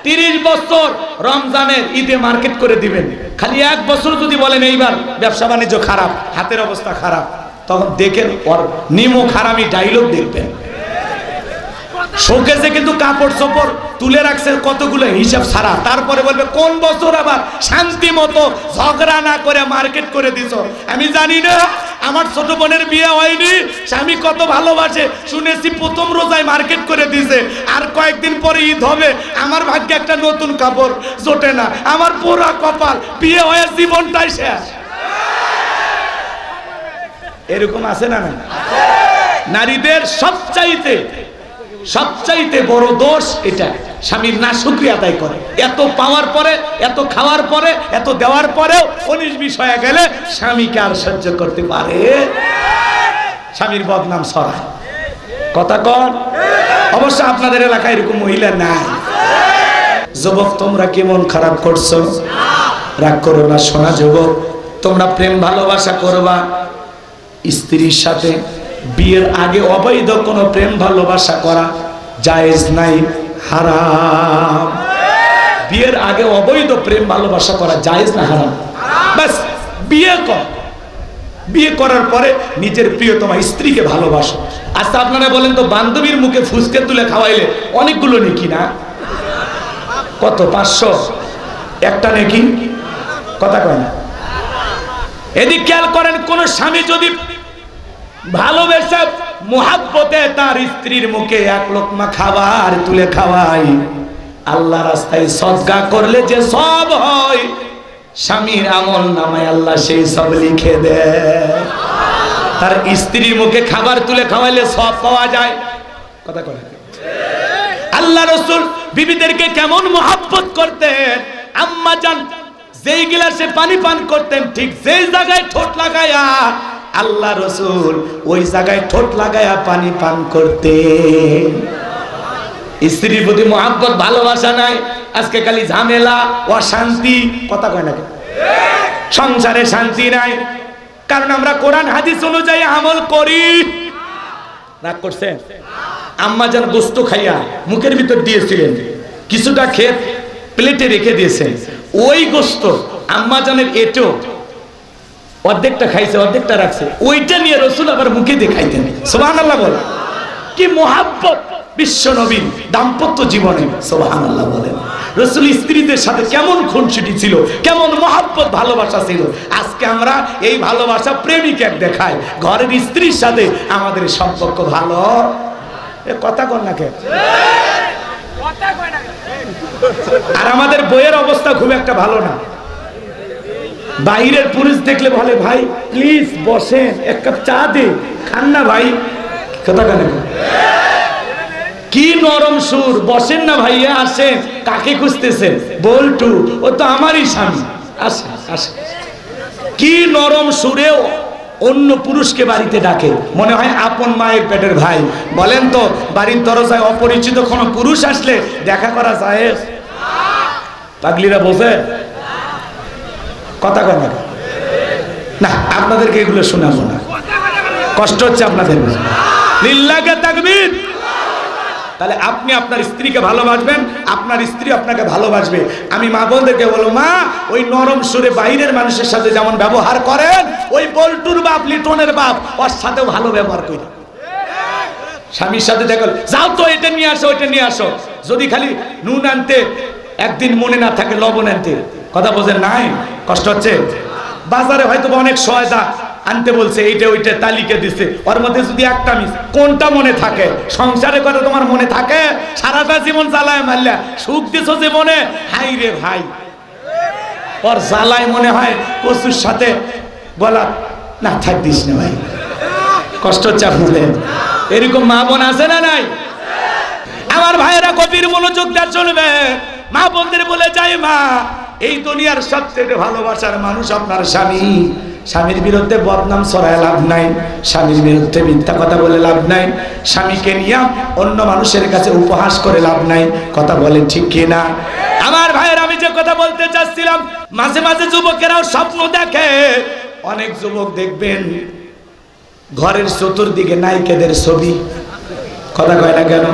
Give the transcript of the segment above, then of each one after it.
30 বছর রমজানের ঈদে মার্কেট করে দিবেন, খালি 1 বছর যদি বলেন এইবার ব্যবসা বাণিজ্য খারাপ, হাতের অবস্থা খারাপ, তখন দেখেন ওর নিমো খারামি ডায়লগ দেখবেন। শোকেসে কিন্তু কাপড় চোপড় তুলে রাখছে কতগুলো হিসাব ছাড়া, তারপরে বলবে কোন বছর আবার শান্তি মতো ঝগড়া না করে মার্কেট করে দিছো। আমি জানি না, আমার ছোট বোনের বিয়ে হয়নি, স্বামী কত ভালোবাসে, শুনেছি প্রথম রোজায় মার্কেট করে দিছে, আর কয়েকদিন পরে ঈদ হবে, আমার ভাগ্যে একটা নতুন কাপড় জোটে না, আমার পোড়া কপাল, বিয়ে হয়ে জীবনটাই শেষ। এরকম আছে না? নারীদের সবচাইতে বড় দোষ এটা, স্বামীর নাশুকরিয়া আদায় করে। এত পাওয়ার পরে, এত খাওয়ার পরে, এত দেওয়ার পরেও 19-20 হয়ে গেলে স্বামীকে আর সহ্য করতে পারে, স্বামীর বদনাম ছড়ায়। কথা কন? অবশ্য আপনাদের এলাকায় এরকম মহিলা নাই। যুবক তোমরা কি মন খারাপ করছো? রাগ করো না সোনা যুবক, তোমরা প্রেম ভালোবাসা করবা স্ত্রীর সাথে। বিয়ের আগে অবৈধ কোনো প্রেম ভালোবাসা করা জায়েজ নাই, হারাম। বিয়ের আগে অবৈধ প্রেম ভালোবাসা করা জায়েজ না হারাম? বাস বিয়ে কর, বিয়ে করার পরে নিজের প্রিয়তমা স্ত্রীকে ভালোবাসো। আচ্ছা আপনারা বলেন তো, বান্ধবীর মুখে ফুসকে তুলে খাওয়াইলে অনেকগুলো নেকি না? কত? 500 একটা নেকি? কথা কয় না। এদিক খেয়াল করেন, কোন স্বামী যদি ভালোবেসে মুহাব্বতে তার স্ত্রীর মুখে 1 লোকমা খাবার তুলে খাওয়াই, আল্লাহ রাস্তায় সদকা করলে যে সব হয়, স্বামীর আমল নামায় আল্লাহ সেই সব লিখে দেয়। তার স্ত্রীর মুখে খাবার তুলে খাওয়াইলে সব পাওয়া যায়। কথা কয় না? আল্লাহ রাসূল বিবিদেরকে কেমন মুহাব্বত করতেন, আম্মা জান যেই গ্লাসে পানি পান করতেন, ঠিক যেই জায়গায় ঠোঁট লাগায়া আল্লাহ রাসূল ওই জায়গায় ঠোঁট লাগায়া পানি পান করতেন। স্ত্রীর প্রতি মুহাব্বত ভালোবাসা নাই, আজকে খালি ঝামেলা, অশান্তি। কথা কয় না? সংসারে শান্তি নাই, কারণ আমরা কোরআন হাদিস অনুযায়ী আমল করি। রাগ করছেন? আম্মা জান গোশত খাইয়া মুখের ভিতর দিয়েছিলেন, কিছুটা খেয়ে প্লেটে রেখে দিয়েছেন, ওই গোশত আম্মা জানের এটো অর্ধেকটা খাইছে, অর্ধেকটা রাখছে, ওইটা নিয়ে রাসূল আবার মুখে দিয়ে খাইতেন। সুবহানাল্লাহ বলেন। কি মুহাব্বত বিশ্ব নবীর দাম্পত্য জীবনে! সুবহানাল্লাহ বলেন। রাসূল স্ত্রীদের সাথে কেমন খুনসুটি ছিল, কেমন মুহাব্বত ভালোবাসা ছিল। আজকে আমরা এই ভালোবাসা প্রেমিক দেখাই, ঘরের স্ত্রীর সাথে আমাদের সম্পর্ক ভালো। এ কথা কন না কে? আর আমাদের বইয়ের অবস্থা খুব একটা ভালো না। বাইরের পুরুষ দেখলে বলে, ভাই প্লিজ বসেন, 1 কাপ চা দে, খান না ভাই। কথা কেন? কি নরম সুর, বসেন না ভাইয়া, আসেন। কাকে খুঁজতেছেন? বল্টু, ও তো আমারই স্বামী, আসেন আসেন। কি নরম সুরে অন্য পুরুষকে বাড়িতে ডাকে, মনে হয় আপন মায়ের পেটের ভাই। বলেন তো, বাড়ির দরজায় অপরিচিত কোনো পুরুষ আসলে দেখা করা যায়? পাগলিরা বোঝে? কথা কয় না? আপনাদেরকে এগুলো শোনাবো না, কষ্ট হচ্ছে আপনাদের। লিল্লাহে তাকবীর। তাহলে আপনি আপনার স্ত্রীকে ভালোবাসবেন, আপনার স্ত্রী আপনাকে ভালোবাসবে। আমি মা বোনদেরকে বলবো, মা ওই নরম সুরে বাইরের মানুষের সাথে যেমন ব্যবহার করেন, ওই বল্টুর বাপ, লিটনের বাপ, ওর সাথেও ভালো ব্যবহার করি। স্বামীর সাথে দেখো, যাও তো এটা নিয়ে আসো, ওইটা নিয়ে আসো। যদি খালি নুন আনতে একদিন মনে না থাকে লবণ আনতে, কথা বোঝেন নাই? কষ্ট হচ্ছে? বাজারে হয়তো অনেক সহায়তা আনতে বলছে, এইটা ওইটা তালিকা দিচ্ছে, ওর মধ্যে যদি একটা মিস, কোনটা মনে থাকে? সংসারের কথা তোমার মনে থাকে? সারাটা জীবন জ্বালায় মারলা, সুখ দিছ জীবনে, হাই রে ভাই, ওর জ্বালায় মনে হয় কচুর সাথে বলা, না থাক দিস না ভাই। কষ্ট হচ্ছে আপনাদের? এরকম মা বোন আছে না নাই? আমার ভাইয়েরা গভীর মনোযোগ দিয়ে চলবে। মা বোনদের বলে যাই, মা এই দুনিয়ার সবচেয়ে ভালোবাসার মানুষ আপনার স্বামী। স্বামীর বিরুদ্ধে বদনাম ছড়ায় লাভ নাই, স্বামীর বিরুদ্ধে মিথ্যা কথা বলে লাভ নাই, স্বামীকে নিয়ে অন্য মানুষের কাছে উপহাস করে লাভ নাই। কথা বলেন ঠিক কি না? আমার ভাইয়ের, আমি যে কথা বলতে চাচ্ছিলাম, মাঝে মাঝে যুবকেরাও স্বপ্ন দেখে। অনেক যুবক দেখবেন ঘরের চতুর্দিকে নায়িকাদের ছবি। কথা কয় না কেন?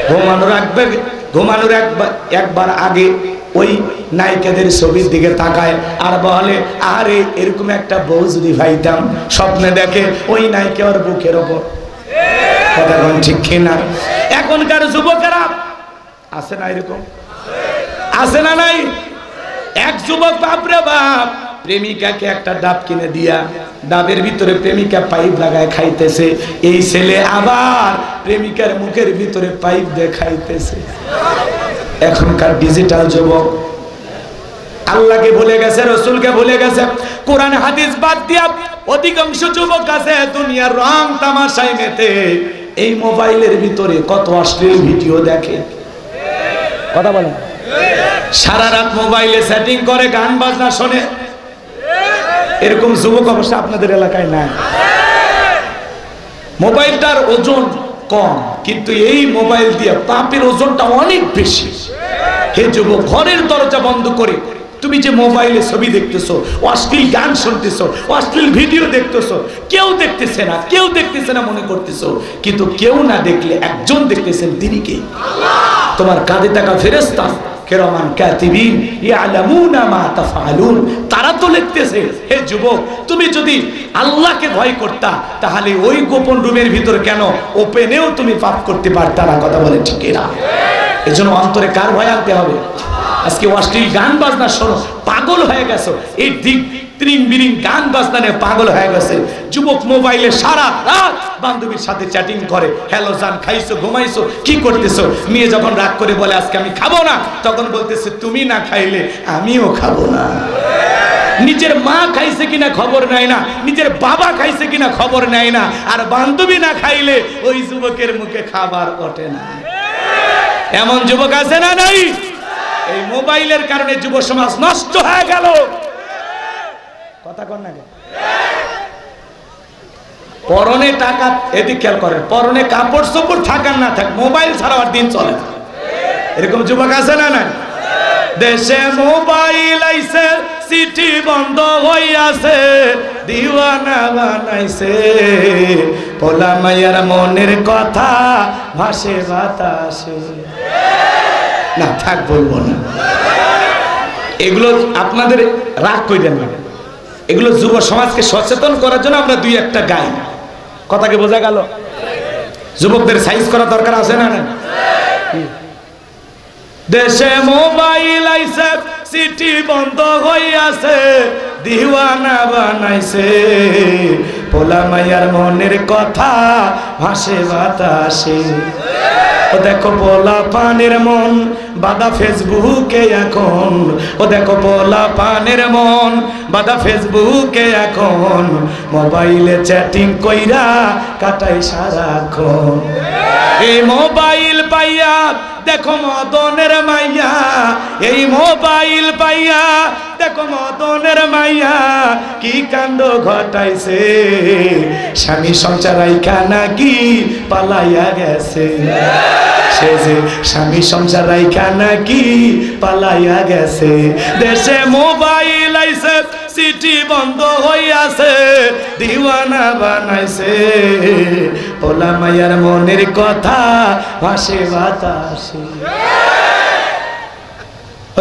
ঘুমানো রাখবে ঘুমানোর একবার আগে ওই নায়িকাদের ছবির দিকে তাকায় আর বলে, আরে এরকম একটা বউ যদি পাইতাম। স্বপ্নে দেখে ওই নায়িকা ওর বুকের ওপর। কথা বলেন ঠিক কিনা? এখনকার যুবকেরা আছে না এরকম? আছে না নাই? এক যুবক বাপরে বাপ প্রেমিকাকে একটা ডাব কিনে দিয়া ডাবের ভিতরে প্রেমিকা পাইপ লাগায় খাইতেছে। এই ছেলে আবার প্রেমিকার মুখের ভিতরে পাইপ দিয়ে খাইতেছে। এখনকার ডিজিটাল যুবক আল্লাহকে ভুলে গেছে, রসুলকে ভুলে গেছে, কোরআন হাদিস বাদ দিয়া অধিকাংশ যুবক আছে দুনিয়ার রং তামাশায় মেতে। এই মোবাইলের ভিতরে কত অশ্লীল ভিডিও দেখে। কথা বলেন। সারা রাত মোবাইলে সেটিং করে, গান বাজনা শোনে। এরকম যুবক অবশ্য আপনাদের এলাকায় নাই। মোবাইলটার ওজন কম, কিন্তু এই মোবাইল দিয়ে পাপের ওজনটা অনেক বেশি। হে যুবক, ঘরের দরজা বন্ধ করে তুমি যে মোবাইলে ছবি দেখতেছো, অশ্লীল গান শুনতেছো, অশ্লীল ভিডিও দেখতেছো, কেউ দেখতেছে না, কেউ দেখতেছে না মনে করতেছো, কিন্তু কেউ না দেখলে একজন দেখতেছেন, তিনি কে? তোমার কাঁধে থাকা ফেরেশতা কিরামান কাতিবিন ইয়ালামুনা মা তাফআলুন, তারা তো লিখতেছে। হে যুবক, তুমি যদি আল্লাহকে ভয় করতা তাহলে ওই গোপন রুমের ভিতর কেন ওপেনেও তুমি পাপ করতে পারতা না। কথা বলে ঠিক না? এজন্য অন্তরে কার ভয় আনতে হবে? আজকে অশ্লীল গান বাজনা শোনো, পাগল হয়ে গেছো। এই দিক ত্রিং বিরিং গান বাজনা নিয়ে পাগল হয়ে গেছে যুবক। মোবাইলে সারা রাত বান্ধবীর সাথে চ্যাটিং করে, হ্যালো জান, খাইছো, ঘুমাইছো, কি করতেছো? মেয়ে যখন রাগ করে বলে আজকে আমি খাবো না, তখন বলতেছে তুমি না খাইলে আমিও খাবো না। নিজের মা খাইছে কিনা খবর নেয় না, নিজের বাবা খাইছে কিনা খবর নেয় না, আর বান্ধবী না খাইলে ওই যুবকের মুখে খাবার ওঠে না। এমন যুবক আছে না নাই? এই মোবাইলের কারণে যুব সমাজ নষ্ট হয়ে গেল। কথা কন না? পরনে টাকা, এদিক খেয়াল করেন, পরনে কাপড় চোপড় থাকার না থাক, মোবাইল ছাড়া আর দিন চলে না। এরকম যুবক আছে না নাই? দেশে মোবাইল আইছে, চিঠি বন্ধ হইয়াছে, দিওয়ানা বানাইছে, পোলা মাইয়ার মনের কথা ভাসে বাতাসে। না থাক, বলবো না। এগুলো আপনাদের রাগ কইরেন না, এগুলো যুব সমাজকে সচেতন করার জন্য আমরা দুই একটা গাই। কথাকে বোঝা গেল? যুবকদের সাইজ করা দরকার আছে না? দেশে মোবাইল আইছে, চিঠি বন্ধ হইয়াছে, দিওয়ানা বানাইছে, পোলা মাইয়ার মনের কথা ভাসে বাতাসে। ও দেখো পোলা পানের মন বাদা ফেসবুকে এখন, ও দেখো পোলা পানের মন বাদা ফেসবুকে এখন, মোবাইলে চ্যাটিং কইরা কাটাই সারাক্ষণ। এই মোবাইল পাইয়া দেখো মদনের মাইয়া, এই মোবাইল পাইয়া দেখো মদনের মাইয়া, কি কাণ্ড ঘটাইছে, স্বামী সংসার রাইখা নাকি পালাইয়া গেছে। সে যে স্বামী সংসার রাইখা নাকি পালাইয়া গেছে। দেশে মোবাইল আইছে, চিঠি বন্ধ হইয়াছে, দিওয়ানা বানাইছে, পোলা মাইয়ার মনের কথা ভাসে বাতাসে।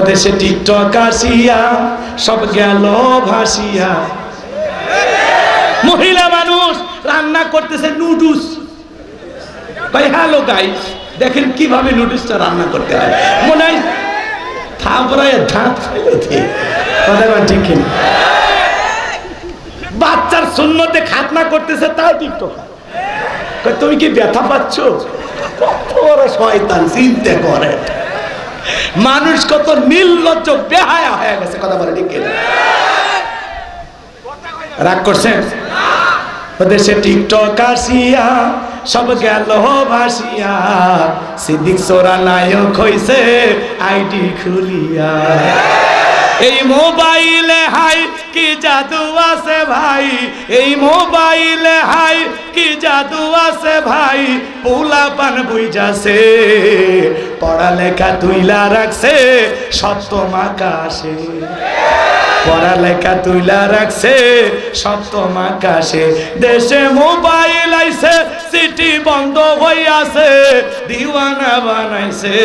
দেশে টিকটক আসিয়া সব গেল ভাসিয়া। মহিলা মানুষ রান্না করতেছে নুডলস। ভাই হ্যালো গাইস, দেখেন কিভাবে নুডলসটা রান্না করতে হয়। মনে হয় থাপড়ায় দাঁত ফেলে দিয়ে। কথা ঠিক কিনা? বাচ্চার সুন্নতে খাতনা করতেছে, তাও টিকটক। তুমি কি ব্যথা পাচ্ছ? কত বড় শয়তান, চিন্তা করে। মানুষ কত নির্লজ্জ বেহায়া হয়ে গেছে। কথা বলে ঠিক কিনা? রাগ করছেন? দেশে টিকটক আসিয়া সব গেল ভাসিয়া, সিদ্দিক সোরা নায়ক হইছে আইডি খুলিয়া। এই মোবাইলে হাই কি জাদু আছে ভাই, এই মোবাইলে হাই কি জাদু আছে ভাই, পোলা পান বুইজাছে, পড়ালেখা তুইলা রাখছে সপ্তম আকাশে। পড়ালেখা তুইলা রাখছে সপ্তম আকাশে, দেশে মোবাইল আইছে সিটি বন্ধ হইয়াছে, দিওয়ানা বানাইছে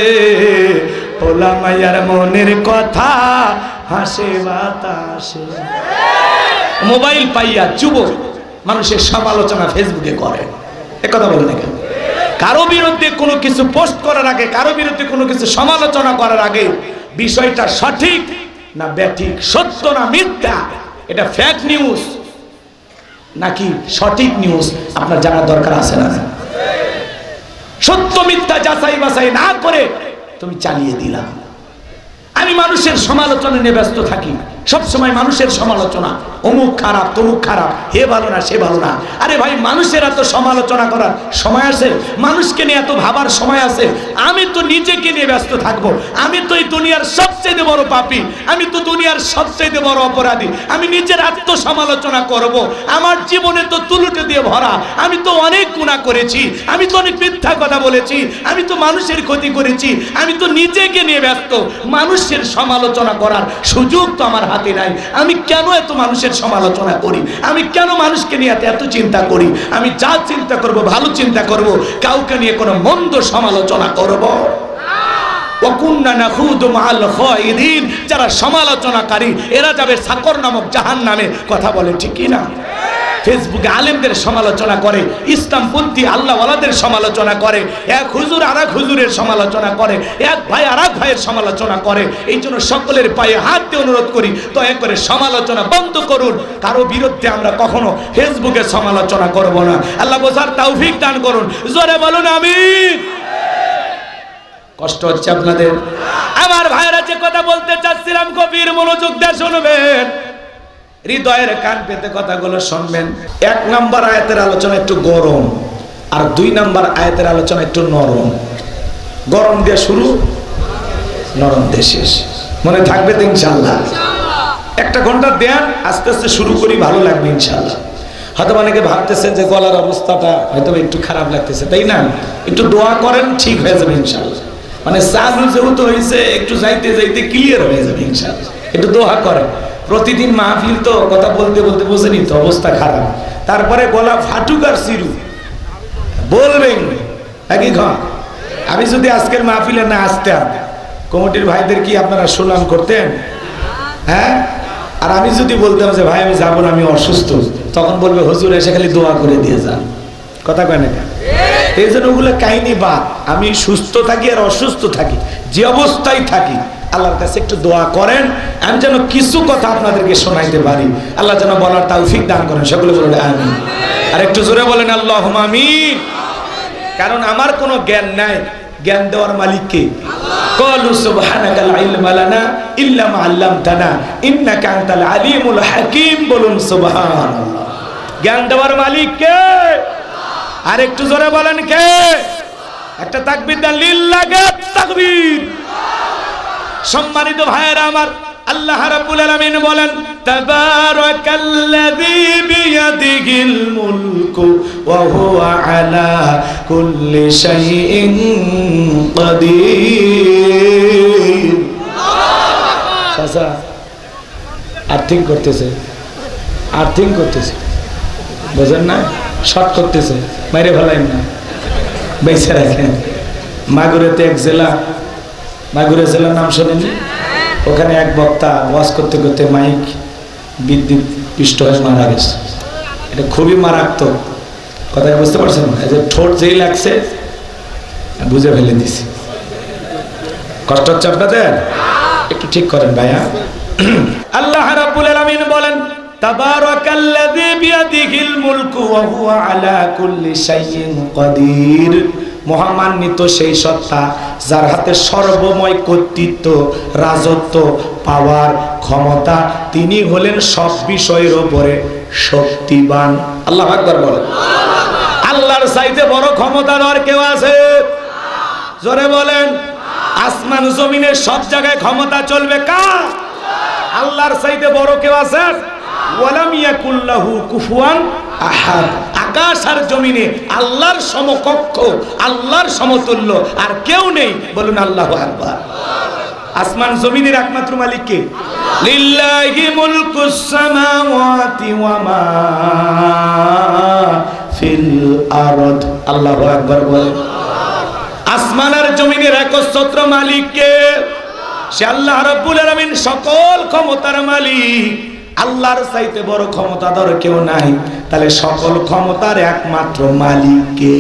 পোলা মাইয়ার মনের কথা হাসে বাতাসে। মোবাইল পাইয়া যুবক মানুষের সমালোচনা ফেসবুকে করে, একথা বলে না কেন? কারো বিরুদ্ধে কোনো কিছু পোস্ট করার আগে, কারো বিরুদ্ধে কোনো কিছু সমালোচনা করার আগে বিষয়টা সঠিক না ব্যাঠিক, সত্য না মিথ্যা, এটা ফেক নিউজ নাকি সঠিক নিউজ আপনার জানার দরকার আছে না? সত্য মিথ্যা যাচাই বাছাই না করে তুমি চালিয়ে দিলাম। আমি মানুষের সমালোচনা নিয়ে ব্যস্ত থাকি, সব সময় মানুষের সমালোচনা, অমুক খারাপ তমুক খারাপ, হে ভালো না সে ভালো না। আরে ভাই, মানুষের এত সমালোচনা করার সময় আছে? মানুষকে নিয়ে এত ভাবার সময় আছে? আমি তো নিজেকে নিয়ে ব্যস্ত থাকবো। আমি তো এই দুনিয়ার সবচেয়ে বড় পাপী, আমি তো দুনিয়ার সবচেয়ে বড় অপরাধী। আমি নিজের আত্মসমালোচনা করব। আমার জীবনে তো তুলুটে দিয়ে ভরা, আমি তো অনেক গুনাহ করেছি, আমি তো অনেক মিথ্যা কথা বলেছি, আমি তো মানুষের ক্ষতি করেছি, আমি তো নিজেকে নিয়ে ব্যস্ত। মানুষের সমালোচনা করার সুযোগ তো আমার হাতে নাই। আমি কেন এত মানুষের সমালোচনা করি? আমি কেন মানুষকে নিয়ে এত চিন্তা করি? আমি যা চিন্তা করব ভালো চিন্তা করব, কাউকে নিয়ে কোনো মন্দ সমালোচনা করব। যারা সমালোচনাকারী এরা যাবে সাকর নামক জাহান্নামে, কথা বলে ঠিক কি না? ফেসবুকে আলেমদের সমালোচনা করে, ইসলামপন্থী আল্লাহওয়ালাদের সমালোচনা করে, এক হুজুর আর এক হুজুরের সমালোচনা করে, এক ভাই আর এক ভাইয়ের সমালোচনা করে। এই জন্য সকলের পায়ে হাত দিয়ে অনুরোধ করি, দয়া করে সমালোচনা বন্ধ করুন। কারো বিরুদ্ধে আমরা কখনো ফেসবুকে সমালোচনা করব না। আল্লাহ বোঝার তৌফিক দান করুন। জোরে বলুন আমিন। কষ্ট হচ্ছে আপনাদের? আমার ভাইয়েরা, যে কথা বলতে চাচ্ছিলাম গভীর মনোযোগ দিয়ে শুনবেন, হৃদয়ের কান পেতে কথাগুলো শুনবেন। 1 নম্বর আয়াতের আলোচনা একটু গরম, আর 2 নম্বর আয়াতের আলোচনা একটু নরম। গরম দিয়ে শুরু, নরম দিয়ে শেষ। মনে থাকবে তো ইনশাআল্লাহ? 1 ঘন্টা দেন, আস্তে আস্তে শুরু করি, ভালো লাগবে ইনশাআল্লাহ। হয়তো অনেকে ভাবতেছেন যে গলার অবস্থাটা হয়তো একটু খারাপ লাগতেছে, তাই না? একটু দোয়া করেন, ঠিক হয়ে যাবে ইনশাআল্লাহ। মানে চালু যেহেতু হয়েছে, একটু যাইতে যাইতে ক্লিয়ার হয়ে যাবে ইনশাআল্লাহ। একটু দোয়া করেন। প্রতিদিন মাহফিল তো কথা বলতে বলতে বোঝেনি তো অবস্থা খারাপ, তারপরে গলা ফাটুক আর চিরু বলবেন নাকি? আমি যদি আজকের মাহফিলে না আসতাম, কমিটির ভাইদের কি আপনারা সুনাম করতেন? হ্যাঁ? আর আমি যদি বলতাম যে ভাই আমি যাবো না, আমি অসুস্থ, তখন বলবে হুজুর এসে খালি দোয়া করে দিয়ে যান। কথা কয় না? এই জন্য ওগুলো কাহিনী বাদ। আমি সুস্থ থাকি আর অসুস্থ থাকি, যে অবস্থায় থাকি, আল্লাহর কাছে একটু দোয়া করেন, আমি যেন কিছু কথা আপনাদেরকে শোনাইতে পারি। আল্লাহ যেন বলার তৌফিক দান করেন। সকলে বলেন আমিন। আর একটু জোরে বলেন আল্লাহুম্মা আমিন। কারণ আমার কোনো জ্ঞান নাই, জ্ঞান দেওয়ার মালিক কে? ক্বালু সুবহানাকা লা ইলমা লানা ইল্লা মা আল্লামতানা ইন্নাকা আনতাল আলিমুল হাকীম। বলুন সুবহানাল্লাহ। জ্ঞান দেওয়ার মালিক কে? আর একটু জোরে বলেন কে? একটা তাকবীর দেন, লিল্লাহি তাকবীর। সম্মানিত ভাইয়েরা আমার, আল্লাহ রাব্বুল আলামিন বলেন, তাবারাকাল্লাযী বিয়াদিহিল মুলকু ওয়া হুয়া আলা কুল্লি শাইইন কাদির। চাচা আর্থিং করতেছে, আর্থিং করতেছে, বুঝেন না? শর্ট করতেছে, মাইরে ফেলাইন না, বেঁচে রাখেন। মাগুরাতে এক জেলা, মাগুরা জেলার নাম শোনেনি? ওখানে এক বক্তা ওয়াজ করতে করতে মাইক বিদ্যুৎ পৃষ্ঠ হয়ে মারা গেছে। এটা খুবই মারাত্মক কথা, বুঝতে পারছেন? এই যে ঠোঁট যেই লাগছে বুঝে ফেলে দিছি। কষ্ট হচ্ছে আপনাদের? একটু ঠিক করেন ভাইয়া। আল্লাহ রাব্বুল আলামিন বলেন, তাবারাকাল্লাযী বিয়াদিহিল মুলকু ওয়া হুয়া আলা কুল্লি শাইইন কাদির। মহামান্বিত সেই সত্তা যার হাতে সর্বময় কর্তৃত্ব, রাজত্ব, পাওয়ার, ক্ষমতা, তিনি হলেন সব বিষয়ের উপরে শক্তিবান। আল্লাহু আকবার বলেন। আল্লাহর চাইতে বড় ক্ষমতার আর কেউ আছে? জোরে বলেন। আসমান জমিনের সব জায়গায় ক্ষমতা চলবে কার? আল্লাহর চাইতে বড় কেউ আছে? ওয়ালাম ইয়াকুল লাহু কুফুয়ান আহাদ। আকাশ আর জমিনে আল্লাহর সমকক্ষ, আল্লাহর সমতুল্য আর কেউ নেই। বলুন আল্লাহু আকবার। আসমান জমিনের একমাত্র মালিক কে? লিল্লাহি মুলকুস সামাওয়াতি ওয়া মা ফিল আরদ। আল্লাহু আকবার বলেন। আসমান আর জমিনের একচ্ছত্র মালিক কে? সে আল্লাহ রাব্বুল আলামিন, সকল ক্ষমতার মালিক। আল্লাহর চাইতে বড় ক্ষমতাধর কেউ নাই। তাহলে সকল ক্ষমতার একমাত্র মালিক কে?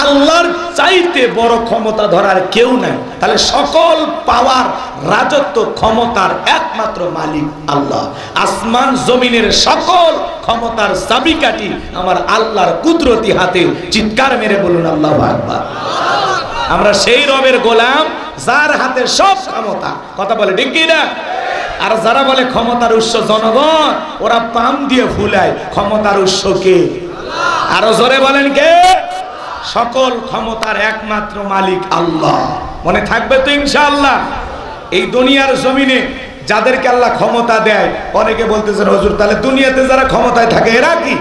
আল্লাহর চাইতে বড় ক্ষমতা ধরার কেউ নাই। তাহলে সকল পাওয়ার, রাজত্ব, ক্ষমতার একমাত্র মালিক আল্লাহ। আসমান জমিনের সকল ক্ষমতার চাবিকাঠি আমার আল্লাহর কুদরতি হাতে। চিৎকার মেরে বলুন আল্লাহু আকবার। আমরা সেই রবের গোলাম যার হাতে সব ক্ষমতা। কথা বলে ঠিক কি না? আর যারা বলে ক্ষমতার উৎস জনগণ, ওরা পাম দিয়ে ফুলায়। ক্ষমতার উৎস কে? আরো জোরে বলেন কে? সকল ক্ষমতার একমাত্র মালিক আল্লাহ। মনে থাকবে তো ইনশাআল্লাহ? এই দুনিয়ার জমিনে যাদেরকে আল্লাহ ক্ষমতা দেয়, অনেকে বলতেছেন হুজুর তাহলে দুনিয়াতে যারা ক্ষমতায় থাকে এরা কি?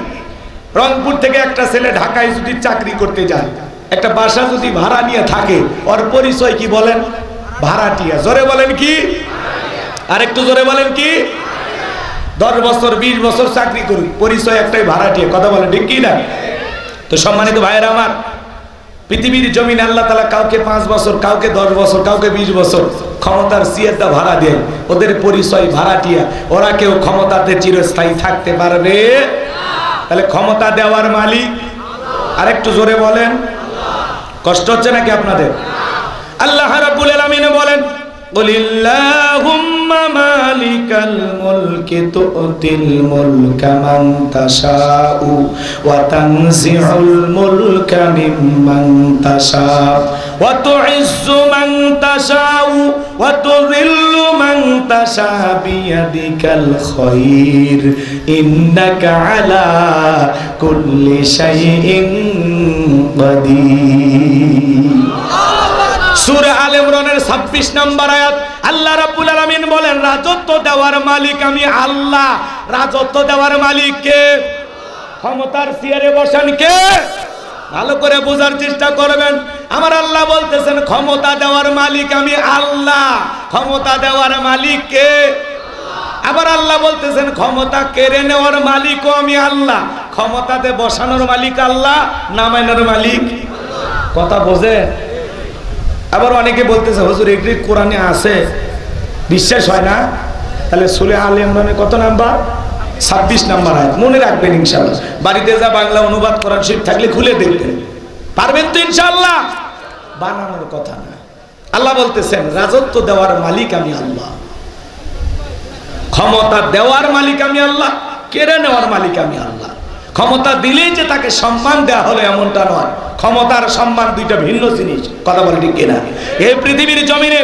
রংপুর থেকে একটা ছেলে ঢাকায় যদি চাকরি করতে যায়, একটা বাসা যদি ভাড়া নিয়ে থাকে, ওর পরিচয় কি বলেন? ভাড়াটিয়া। জোরে বলেন কি? আর একটু জোরে বলেন কি? 10 বছর 20 বছর চাকরি করি, পরিচয় একটাই, ভাড়াটিয়া। কথা বলেন ঠিক কি না? তো সম্মানিত ভাইয়েরা আমার, পৃথিবীর জমিনে আল্লাহ তাআলা কাউকে 5 বছর, কাউকে 10 বছর, কাউকে 20 বছর ক্ষমতার সিয়াদা ভাড়া দেয়। ওদের পরিচয় ভাড়াটিয়া। ওরা কেউ ক্ষমতাতে চিরস্থায়ী থাকতে পারবে না। তাহলে ক্ষমতা দেওয়ার মালিক আর একটু জোরে বলেন। কষ্ট হচ্ছে নাকি আপনাদের? আল্লাহ রাব্বুল আলামিন বলেন, কুলিল্লাহুম্মা মালিকাল মুলকি তু'তিল মুলকা মান তাশাউ ওয়া তানজিউল মুলকা মিম্মান তাশাউ ওয়া তু'ইজ্জু মান তাশাউ ওয়া তুযিল্লু মান তাশাউ বিয়াদিকাল খায়র ইন্নাকা আলা কুল্লি শাইইন কাদির। সূরা আলে ইমরানের 26 নম্বর আয়াত। আল্লাহ রাব্বুল আলামিন বলেন, রাজত্ব দেওয়ার মালিক আমি আল্লাহ। রাজত্ব দেওয়ার মালিক কে? ক্ষমতার চেয়ারে বসেন কে? ভালো করে বোঝার চেষ্টা করবেন। আমার আল্লাহ বলতেছেন ক্ষমতা দেওয়ার মালিক আমি আল্লাহ। ক্ষমতা দেওয়ার মালিক কে? আবার আল্লাহ বলতেছেন ক্ষমতা কেড়ে নেওয়ার মালিকও আমি আল্লাহ। ক্ষমতাতে বসানোর মালিক আল্লাহ, নামানোর মালিক। কথা বোঝে? আবার অনেকে বলতেছে হুজুর এগুলি কোরআনে আছে, বিশ্বাস হয় না। তাহলে সূরা আলে ইমরানের কত নাম্বার? 26 নাম্বার আয়াত। মনে রাখবেন ইনশাআল্লাহ। বাড়িতে যা বাংলা অনুবাদ কোরআন শরীফ থাকলে খুলে দেখবেন, পারবেন তো ইনশাআল্লাহ? বানানোর কথা না। আল্লাহ বলতেছেন রাজত্ব দেওয়ার মালিক আমি আল্লাহ, ক্ষমতা দেওয়ার মালিক আমি আল্লাহ, কেড়ে নেওয়ার মালিক আমি আল্লাহ। ক্ষমতা দিলেই যে তাকে সম্মান দেওয়া হলো এমনটা নয়। ক্ষমতার সম্মান দুইটা ভিন্ন জিনিস। কথা বলে ঠিক কিনা? এই পৃথিবীর জমিনে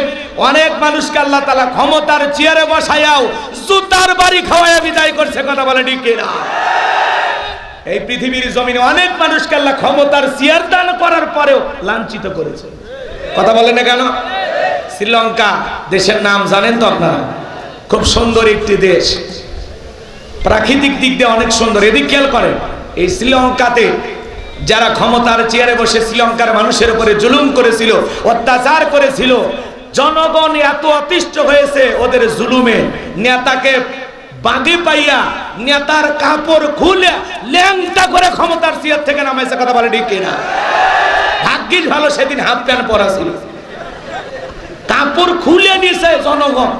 অনেক মানুষকে আল্লাহ তাআলা ক্ষমতার চেয়ারে বসায়াও জুতার বাড়ি খাওয়ায়া বিদায় করছে। কথা বলে ঠিক কিনা? এই পৃথিবীর জমিনে অনেক মানুষকে আল্লাহ ক্ষমতার চেয়ার দান করার পরেও লাঞ্ছিত করেছে। কথা বলেন না কেন? শ্রীলঙ্কা দেশের নাম জানেন তো আপনারা? খুব সুন্দর একটি দেশ, প্রাকৃতিক দিক দিয়ে অনেক সুন্দর। এদিক খেয়াল করেন, এই শ্রীলঙ্কাতে যারা ক্ষমতার চেয়ারে বসে শ্রীলঙ্কার মানুষের উপরে জুলুম করেছিল, অত্যাচার করেছিল, জনগণ এত অতিষ্ঠ হয়েছে ওদের জুলুমে, নেতাকে বাগে পাইয়া নেতার কাপড় খুলে ল্যাংটা করে ক্ষমতার চেয়ার থেকে নামাইছে। কথা বলে ঠিক কিনা? ভাগ্যিস ভালো সেদিন হাফ প্যান্ট পরা ছিল, কাপড় খুলে নিছে জনগণ।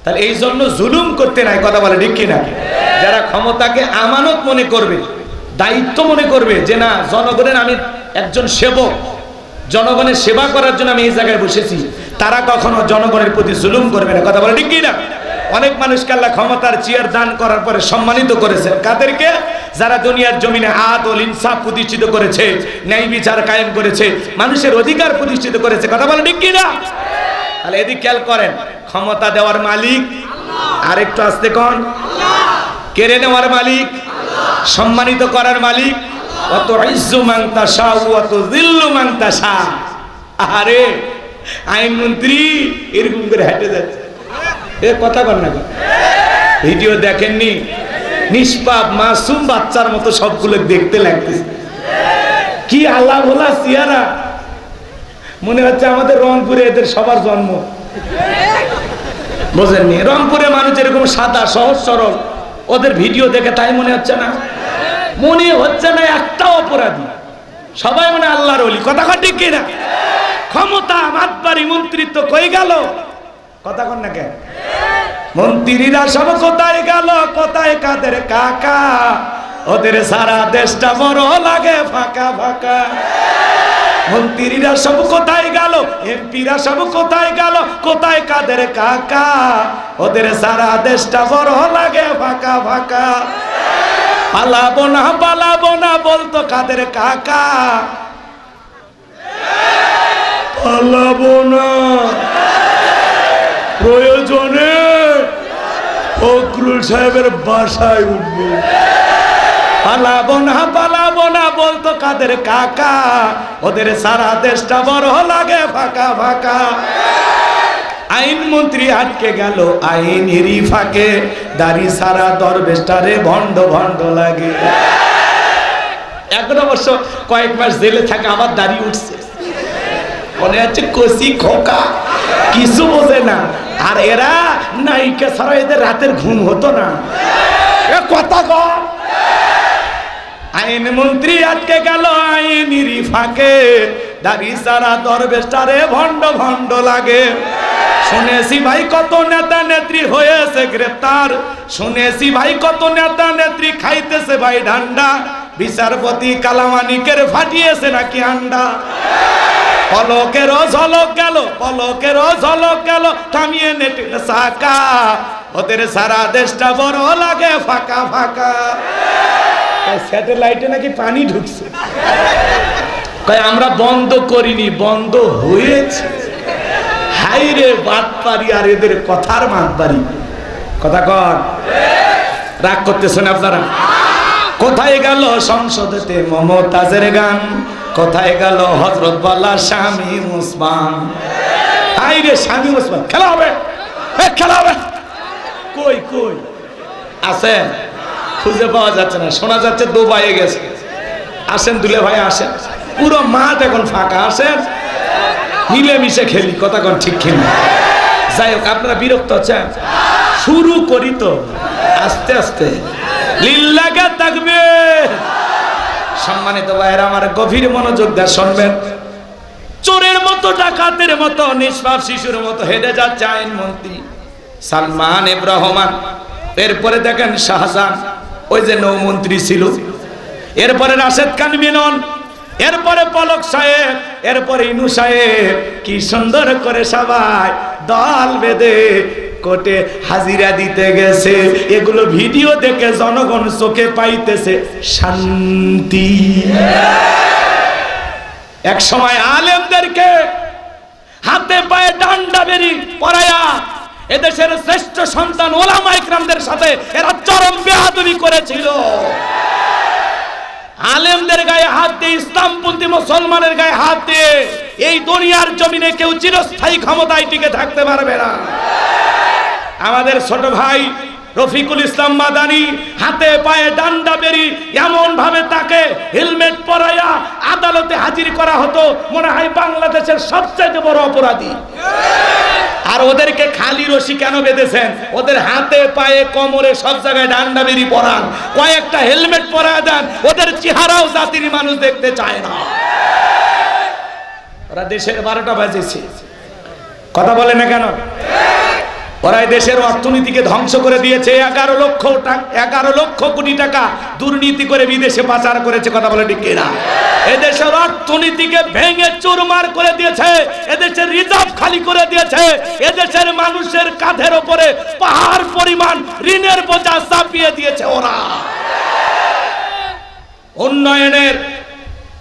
তাহলে এই জন্য জুলুম করতে নাই। কথা বলে ঠিক কিনা? যারা ক্ষমতাকে আমানত মনে করবে, দায়িত্ব মনে করবে যে না জনগণের আমি একজন সেবক, জনগণের সেবা করার জন্য আমি এই জায়গায় বসেছি, তারা কখনো জনগণের প্রতি জুলুম করবে না। কথা বলে ঠিক কিনা? অনেক মানুষকে আল্লাহ ক্ষমতার চেয়ার দান করার পরে সম্মানিত করেছে। কাদেরকে? যারা দুনিয়ার জমিনে আদল ইনসাফ প্রতিষ্ঠিত করেছে, ন্যায় বিচার কায়েম করেছে, মানুষের অধিকার প্রতিষ্ঠিত করেছে। কথা বলে ঠিক কিনা? তাহলে এদিক খেয়াল করেন, ক্ষমতা দেওয়ার মালিক আর একটু আস্তে কোন? কেড়ে নেওয়ার মালিক, সম্মানিত করার মালিক। অত ইজ্জু মান তাশা ওয়া তুযিল্লু মান তাশা। আরে আইনমন্ত্রী এরকম করে হেঁটে যাচ্ছে, এ কথা বল না? ভিডিও দেখেননি? নিষ্পাপ মাসুম বাচ্চার মতো সবগুলো দেখতে লাগতেছে। কি আল্লাহ ভোলা চেহারা, মনে হচ্ছে আমাদের রংপুরে এদের সবার জন্ম। বোঝেননি? রংপুরে মানুষ এরকম সাদা সহজ সরল, ওদের ভিডিও দেখে তাই মনে হচ্ছে না? মনে হচ্ছে না একটা অপরাধী, সবাই মনে আল্লাহর ওলি। কথা ঠিক কিনা? ক্ষমতা, মাতবাড়ি, মন্ত্রিত্ব কই গেল? কথা কন না কেন? মন্ত্রীরা সব কোথায় গেল? কোথায় কাদের কাকা? ওদের সারা দেশটা বড় লাগে ফাঁকা ফাঁকা। মন্ত্রীরা সব কোথায় গেল? এমপিরা সব কোথায় গেল? কোথায় কাদের কাকা? ওদের সারা দেশটা বড় লাগে ফাঁকা ফাঁকা। পালাবো না বলতো কাদের কাকা। পালাবো না, প্রয়োজনে ফখরুল সাহেবের বাসায় উঠবো। পালাবো না বলতো কাদের কাকা। ওদের সারা দেশটা বড় লাগে ফাঁকা ফাঁকা। আইন মন্ত্রী আটকে গেল আইনেরই ফাঁকে। দাড়ি সারা দরবেশটারে ভণ্ড ভণ্ড লাগে। 11 বছর কয়েক মাস জেলে থাকে, আবার দাড়ি উঠছে। মনে হচ্ছে কচি খোকা, কিছু বোঝে না। আর এরা নায়িকা ছাড়া এদের রাতের ঘুম হতো না। কথা কর। আইন মন্ত্রী আটকে গেল আইনেরই ফাঁকে। দাড়ি সারা দরবেশটারে ভণ্ড ভণ্ড লাগে। শুনেছি ভাই কত নেতা নেত্রী হয়েছে গ্রেপ্তার। শুনেছি ভাই কত নেতা নেত্রী খাইতেছে ভাই ঠান্ডা। বিচারপতি কালামানিকের ফাটিয়েছে নাকি আন্ডা। পলকেরও ঝলক গেল থামিয়ে নেটের চাকা। ওদের সারা দেশটা বড় লাগে ফাঁকা ফাঁকা। স্যাটেলাইটে নাকি পানি ঢুকছে। আমরা বন্ধ করিনি, বন্ধ হয়েছে। হাইরে বাটপারি আর এদের কথার মাতবাড়ি। কথা কর, রাগ করতেছেন আপনারা? কোথায় গেল সংসদেতে মমতাজের গান? কোথায় গেল হযরত বালা শামীম ওসমান? হাইরে শামীম ওসমান খেলা হবে, খেলা হবে। কই কই আছে? খুঁজে পাওয়া যাচ্ছে না। শোনা যাচ্ছে দুবাইয়ে গেছে। আসেন দুলে ভাই আসেন, পুরো মাঠ এখন ফাঁকা। আসেন মিলেমিশে খেলি। কথা কন ঠিক কিনা? যাই হোক, আপনারা বিরক্ত হচ্ছেন? শুরু করি তো আস্তে আস্তে। লিল্লাহি তাকবীর। সম্মানিত ভাইরা আমার, গভীর মনোযোগ দিয়ে শুনবেন। চোরের মতো, ডাকাতের মতো, নিষ্পাপ শিশুর মতো হেঁটে যাচ্ছে আইন মন্ত্রী সালমান এফ রহমান। এরপরে দেখেন শাহজাহান, ওই যে নৌমন্ত্রী ছিল। এরপরে রাশেদ খান মিলন, এরপরে পলক সাহেব, এরপরে ইনু সাহেব। কি সুন্দর করে সবাই দল বেঁধে কোর্টে হাজিরা দিতে গেছে। এগুলো ভিডিও দেখে জনগণ চোখে পাইতেছে শান্তি। এক সময় আলেমদেরকে হাতে পায়ে ডান্ডা বেরি পরায়া এদেশের শ্রেষ্ঠ সন্তান ওলামা ইকরামদের সাথে এরা চরম বেয়াদবি করেছিল। আলেমদের গায়ে হাত দিয়ে, ইসলামপন্থী মুসলমানের গায়ে হাত দিয়ে এই দুনিয়ার জমিনে কেউ চিরস্থায়ী ক্ষমতায় টিকে থাকতে পারবে না। আমাদের ছোট ভাই রফিকুল ইসলাম মাদানী হাতে পায়ে ডান্ডা বেরি এমন ভাবে তাকে হেলমেট পরাইয়া আদালতে হাজির করা হতো, মনে হয় বাংলাদেশের সবচেয়ে বড় অপরাধী। আর ওদেরকে খালি রশি কেন বেঁধেছেন? ওদের হাতে পায়ে কোমরে সব জায়গায় ডান্ডা বেরি পরান, কয়েকটা হেলমেট পরায় দেন। ওদের চেহারাও জাতির মানুষ দেখতে চায় না। ওরা দেশের 12টা বাজেছে। কথা বলে না কেন? ওরা দেশের অর্থনীতিকে ধ্বংস করে দিয়েছে। 11 লক্ষ কোটি টাকা দুর্নীতি করে বিদেশে পাচার করেছে। কথা বলে ঠিক কিনা? এদেশের অর্থনীতিকে ভেঙে চুরমার করে দিয়েছে। এদেশের রিজার্ভ খালি করে দিয়েছে। এদেশের মানুষের কাঁধের ওপরে পাহাড় পরিমাণ ঋণের বোঝা চাপিয়ে দিয়েছে ওরা। উন্নয়নের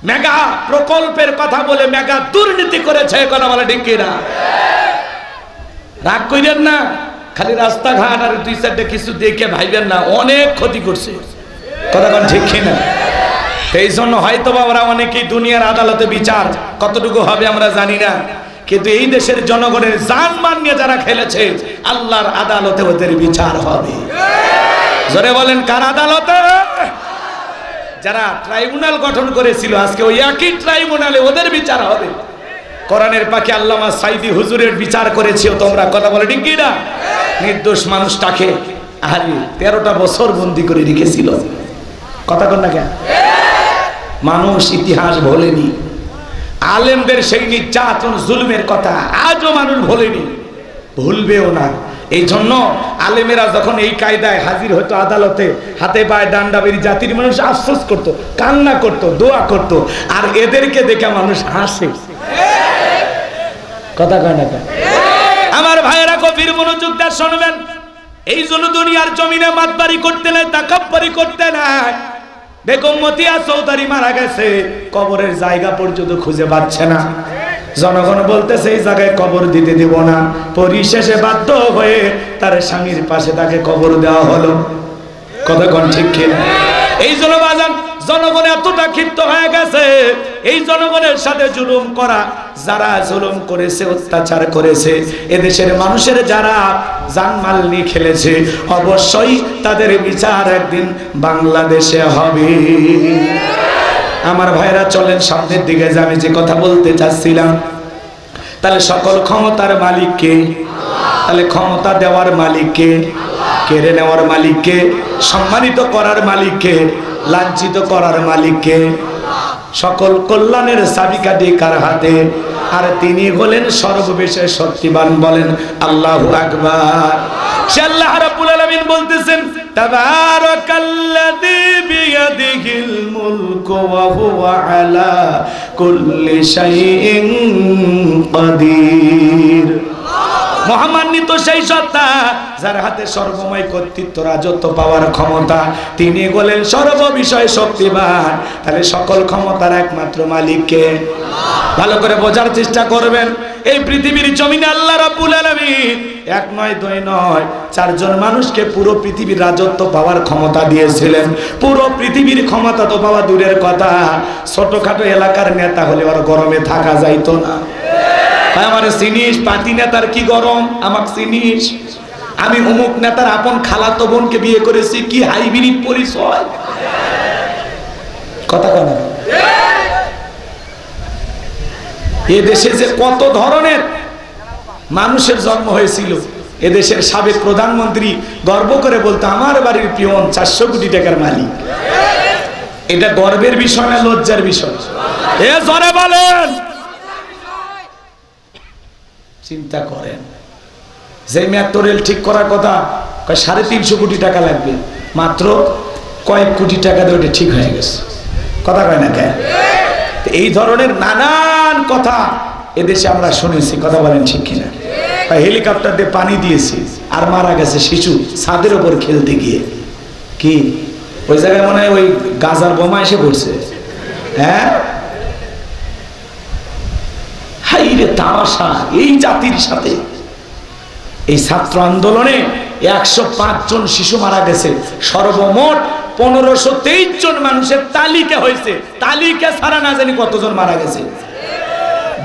মেগা প্রকল্পের কথা বলে মেগা দুর্নীতি করেছে। কথা বলে ঠিক কিনা? রাগ কইরেন না, খালি রাস্তাঘাট আর 2-4টা কিছু দেখে ভাইবেন না, অনেক ক্ষতি করছে। কথা বলেন ঠিক কিনা? এই জন্য হয়তো আমরা অনেকেই দুনিয়ার আদালতে বিচার কতটুকু হবে আমরা জানি না, কিন্তু এই দেশের জনগণের জানমান নিয়ে যারা খেলেছে আল্লাহর আদালতে ওদের বিচার হবে। জোরে বলেন কার আদালতে? যারা ট্রাইব্যুনাল গঠন করেছিল আজকে ওই একই ট্রাইব্যুনালে ওদের বিচার হবে। কোরআনের পাখি আল্লামা সাইদি হুজুরের বিচার করেছিও তোমরা। কথা বলে ঠিক কিনা? নির্দোষ মানুষটাকে আরে 13টা বছর বন্দি করে রেখেছিল। কথা কন না কেন? মানুষ ইতিহাস ভোলেনি। আলেমদের সেই নির্যাতন জুলুমের কথা আজও মানুষ ভোলেনি, ভুলবেও না। এই জন্য আলেমেরা যখন এই কায়দায় হাজির হতো আদালতে, হাতে পায়ে ডান্ডা বেরি, জাতির মানুষ আফসোস করত, কান্না করত, দোয়া করত, আর এদেরকে দেখে মানুষ হাসে। কথা কয় না কেন? আমার ভাইয়েরা গভীর মনোযোগ দিয়ে শুনবেন। এই জন্য দুনিয়ার জমিনে মাতবাড়ি করতে নাই, তাকাব্বুরি করতে নাই। বেগম মতিয়া চৌধুরী মারা গেছে, কবরের জায়গা পর্যন্ত খুঁজে পাচ্ছে না। জনগণ বলতেছে এই জায়গায় কবর দিতে দেব না। পরিশেষে বাধ্য হয়ে তার স্বামীর পাশে তাকে কবর দেওয়া হলো। কথা কোন ঠিক কিনা? এই জন্য বাজান জনগণ এতটা ক্ষিপ্ত হয়ে গেছে, এই জনগণের সাথে জুলুম করা, যারা জুলুম করেছে, অত্যাচার করেছে, এদেশের মানুষের যারা জানমাল নিয়ে খেলেছে, অবশ্যই তাদের বিচার একদিন বাংলাদেশে হবে। আমার ভাইরা চলেন সামনের দিকে যে আমি যে কথা বলতে চাচ্ছিলাম। তাহলে সকল ক্ষমতার মালিক কে? তাহলে ক্ষমতা দেওয়ার মালিক কে? কেড়ে নেওয়ার মালিক কে? সম্মানিত করার মালিক কে? লাঞ্ছিত করার মালিক কে? সকল কল্যাণের চাবিকাঠি কার হাতে? আর তিনি হলেন সর্ববিষয়ে শক্তিমান। বলেন আল্লাহু আকবার। সে আল্লাহ রাব্বুল আলামিন বলতেছেন তাবারাকাল্লাযী বিয়াদিহিল মুলকু ওয়া হুয়া আলা কুল্লি শাইইন কাদির। মহামান্বিত সেই সত্তা যার হাতে সর্বময় কর্তৃত্ব, রাজত্ব, পাওয়ার ক্ষমতা, তিনি বলেন সর্ববিষয়ে শক্তিমান। তাহলে সকল ক্ষমতার একমাত্র মালিককে ভালো করে বোঝার চেষ্টা করবেন। এই পৃথিবীর জমিনে আল্লাহ রাব্বুল আলামিন এক নয়, দুই নয়, 4 জন মানুষকে পুরো পৃথিবীর রাজত্ব পাওয়ার ক্ষমতা দিয়েছিলেন। পুরো পৃথিবীর ক্ষমতা তো পাওয়া দূরের কথা, ছোটখাটো এলাকার নেতা হলে আর গরমে থাকা যাইতো না। আমার চিনিস পার্টি নেতার কি গরম, আমাকে চিনিস, আমি অমুক নেতার আপন খালাতো বোনকে বিয়ে করেছি, কি হাইব্রিড পরিচয়। কথা কয় না? এ দেশে যে কত ধরনের মানুষের জন্ম হয়েছিল। এদেশের সাবেক প্রধানমন্ত্রী গর্ব করে বলতো আমার বাড়ির পিয়ন 400 কোটি টাকার মালিক। এটা গর্বের বিষয় না লজ্জার বিষয়? এ জোরে বলেন। চিন্তা করেন, যে মেট্রো রেল ঠিক করার কথা 350 কোটি টাকা লাগবে, মাত্র কয়েক কোটি টাকা দিয়ে ওটা ঠিক হয়ে গেছে। কথা কয় না কেন? এই ধরনের নানান কথা এদেশে আমরা শুনেছি। কথা বলেন ঠিক কিনা? হেলিকপ্টার দিয়ে পানি দিয়েছি, আর মারা গেছে শিশু ছাদের উপর খেলতে গিয়ে। কি ওই জায়গায় মনে হয় ওই গাজার বোমা এসে পড়ছে? হ্যাঁ, হাইরে তামাশা এই জাতির সাথে। এই ছাত্র আন্দোলনে 105 জন শিশু মারা গেছে। সর্বমোট 1523 জন মানুষের তালিকা হয়েছে। তালিকা ছাড়া না জানি কতজন মারা গেছে।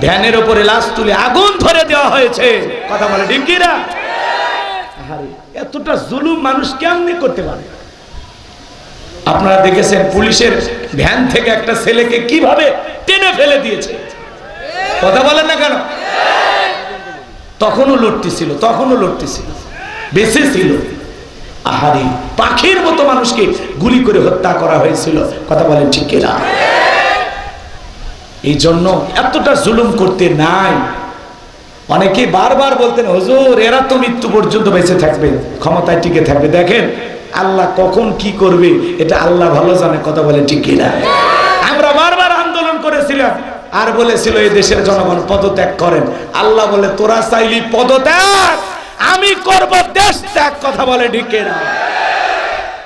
ভ্যানের উপরে লাশ তুলে আগুন ধরে দেওয়া হয়েছে। কথা বলে ঠিক কি না? এতটা জুলুম মানুষ কেমনে করতে পারে? আপনারা দেখেছেন পুলিশের ভ্যান থেকে একটা ছেলেকে কিভাবে টেনে ফেলে দিয়েছে। কথা বলেন না কেন? তখনও লড়তেছিল, তখনও লড়তেছিল, বেঁচে ছিল। আহারে, পাখির মতো মানুষকে গুলি করে হত্যা করা হয়েছিল। কথা বলেন ঠিক কিনা? এই জন্য এতটা জুলুম করতে নাই। অনেকে বারবার বলতেন হুজুর এরা তো মৃত্যু পর্যন্ত বেঁচে থাকবে, ক্ষমতায় টিকে থাকবে। দেখেন আল্লাহ কখন কি করবে এটা আল্লাহ ভালো জানে। কথা বলেন ঠিক কিনা? আমরা বারবার আন্দোলন করেছিলাম, আর বলেছিল এই দেশের জনগণ পদত্যাগ করেন। আল্লাহ বলে তোরা চাইলি পদত্যাগ, আমি করব দেশ ত্যাগ। কথা বলে ঠিক কিনা?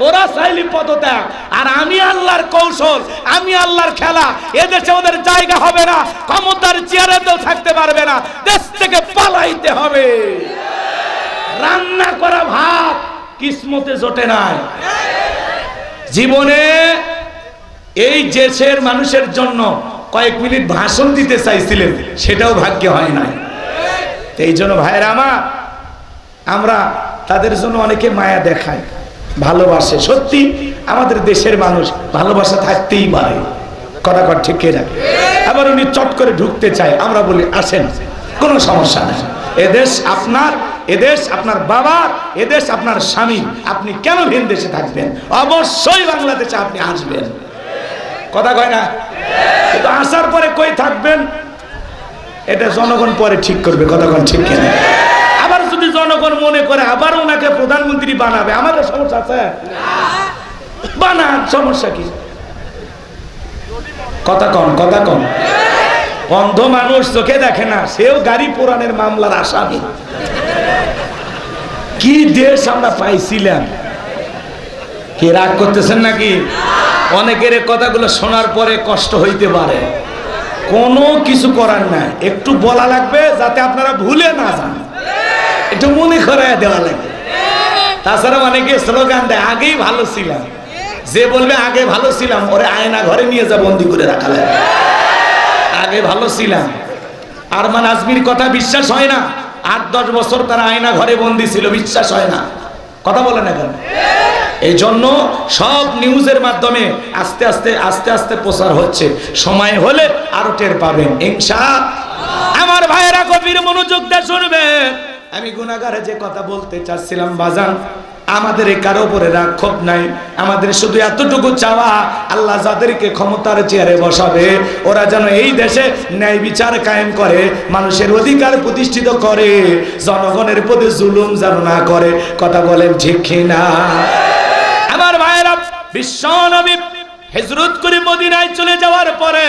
তোরা চাইলি পদত্যাগ, আর আমি আল্লাহর কৌশল, আমি আল্লাহর খেলা। এদেশে ওদের জায়গা হবে না, ক্ষমতার চেয়ারেতেও থাকতে পারবে না, দেশ থেকে পালাইতে হবে। রান্না করা ভাত কিসমতে জোটে নাই। জীবনে এই দেশের মানুষের জন্য কয়েক মিনিট ভাষণ দিতে চাইছিলেন, সেটাও ভাগ্যে হয় নাই। এই জন্য ভাইয়েরা আমার, আমরা তাদের জন্য অনেকে মায়া দেখায়, ভালোবাসে। সত্যি আমাদের দেশের মানুষ ভালোবাসা থাকতেই পারে। কথা কর ঠিক কিনা? আবার উনি চট করে ঢুকতে চায়, আমরা বলি আসেন, কোনো সমস্যা নেই, এদেশ আপনার, এদেশ আপনার বাবার, এদেশ আপনার স্বামী, আপনি কেন ভিন দেশে থাকবেন? অবশ্যই বাংলাদেশে আপনি আসবেন। কথা কয় না? কিন্তু আসার পরে কই থাকবেন এটা জনগণ পরে ঠিক করবে। কথা কন ঠিক কিনা? আবার যদি জনগণ মনে করে আবার ওনাকে প্রধানমন্ত্রী বানাবে, আমাদের সমস্যা আছে? বানান, সমস্যা কি? কথা কম, কথা কম। অন্ধ মানুষ চোখে দেখে না, সেও গাড়ি পোড়ানোর মামলার আসামি। কি দেশ আমরা পাইছিলাম! কি রাগ করতেছেন নাকি? অনেকের কথাগুলো শোনার পরে কষ্ট হইতে পারে, কোনো কিছু করার নাই, একটু বলা লাগবে যাতে আপনারা ভুলে না যান, একটু মনে করায় দেওয়া লাগবে। তাছাড়া অনেকে স্লোগান দেয় আগেই ভালো ছিলাম। যে বলবে আগে ভালো ছিলাম ওরে আয়না ঘরে নিয়ে যা বন্দি করে রাখা লাগবে। আগে ভালো ছিলাম, আরমান আজমির কথা বিশ্বাস হয় না? 8-10 বছর তারা আয়না ঘরে বন্দি ছিল, বিশ্বাস হয় না? কথা বলে না কেন? এই জন্য সব নিউজের মাধ্যমে আস্তে আস্তে আস্তে আস্তে প্রচার হচ্ছে, সময় হলে আরো টের পাবেন ইনশাআল্লাহ। আমার ভাইয়েরা গভীর মনোযোগ দিয়ে শুনবেন। আমি গুনাহগারে যে কথা বলতে চাচ্ছিলাম বাজান, আমাদের কারো উপরে রাগ ক্ষোভ নাই, আমাদের শুধু এতটুকু চাওয়া, আল্লাহ যাদেরকে ক্ষমতার চেয়ারে বসাবে ওরা যেন এই দেশে ন্যায় বিচার কায়েম করে, মানুষের অধিকার প্রতিষ্ঠিত করে, জনগণের প্রতি জুলুম যেন না করে। কথা বলেন ঠিক কিনা? আমার ভাইয়েরা, বিশ্ব নবী হিজরত করে মদিনায় চলে যাওয়ার পরে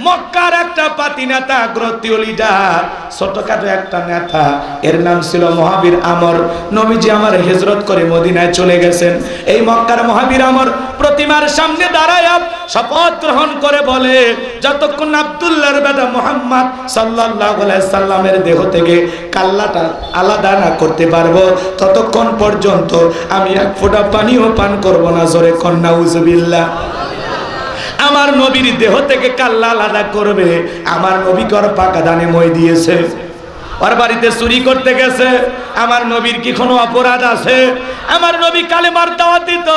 মক্কার একটা পাতি নেতা, গ্রতীয় লিডার, ছোটখাটো একটা নেতা, এর নাম ছিল মহাবীর আমর। নবীজি আমার হিজরত করে মদিনায় চলে গেছেন। এই মক্কার মহাবীর আমর প্রতিমার সামনে দাঁড়ায় শপথ গ্রহণ করে বলে, যতক্ষণ আব্দুল্লাহর বেটা মুহাম্মদ সাল্লাল্লাহু আলাইহি সাল্লামের দেহ থেকে কাল্লাটা আলাদা না করতে পারবো ততক্ষণ পর্যন্ত আমি এক ফোঁটা পানিও পান করব না। জোরে কোন নাউজুবিল্লাহ। আমার নবীর দেহ থেকে কাল্লা আলাদা করবে, আমার নবী কর পাকা দানে মই দিয়েছে, ওর বাড়িতে চুরি করতে গেছে, আমার নবীর কি কোনো অপরাধ আছে? আমার নবী কালেমার দাওয়াত দিত,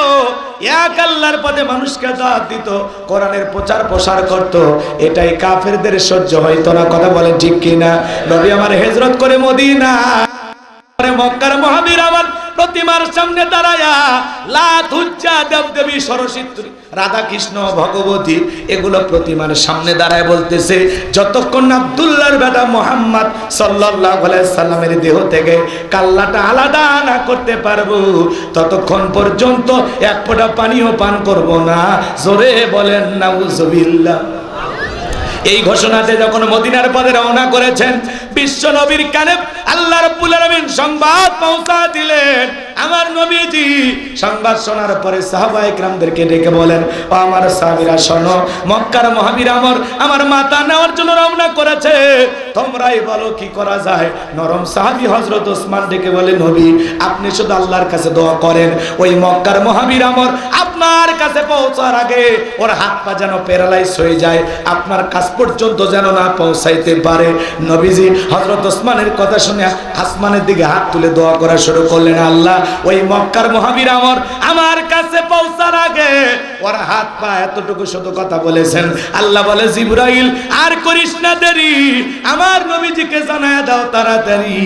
এক আল্লাহর পথে মানুষকে দাওয়াত দিত, কোরআনের প্রচার প্রসার করত, এটাই কাফেরদের সহ্য হইতো না। কথা বলেন ঠিক কিনা? নবী আমার হিজরত করে মদিনা, মক্কার মহাবীর আমার প্রতিমার সামনে দাঁড়ায়া লাত উজ্জা দেবদেবী সরস্বতী রাধা কৃষ্ণ ভগবতী এগুলো প্রতিমার সামনে দাঁড়ায় বলতেছে, যতক্ষণ আব্দুল্লাহর বেটা মুহাম্মদ সাল্লাল্লাহু আলাইহি সাল্লামের দেহ থেকে কাল্লাটা আলাদা না করতে পারবো ততক্ষণ পর্যন্ত এক ফোঁটা পানিও পান করব না। জোরে বলেন নাউজুবিল্লাহ। এই ঘোষণাতে যখন মদিনার পথে রওনা করেছেন, বিশ্ব নবীর কানে আল্লাহ রাব্বুল আলামিন সংবাদ পৌঁছা দিলেন। আমার নবীজি সংবাদ শোনার পরে সাহাবায়ে কিরামদেরকে ডেকে বলেন, ও আমার সাহাবীরা শোনো, মক্কার মহাবীর আমার মাথা নেওয়ার জন্য রওনা করেছে, তোমরাই বলো কি করা যায়। নরম সাহাবী হযরত ওসমান ডেকে বলে, নবী আপনি শুধু আল্লাহর কাছে দোয়া করেন, ওই মক্কার মহাবীর আপনার কাছে পৌঁছার আগে ওর হাত পা যেন প্যারালাইজ হয়ে যায়, আপনার কাছ পর্যন্ত যেন না পৌঁছাইতে পারে। নবীজি হযরত ওসমানের কথা শুনে আসমানের দিকে হাত তুলে দোয়া করা শুরু করলেন, আল্লাহ ওই মক্কার মহাবীর আমার কাছে পৌঁছার আগে ওর হাত পা এতটুকু শুধু কথা বলেছেন। আল্লাহ বলে, জিবরাইল আর করিস না দেরি, আমার নবীজিকে জানায় দাও তাড়াতাড়ি।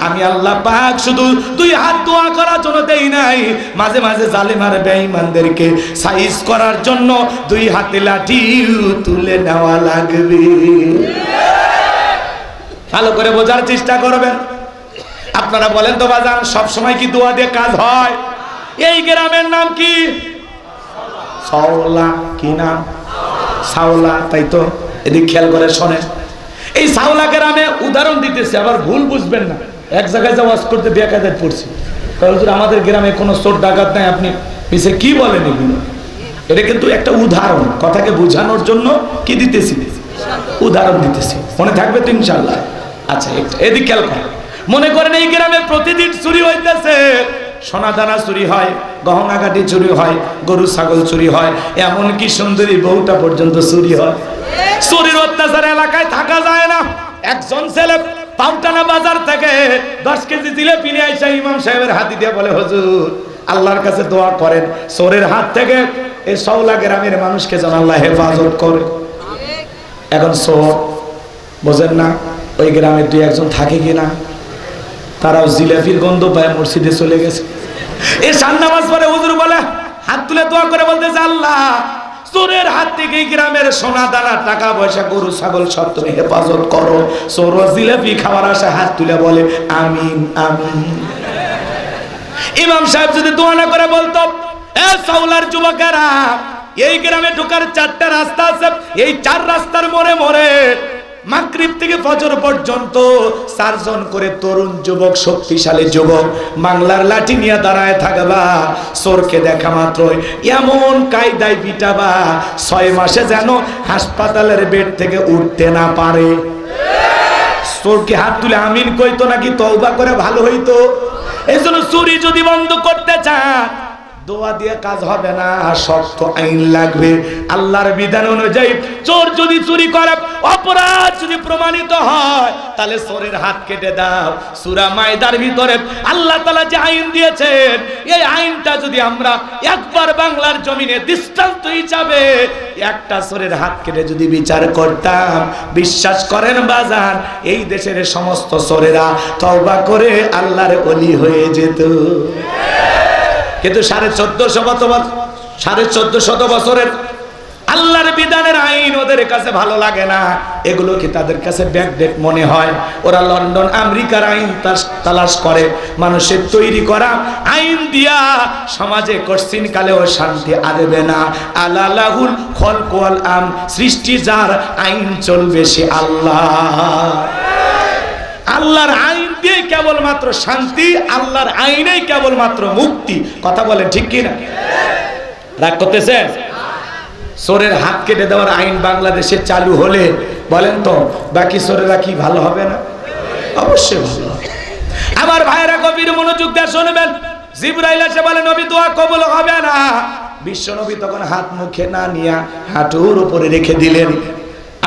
আমি আল্লাহ পাক শুধু দুই হাত দোয়া করার জন্য দেই নাই, মাঝে মাঝে জালেম আর বেঈমানদেরকে সাইজ করার জন্য দুই হাতে লাঠি তুলে নেওয়া লাগবে। ভালো করে বোঝার চেষ্টা করবেন। আপনারা বলেন তো বাজান, সব সময় কি দোয়া দিয়ে কাজ হয়? এই গ্রামের নাম কি? সাওলা। কি নাম? সাওলা, তাই তো? এদিকে খেয়াল করে শোনেন। এই সাওলা গ্রামে উদাহরণ দিতেছে, আবার ভুল বুঝবেন না। এক জায়গায় ওয়াজ করতে বেকায়দায় পড়ছি, কারণ আমাদের গ্রামে কোনো চোর ডাকাত নাই, আপনি পিছে কি বলেন এগুলো? এটা কিন্তু একটা উদাহরণ, কথাকে বোঝানোর জন্য কি দিতেছি, উদাহরণ দিতেছি। মনে থাকবে তো ইনশাআল্লাহ? আচ্ছা, এদিকে খেয়াল করেন। মনে করেন এই গ্রামে প্রতিদিন চুরি হইতেছে, সোনা দানা চুরি হয়, গহনা গাটি চুরি হয়, গরু ছাগল চুরি হয়, এমনকি সুন্দরী বউটা পর্যন্ত চুরি হয়। চুরির অত্যাচার এলাকায় থাকা যায় না। একজন ছেলে পাউটানা বাজার থেকে 10 কেজি জিলাপি নিয়ে আইসা ইমাম সাহেবের হাতে দিয়ে বলে, হুজুর আল্লাহর কাছে দোয়া করেন চোরের হাত থেকে এই সাওলা গ্রামের মানুষকে যেন আল্লাহ হেফাজত করে। এখন চোর বোঝেন না, ওই গ্রামে 2-1 জন থাকে কিনা? তারাও জিলাপির গন্ধ পায় মসজিদে চলে গেছে। এশার নামাজ পড়ে হুজুর বলে, হাত তুলে দোয়া করে বলতেছে, আল্লাহ চোরের হাত থেকে গ্রামের সোনা দানা টাকা পয়সা গরু ছাগল সব তুমি হেফাজত করো। চোর জিলাপি খাওয়ার আশা হাত তুলে বলে আমিন আমিন। ইমাম সাহেব যদি দোয়া না করে বলতো, এ সাউলার যুবকেরা, এই গ্রামে ঢোকার 4টা রাস্তা আছে, এই 4 রাস্তার মোড়ে মোড়ে মাগরিব থেকে ফজর পর্যন্ত 4 জন করে তরুণ যুবক, শক্তিশালী যুবক বাংলার লাঠি নিয়ে দাঁড়ায় থাকবা। চোরকে দেখা মাত্রই এমন কায়দায় পিটাবা 6 মাসে যেন হাসপাতালের বেড থেকে উঠতে না পারে। চোরকে হাত তুলে আমিন কইতো নাকি তওবা করে ভালো হইতো। এই জন্য চুরি যদি বন্ধ করতে চান, দোয়া দিয়ে কাজ হবে না, শক্ত আইন লাগবে। আল্লাহর বিধান অনুযায়ী চোর যদি চুরি করে, অপরাধ যদি প্রমাণিত হয়, তাহলে চোরের হাত কেটে দাও। সূরা মায়দার ভিতরে আল্লাহ তাআলা যে আইন দিয়েছেন, এই আইনটা যদি আমরা একবার বাংলার জমিনে দৃষ্টান্ত হিসাবে একটা চোরের হাত কেটে যদি বিচার করতাম, বিশ্বাস করেন বাজান, এই দেশের সমস্ত চোরেরা তওবা করে আল্লাহর ওলি হয়ে যেত। কিন্তু 1450 বছরের আল্লাহর বিধানের আইন ওদের কাছে ভালো লাগে না। এগুলো কি তাদের কাছে ব্যাকডেট মনে হয়। ওরা লন্ডন আমেরিকার আইন তালাশ করে, মানুষের তৈরি করা আইন দিয়া সমাজে কঠিন কালেও শান্তি আনবে না। আলালাহুল খলক ওয়াল আম, সৃষ্টি যার, আইন চলবে সে আল্লাহ। আল্লাহর আইন দিয়ে কেবলমাত্র শান্তি, আল্লাহর আইনেই কেবলমাত্র মুক্তি। কথা বলেন ঠিক কি না? রাগ করতেছেন? চোরের হাত কেটে দেওয়ার আইন বাংলাদেশে চালু হলে বলেন তো বাকি চোরেরা কি ভালো হবে না? অবশ্যই ভালো হবে। আমার ভাইরা গভীর মনোযোগ দিয়ে শুনবেন। জিবরাইল এসে বলে, নবী দোয়া কবুল হবে না। বিশ্ব নবী তখন হাত মুখে না নিয়ে হাঁটুর উপরে রেখে দিলেন।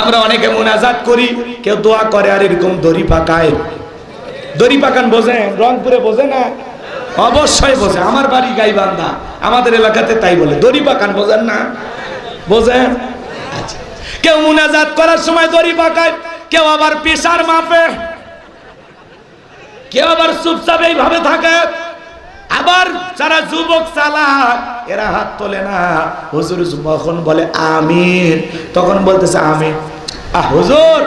আমরা অনেকে মুনাজাত করি, কেউ দোয়া করে আর এরকম দড়ি পাকায়। দড়ি পাকান বোঝেন? রংপুরে বোঝে না? অবশ্যই বোঝে। আমার বাড়ি গাইবান্ধা, আমাদের এলাকাতে তাই বলে, দড়ি পাকান বোঝেন না? বোঝেন? আচ্ছা, কেউ মুনাজাত করার সময় দড়ি পাকায়, কেউ আবার প্রেসার মাপে, কেউ আবার চুপচাপ এইভাবে থাকে। আবার যারা যুবক চালাক, এরা হাত তোলে না। হুজুর যখন বলে আমিন, তখন বলতেছে আমিন। হুজুর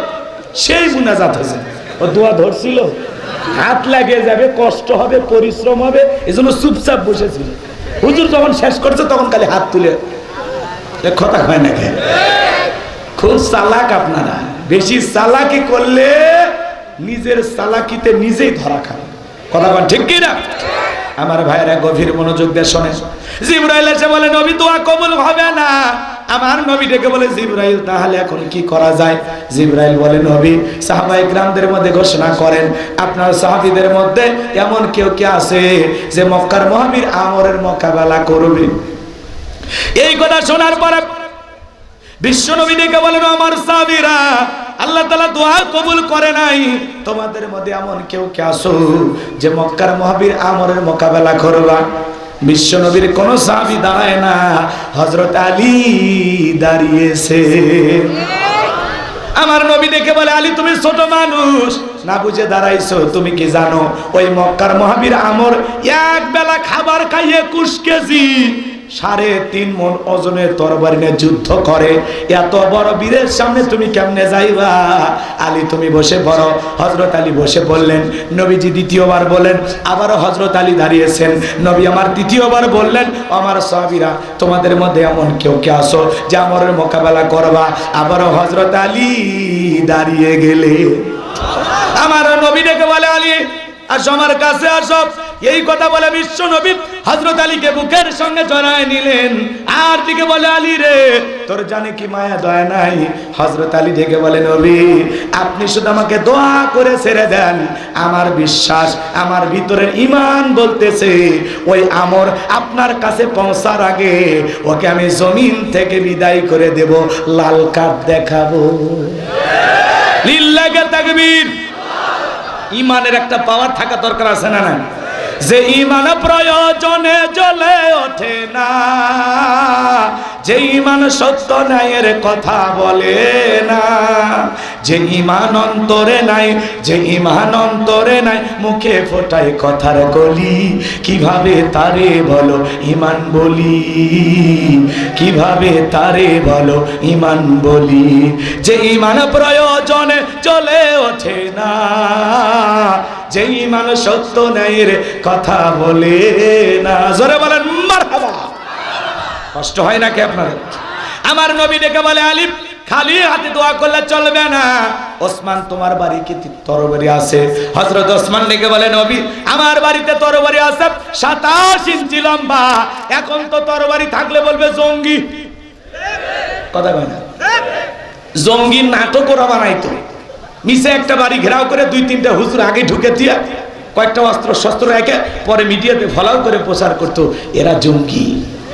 সেই মুনাজাত হয়েছে, ও দোয়া ধরছিল, হাত লাগিয়ে যাবে, কষ্ট হবে, পরিশ্রম হবে, এজন্য চুপচাপ বসেছিল। হুজুর যখন শেষ করছে তখন খালি হাত তুলে। কথা হয় না কেন? খুব চালাক আপনারা। বেশি চালাকি করলে নিজের চালাকিতে নিজেই ধরা খান। কথা বলেন ঠিক কি না? আমার ভাইরা গভীর মনোযোগ দিয়ে শোনেন। জিবরাইল এসে বলে, নবী দোয়া কবুল হবে না। আমার নবী ডেকে বলে, জিবরাইল তাহলে এখন কি করা যায়? জিবরাইল বলে, নবী সাহাবায়ে কিরামদের মধ্যে ঘোষণা করেন, আপনার সাহাবীদের মধ্যে এমন কেউ কে আছে যে মক্কার মহাবীর আমরের মোকাবেলা করবে? এই কথা শোনার পরে বিশ্ব নবী ডেকে বলেন, আমার সাহাবীরা, আল্লাহ তাআলা দোয়া কবুল করে নাই। তোমাদের মধ্যে এমন কেউ কে আছো যে মক্কার মহাবীর আমরের মোকাবেলা করবা? বিশ্ব নবীর কোন সাহাবী দাঁড়ায় না, হযরত আলী দাঁড়িয়েছে। আমার নবী ডেকে বলে, আলী তুমি ছোট মানুষ, না বুঝে দাঁড়াইছো। তুমি কি জানো ওই মক্কার মহাবীর আমর এক বেলা খাবার খাইয়ে 21 কেজি 3.5 মণ ওজনের তরবারি নিয়ে যুদ্ধ করে। এত বড় বীরের সামনে তুমি কেমনে যাইবা? আলী তুমি বসে পড়ো। হযরত আলী বসে বললেন। নবীজি দ্বিতীয়বার বলেন, আবারও হযরত আলী দাঁড়িয়েছেন। নবী আমার তৃতীয়বার বললেন, আমার সাহাবীরা, তোমাদের মধ্যে এমন কেউ কে আসো যে আমরের মোকাবেলা করবা? আবারও হযরত আলী দাঁড়িয়ে গেলে। আমার নবী ডেকে বলে, আলী আসো, আমার কাছে আসো। এই কথা বলে বিশ্ব নবী হযরত আলীকে বুকের সঙ্গে জড়ায় নিলেন। আর দিকে বলে, আলী রে, তোর জানে কি মায়া দয়া নাই? হযরত আলী ডেকে বলে, নবী আপনি শুধু আমাকে দোয়া করে ছেড়ে দেন। আমার বিশ্বাস, আমার ভিতরের ঈমান বলতেছে ওই আমর আপনার কাছে পৌঁছার আগে ওকে আমি জমিন থেকে বিদায় করে দেব, লাল কার্ড দেখাবো। লিল্লাহি তাকবীর। ঈমানের একটা পাওয়ার থাকা দরকার আছে না? না? যে ঈমান প্রয়োজনে জ্বলে ওঠে না, যে ঈমান সত্য ন্যায়ের কথা বলে না, যে ঈমান অন্তরে নাই, যে ঈমান অন্তরে নাই, মুখে ফোটায় কথার কলি, কিভাবে তারে বলো ঈমান বলি, কিভাবে তারে বলো ঈমান বলি। যে ঈমান প্রয়োজনে জ্বলে ওঠে না, যে ঈমান সত্য ন্যায়ের কথা বলে না। জোরে বলেন মারহাবা। কষ্ট হয় নাকি আপনাদের? আমার নবী ডেকে বলে, আলী খালি হাতে দোয়া করলে চলবে না। ওসমান তোমার বাড়ি কি তরবারি আছে? হযরত ওসমান ডেকে বলে, নবী আমার বাড়িতে তরবারি আছে 27 ইঞ্চি লম্বা। এখন তো তরবারি থাকলে বলবে জঙ্গি। কথা কয় না? জঙ্গির নাটক ওরা বানাইতো। মিশে একটা বাড়ি ঘেরাও করে 2-3টা হুজুর আগে ঢুকে দিয়ে কয়েকটা অস্ত্র শস্ত্র রেখে পরে মিডিয়াতে ফলাও করে প্রচার করতো, এরা জঙ্গি,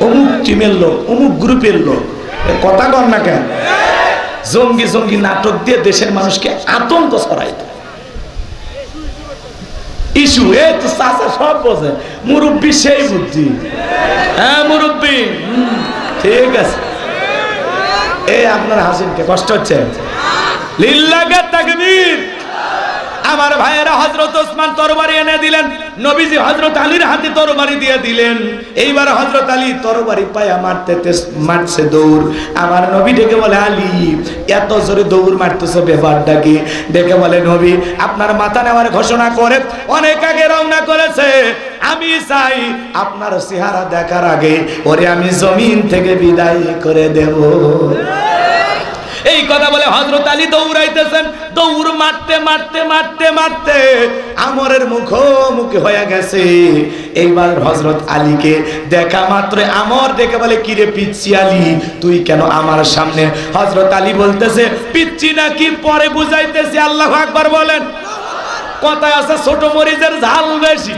অমুক টিমের লোক, অমুক গ্রুপের লোক। কথা কর না কেন? জঙ্গি জঙ্গি নাটক দিয়ে দেশের মানুষকে আতঙ্ক ছড়াইতো। ইস্যু এ তো চাচা সব বোঝে, মুরব্বী সেই বুদ্ধি। হ্যাঁ মুরব্বী, ঠিক আছে। এই আপনার হাসিনকে কষ্ট হচ্ছে? লিল্লাহি তাকবীর। আমার ভাইয়েরা, হযরত ওসমান তরবারি এনে দিলেন, নবীজি হযরত আলীর হাতে তরবারি দিয়ে দিলেন। এইবার হযরত আলী তরবারি পায়া মারছে দৌড়। আমার নবী ডেকে বলে, আলী এত জোরে দৌড় মারতেছো ব্যাপারটা কি? ডেকে বলে, নবী আপনার মাথা নেওয়ার ঘোষণা করে অনেক আগে রওনা করেছে। আমি চাই আপনার চেহারা দেখার আগে ওরে আমি জমিন থেকে বিদায় করে দেব। এই কথা বলে হযরত আলী দৌড়াইতেছেন। দৌড় মারতে মারতে মারতে মারতে আমরের মুখোমুখি হয়ে গেছে। এইবার হযরত আলীকে দেখা মাত্র আমর দেখে বলে, কিরে পিচ্ছি আলী, তুই কেন আমার সামনে? হযরত আলী বলতেছে, পিচ্ছি নাকি পরে বুঝাইতেছি। আল্লাহু আকবার বলেন। কথায় আছে ছোট মরিচের ঝাল বেশি।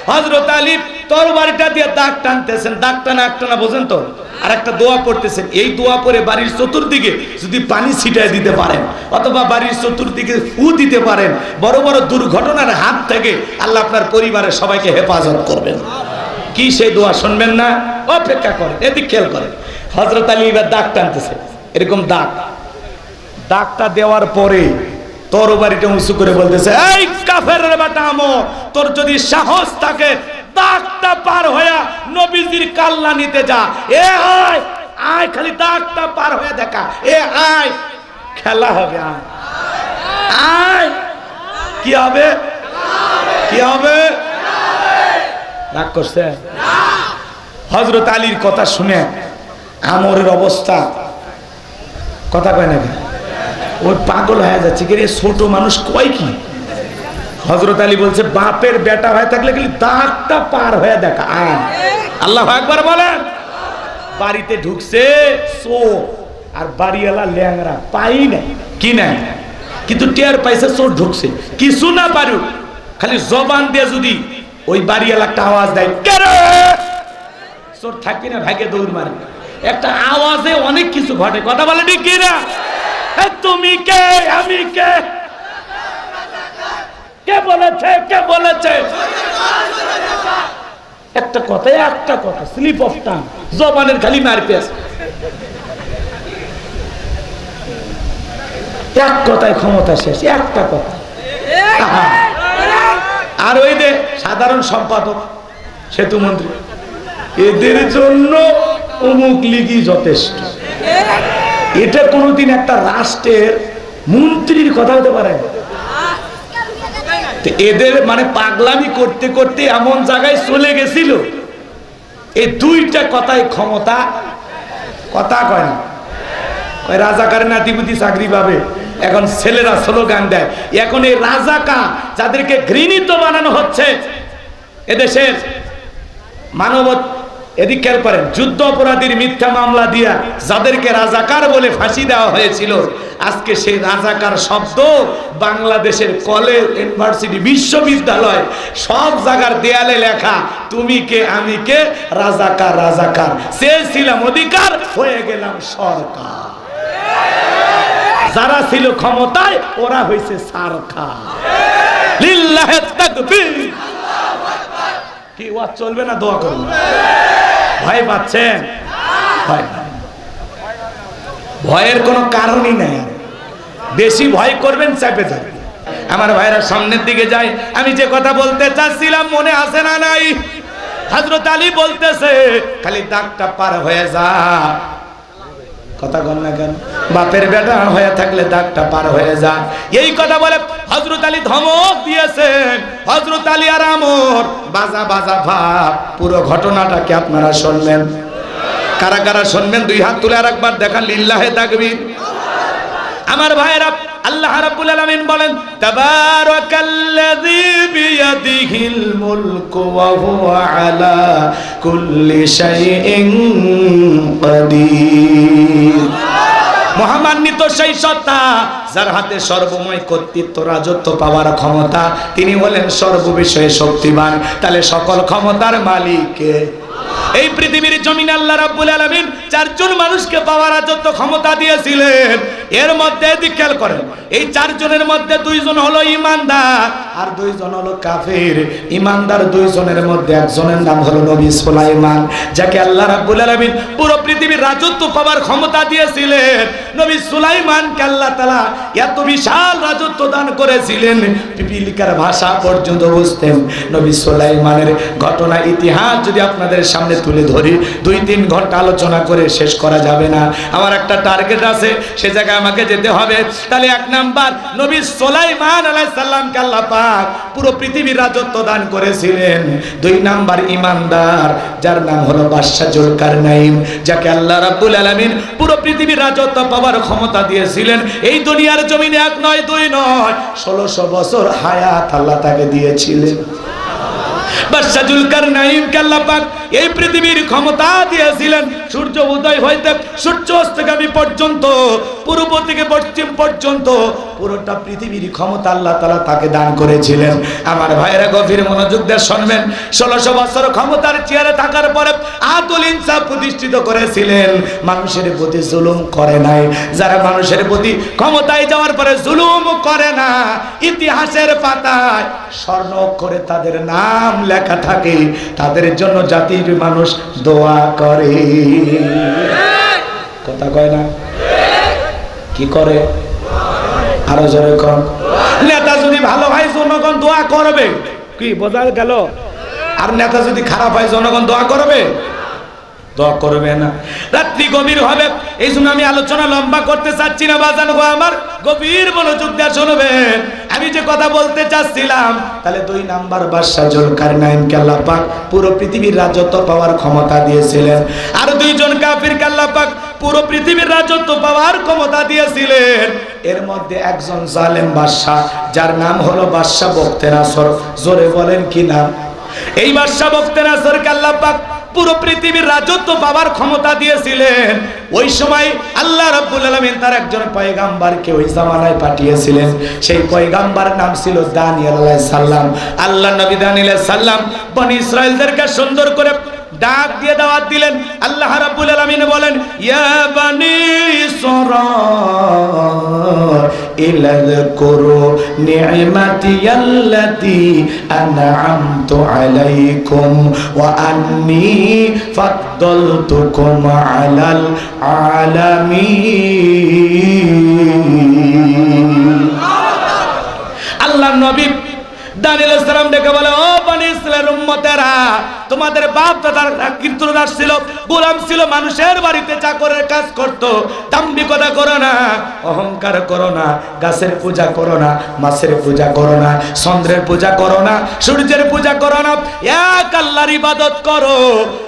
হযরত আলী তরবারিটা দিয়ে দাগ টানতেছেন। দাগ টানা একটানা বোঝেন তো? আর একটা দোয়া পড়তেছেন। এই দোয়া পরে বাড়ির চতুর্দিকে যদি পানি ছিটায় দিতে পারেন অথবা বাড়ির চতুর্দিকে ফু দিতে পারেন, বড় বড় দুর্ঘটনার হাত থেকে আল্লাহ আপনার পরিবারের সবাইকে হেফাজত করবেন। কি সেই দোয়া শুনবেন না? অপেক্ষা করেন, এদিক খেয়াল করেন। হযরত আলী এবার দাগ টানতেছে, এরকম দাগ। দাগটা দেওয়ার পরে তরবারিটা উঁচু করে বলতেছে, এই কাফেরের বেটা আমর, তোর যদি সাহস থাকে দাগটা পার হয়ে নবীজির কাল্লা নিতে যা। এ আয় আয়, খালি দাগটা পার হয়ে দেখা। এ আয়, খেলা হবে। আয় আয়, কি হবে? কি হবে? রাগ করছে? হযরত আলীর কথা শুনে আমরের অবস্থা, কথা কয় নাকি, ওই পাগল হয়ে যাচ্ছে। কি রে ছোট মানুষ কয় কি? হযরত আলী বলছে, বাপের বেটা হয়ে থাকলে খালি দাগটা পার হয়ে দেখা। আল্লাহু আকবার বলেন। বাড়িতে ঢুকছে চোর, আর বাড়িওয়ালা ল্যাংরা, পাই নাই কি নাই, কিন্তু টের পাইছে চোর ঢুকছে। কিছু না পারুক, খালি জবান দিয়ে যদি ওই বাড়িওয়ালা একটা আওয়াজ দেয়, কে রে, চোর থাকি না ভাগে দৌড় মারে। একটা আওয়াজে অনেক কিছু ঘটে। কথা বলে ঠিক কি না? তুমি কে, আমি কে, কে বলেছে, কে বলেছে? একটা কথা, একটা কথা, স্লিপ অফ টাং, জবানের খালি মারপেস। এক কথায় ক্ষমতা শেষ, একটা কথা। আর ওই যে সাধারণ সম্পাদক, সেতু মন্ত্রী, এদের জন্য অমুক লীগই যথেষ্ট। এটা কোনোদিন একটা রাষ্ট্রের মন্ত্রীর কথা হতে পারে? এদের মানে পাগলামি করতে করতে এমন জায়গায় চলে গেছিল, এই দুইটা কথাই ক্ষমতা। কথা কয় না, কয় রাজাকার নাতিপুতি চাকরি পাবে। এখন ছেলেরা স্লোগান দেয়। এখন এই রাজাকা যাদেরকে ঘৃণিত বানানো হচ্ছে এদেশের মানব, এদিক খেয়াল করেন, যুদ্ধ অপরাধীর মিথ্যা মামলা দিয়া যাদেরকে রাজাকার বলে ফাঁসি দেওয়া হয়েছিল, আজকে সেই রাজাকার শব্দ বাংলাদেশের কলেজ, ইউনিভার্সিটি, বিশ্ববিদ্যালয় সব জায়গার দেয়ালে লেখা। তুমি কে, আমি কে, রাজাকার রাজাকার। চেয়েছিলাম অধিকার, হয়ে গেলাম সরকার। যারা ছিল ক্ষমতায় ওরা হয়েছে সরকার। লিল্লাহি তাকবীর। কি ওয়াজ চলবে না দোয়া করুন? ভয় পাচ্ছেন? ভয়, ভয়ের কোনো কারণই নাই। বেশি ভয় করবেন চাপে যাবে। আমার ভাইরা সামনের দিকে যায়। আমি যে কথা বলতে চাচ্ছিলাম মনে আছে না নাই? হযরত আলী বলতেছে খালি দাগটা পার হয়ে যা। কথা বল না কেন? বাপের বেটা হয়ে থাকলে দাগটা পার হয়ে যা। এই কথা বলে হযরত আলী ধমক দিয়েছেন। হযরত আলী আর আমর বাজা বাজা ভাব। পুরো ঘটনাটাকে আপনারা শুনবেন। কারা কারা শুনবেন দুই হাত তুলে আরেকবার দেখান লিল্লাহে তাকবীর। আমার ভাইরা আল্লাহ রাব্বুল আলামিন বলেন তাবারাকাল্লাযী বিয়াদিহিল মুলকু ওয়া হুয়া আলা কুল্লি শাইইন কাদির। মহামান্বিত সেই সত্তা যার হাতে সর্বময় কর্তৃত্ব রাজত্ব পাওয়ার ক্ষমতা, তিনি হলেন সর্ববিষয়ে শক্তিমান। তাহলে সকল ক্ষমতার মালিক কে? এই পৃথিবীর জমিনে আল্লাহ রাব্বুল আলামিন চারজন মানুষকে পাওয়ার রাজত্ব ক্ষমতা দিয়েছিলেন। এর মধ্যে খেয়াল করেন, এই চারজনের মধ্যে দুইজন হলো ইমানদার আর দুইজন হলো কাফির। ইমানদার দুইজনের মধ্যে একজনের নাম হলো নবী সুলাইমান, যাকে আল্লাহ রাব্বুল আলামিন পুরো পৃথিবীর রাজত্ব পাওয়ার ক্ষমতা দিয়েছিলেন। নবী সুলাইমানকে আল্লাহ তাআলা এত বিশাল রাজত্ব দান করেছিলেন, পিপিলিকার ভাষা পর্যন্ত বুঝতেন। নবী সুলাইমানের ঘটনা ইতিহাস যদি আপনাদের সামনে তুলে ধরি 2-3 ঘন্টা আলোচনা করে শেষ করা যাবে না। আমার একটা টার্গেট আছে, সে জায়গায় আমাকে যেতে হবে। তাহলে 1 নাম্বার, নবী সুলাইমান আলাইহিস সালামকে আল্লাহ পাক পুরো পৃথিবীর রাজত্ব দান করেছিলেন। 2 নাম্বার, ইমানদার যার নাম হলো বাদশা জুলকারনাইন, যাকে আল্লাহ রাব্বুল আলামিন পুরো পৃথিবীর রাজত্ব পাওয়ার ক্ষমতা দিয়েছিলেন। এই দুনিয়ার জমিনে 1 নয় 2 নয় 1600 বছর হায়াত আল্লাহ তাকে দিয়েছিলেন। বাদশা জুলকারনাইনকে আল্লাহ পাক এই পৃথিবীর ক্ষমতা দিয়েছিলেন। সূর্য উদয় হইতে সূর্য অস্তগামী পর্যন্ত, পূর্ব থেকে পশ্চিম পর্যন্ত পুরোটা পৃথিবীর ক্ষমতা আল্লাহ তাআলা তাকে দান করেছিলেন। আমার ভাইরা গভীর মনোযোগ দিয়ে শুনবেন। 1600 বছর ক্ষমতার চেয়ারে থাকার পরে আদল ইনসাফ প্রতিষ্ঠিত করেছিলেন। মানুষের প্রতি জুলুম করে নাই। যারা মানুষের প্রতি ক্ষমতায় যাওয়ার পরে জুলুম করে না, ইতিহাসের পাতায় স্বর্ণ অক্ষরে তাদের নাম লেখা থাকে, তাদের জন্য জাতির মানুষ দোয়া করে। কথা কয় না? কি করে? আরো জোরে কর। নেতা যদি ভালো হয় জনগণ দোয়া করবে, কি বোঝা গেল? আর নেতা যদি খারাপ হয় জনগণ দোয়া করবে? দোয়া করবে না। রাত্রি গভীর হবে, এই জন্য আমি আলোচনা লম্বা করতে চাচ্ছি না। বাজান গো আমার, গভীর মনোযোগ দিয়ে শুনবেন আমি যে কথা বলতে চাচ্ছিলাম। তাহলে 2 নাম্বার, বাদশা জুলকারনাইনকে আল্লাহ পাক পুরো পৃথিবীর রাজত্ব পাওয়ার ক্ষমতা দিয়েছিলেন। আর 2 জন কাফিরকে আল্লাহ পাক পুরো পৃথিবীর রাজত্ব পাওয়ার ক্ষমতা দিয়েছিলেন। এর মধ্যে একজন জালেম বাদশা, যার নাম হলো বাদশা বখতেনাসর। জোরে বলেন কি নাম? এই বাদশা বখতেনাসরকে আল্লাহ পাক পুরো পৃথিবীর রাজত্ব পাওয়ার ক্ষমতা দিয়েছিলেন। ওই সময় আল্লাহ রাব্বুল আলামিন তার একজন পয়গাম্বরকে ওই জামানায় পাঠিয়েছিলেন। সেই পয়গাম্বর নাম ছিল দানিয়েল আলাইহিস সালাম। আল্লাহ নবী দানিয়েল আলাইহিস সালাম বনি ইসরাইলদেরকে সুন্দর করে ডাক দিয়ে দাওয়াত দিলেন। আল্লাহ রাব্বুল আলামিন বলেন, ইয়া বানি ইসরাঈল আযকুরু নি'মাতি আল্লাতী আন'আমতু আলাইকুম ওয়া আন্নী ফাদ্দালতুকুম আলাল আলামিন। আল্লাহ নবী দানিয়েল আলাইহিস সালাম ডেকে বলে, ও বনি ইসরাঈলের উম্মতেরা, তোমাদের বাপ দাদারা কীর্তনদার ছিল, গোলাম ছিল, মানুষের বাড়িতে চাকরের কাজ করত। দাম্ভিকতা করো না, অহংকার করো না, গাছের পূজা করো না, মাছের পূজা করো না, চন্দ্রের পূজা করো না, সূর্যের পূজা করো না, এক আল্লাহর ইবাদত করো।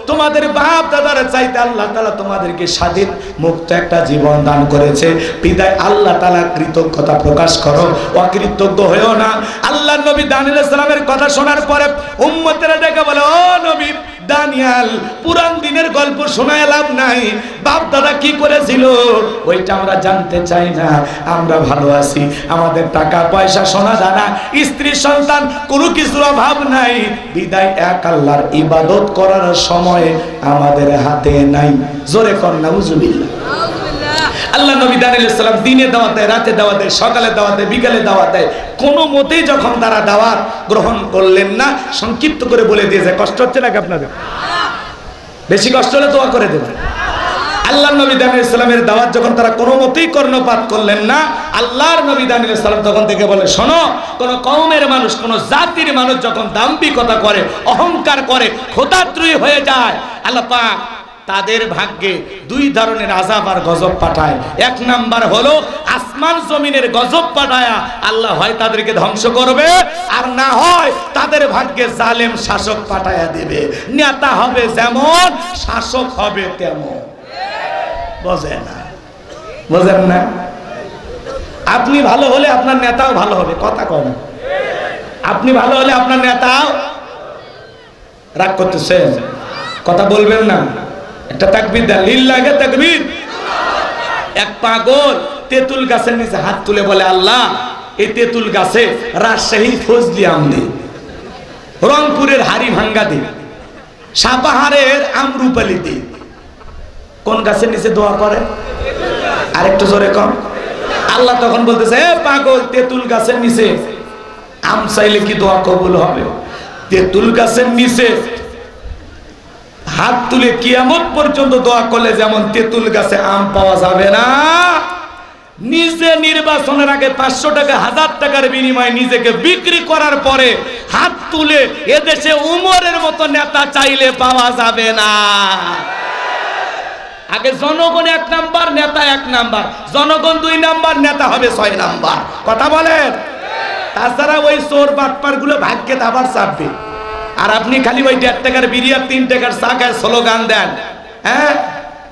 তোমাদের বাপ দাদার চাইতে আল্লাহ তাআলা তোমাদেরকে স্বাধীন মুক্ত একটা জীবন দান করেছে, বিদায় আল্লাহ তাআলা কৃতজ্ঞতা প্রকাশ করো, অকৃতজ্ঞ হয়েও না। আল্লাহর নবী দানিয়েল আলাইহিস সালামের কথা শোনার পরে উম্মতেরা ডেকে বলে, ও নবী দানিয়েল, পুরান দিনের গল্প শোনায় লাভ নাই। বাপ দাদা কি করেছিল ওইটা আমরা জানতে চাই না। আমরা ভালো আছি, আমাদের টাকা পয়সা সোনা দানা স্ত্রী সন্তান কোনো কিছুর অভাব নাই, বিদায় এক আল্লাহর ইবাদত করার সময় আমাদের হাতে নাই। জোরে কর নাউজুবিল্লাহ। আল্লাহ নবী দাঁড়িয়ে সালাম দিনে দাওয়াত দেয়, রাতে দাওয়াত দেয়, সকালে দাওয়াত দেয়, বিকালে দাওয়াত দেয়। কোনো মতেই যখন তারা দাওয়াত গ্রহণ করলেন না, সংক্ষিপ্ত করে বলে দিয়েছে। কষ্ট হচ্ছে নাকি আপনাদের? বেশি কষ্ট হলে দোয়া করে দেবেন। আল্লাহ নবী দানিয়েল সালামের দাওয়াত যখন তারা কোনো মতেই কর্ণপাত করলেন না, আল্লাহর নবী দানিয়েল সালাম তখন থেকে বলে, শোনো, কোন কওমের মানুষ, কোন জাতির মানুষ যখন দাম্ভিকতা করে, অহংকার করে, খোদাত্রয়ী হয়ে যায়, আল্লাহ পাক তাদের ভাগ্যে দুই ধরনের আযাব আর গজব পাঠায়। এক নাম্বার হলো আসমান জমিনের গজব পাঠায়া আল্লাহ হয় তাদেরকে ধ্বংস করবে, আর না হয় তাদের ভাগ্যে জালেম শাসক পাঠায়া দেবে। নেতা হবে যেমন, শাসক হবে তেমন। বোঝেন না? বোঝেন না? আপনি ভালো হলে আপনার নেতাও ভালো হবে। কথা কম। আপনি ভালো হলে আপনার নেতাও, রাগ করতেছেন, কথা বলবেন না। একটা তাকবীর দেন, লিল্লাহি তাকবীর। এক পাগল তেঁতুল গাছের নিচে হাত তুলে বলে, আল্লাহ, এই তেঁতুল গাছে রাজশাহীর ফজলি আম দে, রংপুরের হাড়ি ভাঙ্গা দে, সাপাহারের আমরুপালি দে। কোন গাছের নিচে দোয়া করে? আরেকটু জোরে কম। আল্লাহ তখন বলতেছে, এ পাগল, তেঁতুল গাছের নিচে আম চাইলে কি দোয়া কবুল হবে? তেঁতুল গাছের নিচে হাত তুলে কিয়ামত পর্যন্ত দোয়া করলে যেমন তেঁতুল গাছে আম পাওয়া যাবে না, নিজে নির্বাচনের আগে 500 টাকা 1000 টাকার বিনিময়ে নিজেকে বিক্রি করার পরে হাত তুলে এদেশে উমরের মতো নেতা চাইলে পাওয়া যাবে না। আগে জনগণ 1 নাম্বার, নেতা 1 নাম্বার, জনগণ 2 নাম্বার, নেতা হবে 6 নাম্বার। কথা বলেন? তাছাড়া ওই চোর বাটপার গুলো ভাগ্যে আবার চাপবে, আর আপনি খালি ওই 1.5 টাকার বিড়ি আর 3 টাকার চা খায় স্লোগান দেন। হ্যাঁ,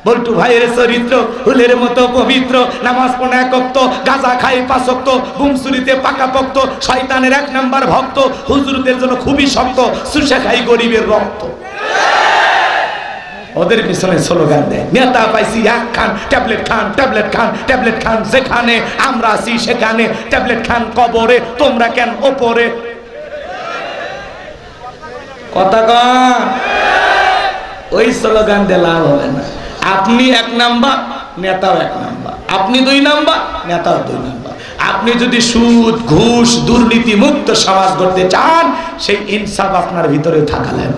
বল্টু ভাইয়ের চরিত্র হুলের মতো পবিত্র, নামাজ পড়ে 1 ওয়াক্ত, গাঁজা খাই 5 ওয়াক্ত, বুমসুরিতে পাকাপোক্ত, শয়তানের 1 নাম্বার ভক্ত, হুজুরদের জন্য খুবই শক্ত, সুশা খাই গরিবের রক্ত। ওদের পিছনে স্লোগান দেয়। নেতা পাইছি 1 খান, ট্যাবলেট খান, ট্যাবলেট খান, ট্যাবলেট খান, যেখানে আমরা আছি সেখানে ট্যাবলেট খান, কবরে তোমরা কেন ওপরে। কথা কন। ওই স্লোগান দিয়ে লাভ হবে না। আপনি 1 নাম্বার, নেতাও 1 নাম্বার। আপনি 2 নাম্বার, নেতাও 2 নাম্বার। আপনি যদি সুদ, ঘুষ, দুর্নীতি মুক্ত সমাজ করতে চান, সেই ইনসাফ আপনার ভিতরে থাকালেন।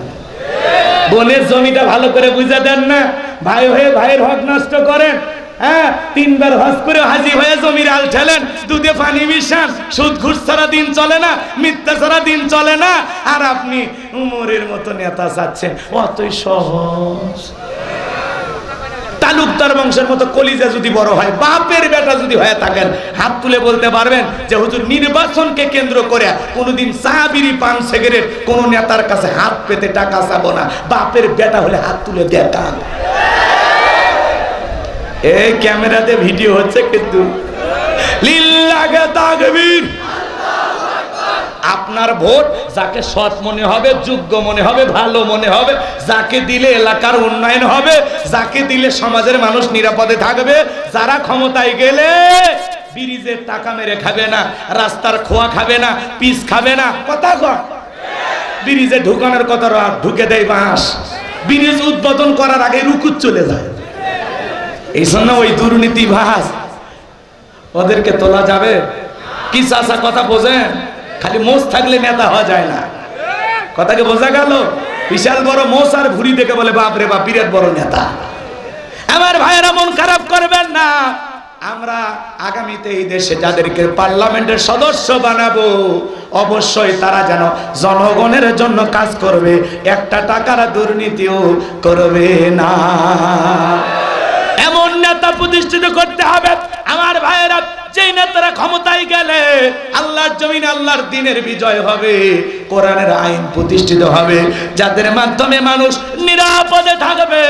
বোনের জমিটা ভালো করে বুঝা দেন না, ভাই হয়ে ভাইয়ের হক নষ্ট করেন। হ্যাঁ, 3 বার হজ করে হাজি হয়ে জমির আল ঠেলেন, দুধে পানি মিশান, সুদ ঘুষ ছাড়া দিন চলে না, মিথ্যা ছাড়া দিন চলে না। আর আপনি উমরের মতো নেতা চাচ্ছেন, অতই সহজ। তালুকদার বংশের মতো কলিজা যদি বড় হয়, বাপের বেটা যদি হয়ে থাকেন, হাত তুলে বলতে পারবেন যে হুজুর নির্বাচনকে কেন্দ্র করে কোনোদিন চা, বিড়ি, পান, সিগারেট কোন নেতার কাছে হাত পেতে টাকা চাবো না। বাপের বেটা হলে হাত তুলে দেখান। এই ক্যামেরাতে ভিডিও হচ্ছে কিন্তু। লিল্লাহি তাকবীর। আপনার ভোট যাকে সৎ মনে হবে, যোগ্য মনে হবে, ভালো মনে হবে, যাকে দিলে এলাকার উন্নয়ন হবে, যাকে দিলে সমাজের মানুষ নিরাপদে থাকবে, যারা ক্ষমতায় গেলে ব্রিজের টাকা মেরে খাবে না, রাস্তার খোয়া খাবে না, পিস খাবে না। কথা কন। ব্রিজে ঢুকানোর কথা ঢুকে দেয় বাঁশ, ব্রিজ উদ্বোধন করার আগে রুকুত চলে যায়। এই জন্য ওই দুর্নীতি ভাস ওদেরকে তোলা যাবে কি? চাষা কথা বোঝেন? খালি মোষ থাকলে নেতা হওয়া যায় না। কথাকে বোঝা গেল? বিশাল বড় মোষ আর ভুঁড়ি দেখে বলে বাপ রে বাপ, বিরাট বড় নেতা। আমার ভাইয়েরা মন খারাপ করবেন না। আমরা আগামীতে এই দেশে যাদেরকে পার্লামেন্টের সদস্য বানাবো, অবশ্যই তারা যেন জনগণের জন্য কাজ করবে, 1 টাকার দুর্নীতিও করবে না। এমন নেতা প্রতিষ্ঠিত করতে হবে আমার ভাইয়েরা, যেই নেতারা ক্ষমতায় গেলে আল্লাহর জমিনে আল্লাহর দ্বীনের বিজয় হবে, কোরআনের আইন প্রতিষ্ঠিত হবে, যাদের মাধ্যমে মানুষ নিরাপদে থাকবে,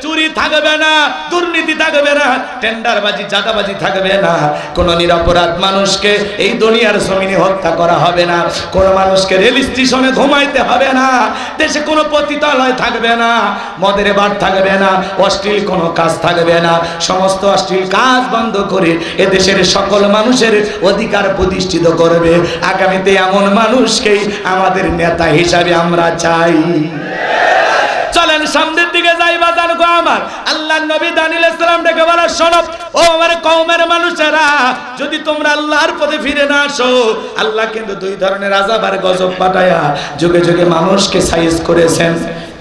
চুরি থাকবে না, দুর্নীতি থাকবে না, টেন্ডারবাজি, চাঁদাবাজি থাকবে না, কোন নিরপরাধ মানুষকে এই দুনিয়ার জমিনে হত্যা করা হবে না, কোন মানুষকে রেল স্টেশনে ঘুমাইতে হবে না, দেশে কোনো পতিতালয় থাকবে না, মদের বার থাকবে না, অশ্লীল কোনো কাজ থাকবে না, সমস্ত অশ্লীল কাজ বন্ধ করে এদেশের সকল মানুষের অধিকার প্রতিষ্ঠিত করবে। আগামীতে এমন মানুষকেই আমাদের নেতা হিসাবে আমরা চাই। চলেন সামনের দিকে যাই বাজার গো। আমার, আল্লাহর নবী দানিয়েল আলাইহিস সালাম ডেকে বলে, শোনো ও আমার কওমের মানুষেরা, যদি তোমরা আল্লাহর পথে ফিরে না আসো, আল্লাহ কিন্তু দুই ধরনের আযাব আর গজব পাঠায়া যুগে যুগে মানুষকে সাইজ করেছেন।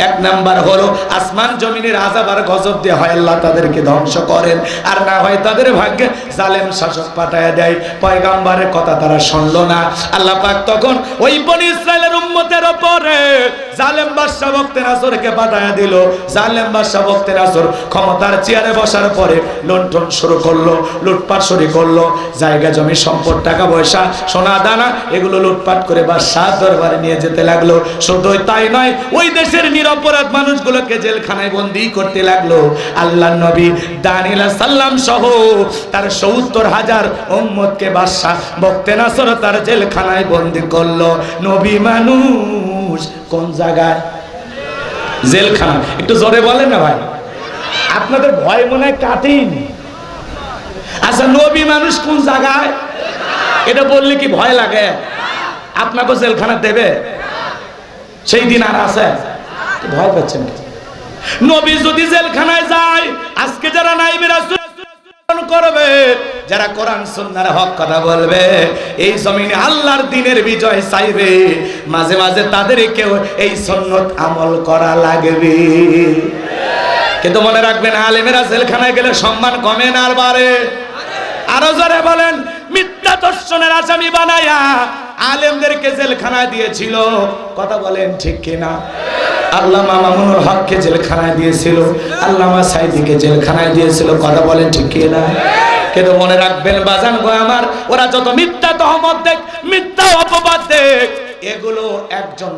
এক নাম্বার হলো আসমান জমিনের আযাব আর গজব দিয়ে হয় আল্লাহ তাদেরকে ধ্বংস করেন, আর না হয় তাদের ভাগ্যে জালেম শাসক পাঠায়া দেয়। পয়গম্বরের কথা তারা শুনলো না, আল্লাহ পাক তখন ওই বনি ইসরাইলের উম্মতের উপরে জালেম বাদশা বখতে নাসরকে পাঠায়া দিল। জালেম বাদশা বখতে নাসর ক্ষমতার চেয়ারে বসার পরে লুণ্ঠন শুরু করলো, লুটপাট শুরু করলো, জায়গা জমি সম্পদ টাকা পয়সা সোনা দানা এগুলো লুটপাট করে বাদশার দরবারে নিয়ে যেতে লাগলো। শুধু তাই নয়, ওই দেশের নিরপরাধ মানুষগুলোকে জেলখানায় বন্দী করতে লাগলো। আল্লাহর নবী দানিয়েল আলাইহিস সালাম সহ তার ৭০,০০০ উম্মতকে বাদশা বখতে নাসর তার জেলখানায় বন্দী করলো। নবী মানুষ কোন জায়গায়? জেলখানা। একটু জোরে বলেন না ভাই, আপনাদের ভয় মনে হয় কাটেনি। আচ্ছা, নবী মানুষ কোন জায়গায় এটা বললে কি ভয় লাগে? আপনাকে জেলখানা দেবে? সেই দিন আর আছে? ভয় পাচ্ছেন? নবী যদি জেলখানায় যায়, আজকে যারা নাইবে রাসূল করবে, যারা কোরআন সুন্নাহর হক কথা বলবে, এই জমিনে আল্লাহর দ্বীনের বিজয় চাইবে, মাঝে মাঝে তাদেরকেও এই সুন্নাত আমল করা লাগবে। কিন্তু মনে রাখবেন, আলেমেরা জেলখানায় গেলে সম্মান কমে না আর বাড়ে? আরো জোরে বলেন। মিথ্যা দর্শনের আসামি বানায়া আলেমদেরকে জেলখানায় দিয়েছিল, কথা বলেন ঠিক কিনা? আল্লামা মামুনুল হককে জেলখানায় দিয়েছিল, আল্লামা সাইদিকে জেলখানায় দিয়েছিল, কথা বলেন ঠিক কিনা? কিন্তু মনে রাখবেন বাজান গো আমার, ওরা যত মিথ্যা তহমত দেখ, মিথ্যা অপবাদ দেখ, এগুলো একজন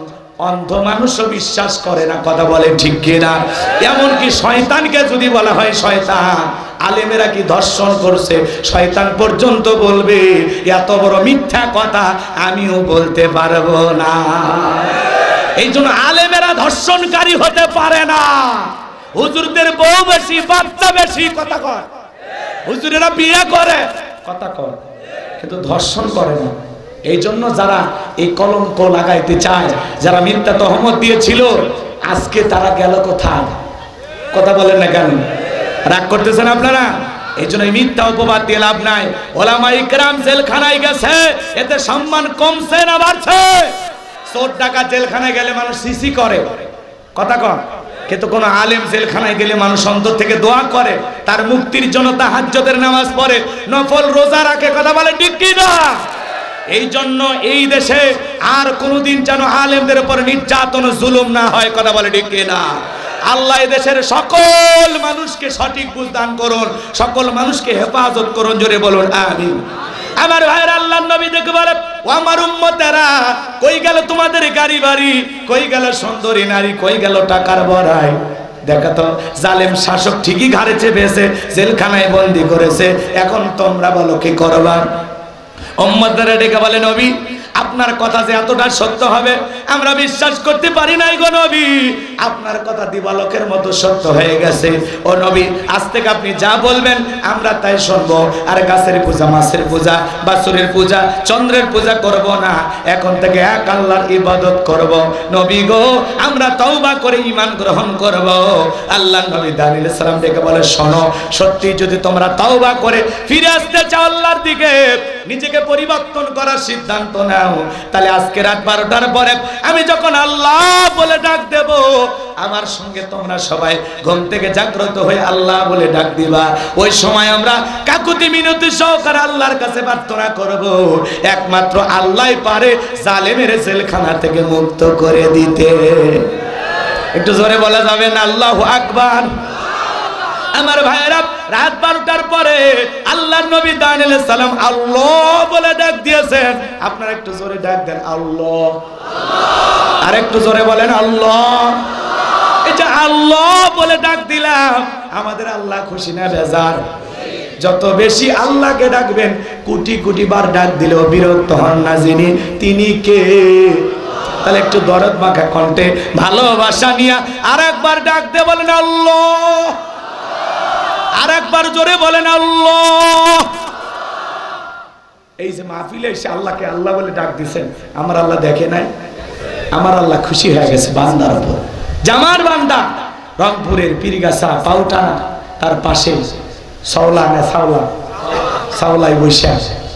অন্ধ মানুষও বিশ্বাস করে না, কথা বলে ঠিক কিনা? এমনকি শয়তানকে যদি বলা হয় শয়তান, আলেমেরা কি ধর্ষণ করছে, শয়তান পর্যন্ত বলবে এত বড় মিথ্যা কথা আমিও বলতে পারবো না। এই জন্য আলেমেরা ধর্ষণকারী হতে পারে না। হুজুরদের বউ বেশি, বাচ্চা বেশি, কথা কয়। হুজুরেরা বিয়ে করে, কথা কয়, কিন্তু ধর্ষণ করে না। এই জন্য যারা এই কলঙ্ক লাগাইতে চায়, যারা মিথ্যা তহমত দিয়েছিল, আজকে তারা গেল কোথায়? কথা বলেন না কেন? রাগ করতেছেন আপনারা? এই জন্য মিথ্যা অপবাদ দিয়ে লাভ নাই। ওলামা ইকরাম জেলখানায় গেছে, এতে সম্মান কমছে না বাড়ছে? চোর ডাকাত জেলখানায় গেলে মানুষ সিসি করে, কথা কন, কিন্তু কোন আলেম জেলখানায় গেলে মানুষ অন্তর থেকে দোয়া করে, তার মুক্তির জন্য তাহাজ্জুদের নামাজ পড়ে, নফল রোজা রাখে, কথা বলে ঠিক কি না? এই জন্য এই দেশে আর কোনোদিন যেন আলেমদের উপর নির্যাতন জুলুম না হয়, কথা বলে ঠিক কি না? আল্লাহ দেশের সকল মানুষকে সঠিক বুঝ দান করুন, সকল মানুষকে হেফাজত করুন, জোরে বলুন আমিন। আমার ভাইয়ের আল্লাহর নবী দেখে বলে, ও আমার উম্মতেরা, কই গেল তোমাদের গাড়ি বাড়ি, কই গেল সুন্দরী নারী, কই গেল টাকার বড়াই? দেখা তো জালেম শাসক ঠিকই ঘাড়ে চেপেছে, জেলখানায় বন্দী করেছে, এখন তোমরা বলো কি করবা? উম্মতরা ডেকে বলে, নবী আপনার কথা যে এতটা সত্য হবে আমরা বিশ্বাস করতে পারি নাই গো নবী, আপনার কথা দিবালোকের মতো সত্য হয়ে গেছে। ও নবী, আজ থেকে আপনি যা বলবেন আমরা তাই শুনবো, আর গাছের পূজা, মাছের পূজা, বাছুরের পূজা, চন্দ্রের পূজা করব না, এখন থেকে এক আল্লাহর ইবাদত করব। নবী গো, আমরা তওবা করে ঈমান গ্রহণ করব। আল্লাহর নবী দানিয়েল আলাইহিস সালাম ডেকে বলে, শোনো, সত্যি যদি তোমরা তওবা করে ফিরে আসতে চাও আল্লাহর দিকে, নিজেকে পরিবর্তন করার সিদ্ধান্ত নাও, তাহলে আজকে রাত 12টার পরে আমি যখন আল্লাহ বলে ডাক দেব, আমার সঙ্গে তোমরা সবাই ঘুম থেকে জাগ্রত হয়ে আল্লাহ বলে ডাক দিবা। ওই সময় আমরা কাকুতি মিনতি সহকারে আল্লাহর কাছে প্রার্থনা করব। একমাত্র আল্লাহই পারে জালেমের জেলখানা থেকে মুক্ত করে দিতে। একটু জোরে বলা যাবে না আল্লাহু আকবার? আমার ভাইরা, রাত 12টার পরে আল্লাহর নবী দানিয়েল আলাইহিস সালাম আল্লাহ বলে ডাক দিয়েছেন। আপনারা একটু জোরে ডাক দেন আল্লাহ, আর একটু জোরে বলেন আল্লাহ। এই যে আল্লাহ বলে ডাক দিলাম, আমাদের আল্লাহ খুশি না বেজার? যত বেশি আল্লাহকে ডাকবেন, কোটি কোটি বার ডাক দিলেও বিরক্ত হন না যিনি, তিনি কে? তাহলে একটু দরদ মাখা কণ্ঠে ভালোবাসা নিয়ে আর একবার ডাক দে, বলেন আল্লাহ। আর একবার জোরে বলেন আল্লাহ। এই যে মাহফিলে এসে আল্লাহকে আল্লাহ বলে ডাক দিছেন, আমার আল্লাহ দেখে নাই? আমার আল্লাহ খুশি হয়ে গেছে বান্দার উপর। জামার বান্দা রংপুরের পীরগাছা পাউটানা, তার পাশে সাওলাই বৈশা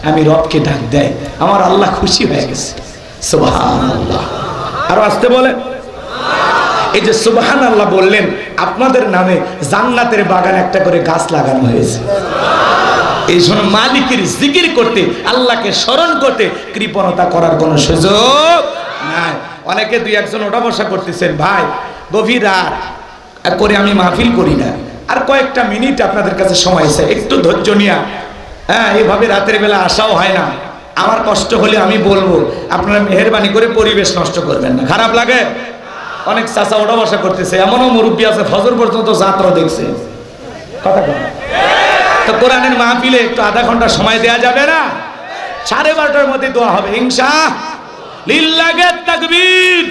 আমি রবকে ডাক দেয়, আমার আল্লাহ খুশি হয়ে গেছে। সুবহানাল্লাহ, আরো আসতে বলে। এই যে সুবহানাল্লাহ বললেন, আপনাদের নামে জান্নাতের বাগান একটা করে গাছ লাগানো হয়েছে। এই জন্য মালিকের জিকির করতে, আল্লাহকে স্মরণ করতে কৃপণতা করার কোনো সুযোগ নাই। অনেকে দুই একজন ওঠা বসা করতেছেন, ভাই গভীর রাত করে আমি মাহফিল করি না, আর কয়েকটা মিনিট আপনাদের কাছে সময় আছে, একটু ধৈর্য নিয়া। হ্যাঁ, এভাবে রাতের বেলা আসাও হয় না। আমার কষ্ট হলে আমি বলবো, আপনারা মেহেরবানি করে পরিবেশ নষ্ট করবেন না। খারাপ লাগে? অনেক চাচা ওঠা বসা করতেছে, এমনও মুরব্বী আছে ফজর পর্যন্ত যাত্রা দেখছে। কথা বল। তো কোরআনের মাহফিলে একটু আধা ঘন্টা সময় দেয়া যাবে না? 12:30টার মধ্যে দোয়া হবে ইনশাআল্লাহ। তাকবীর।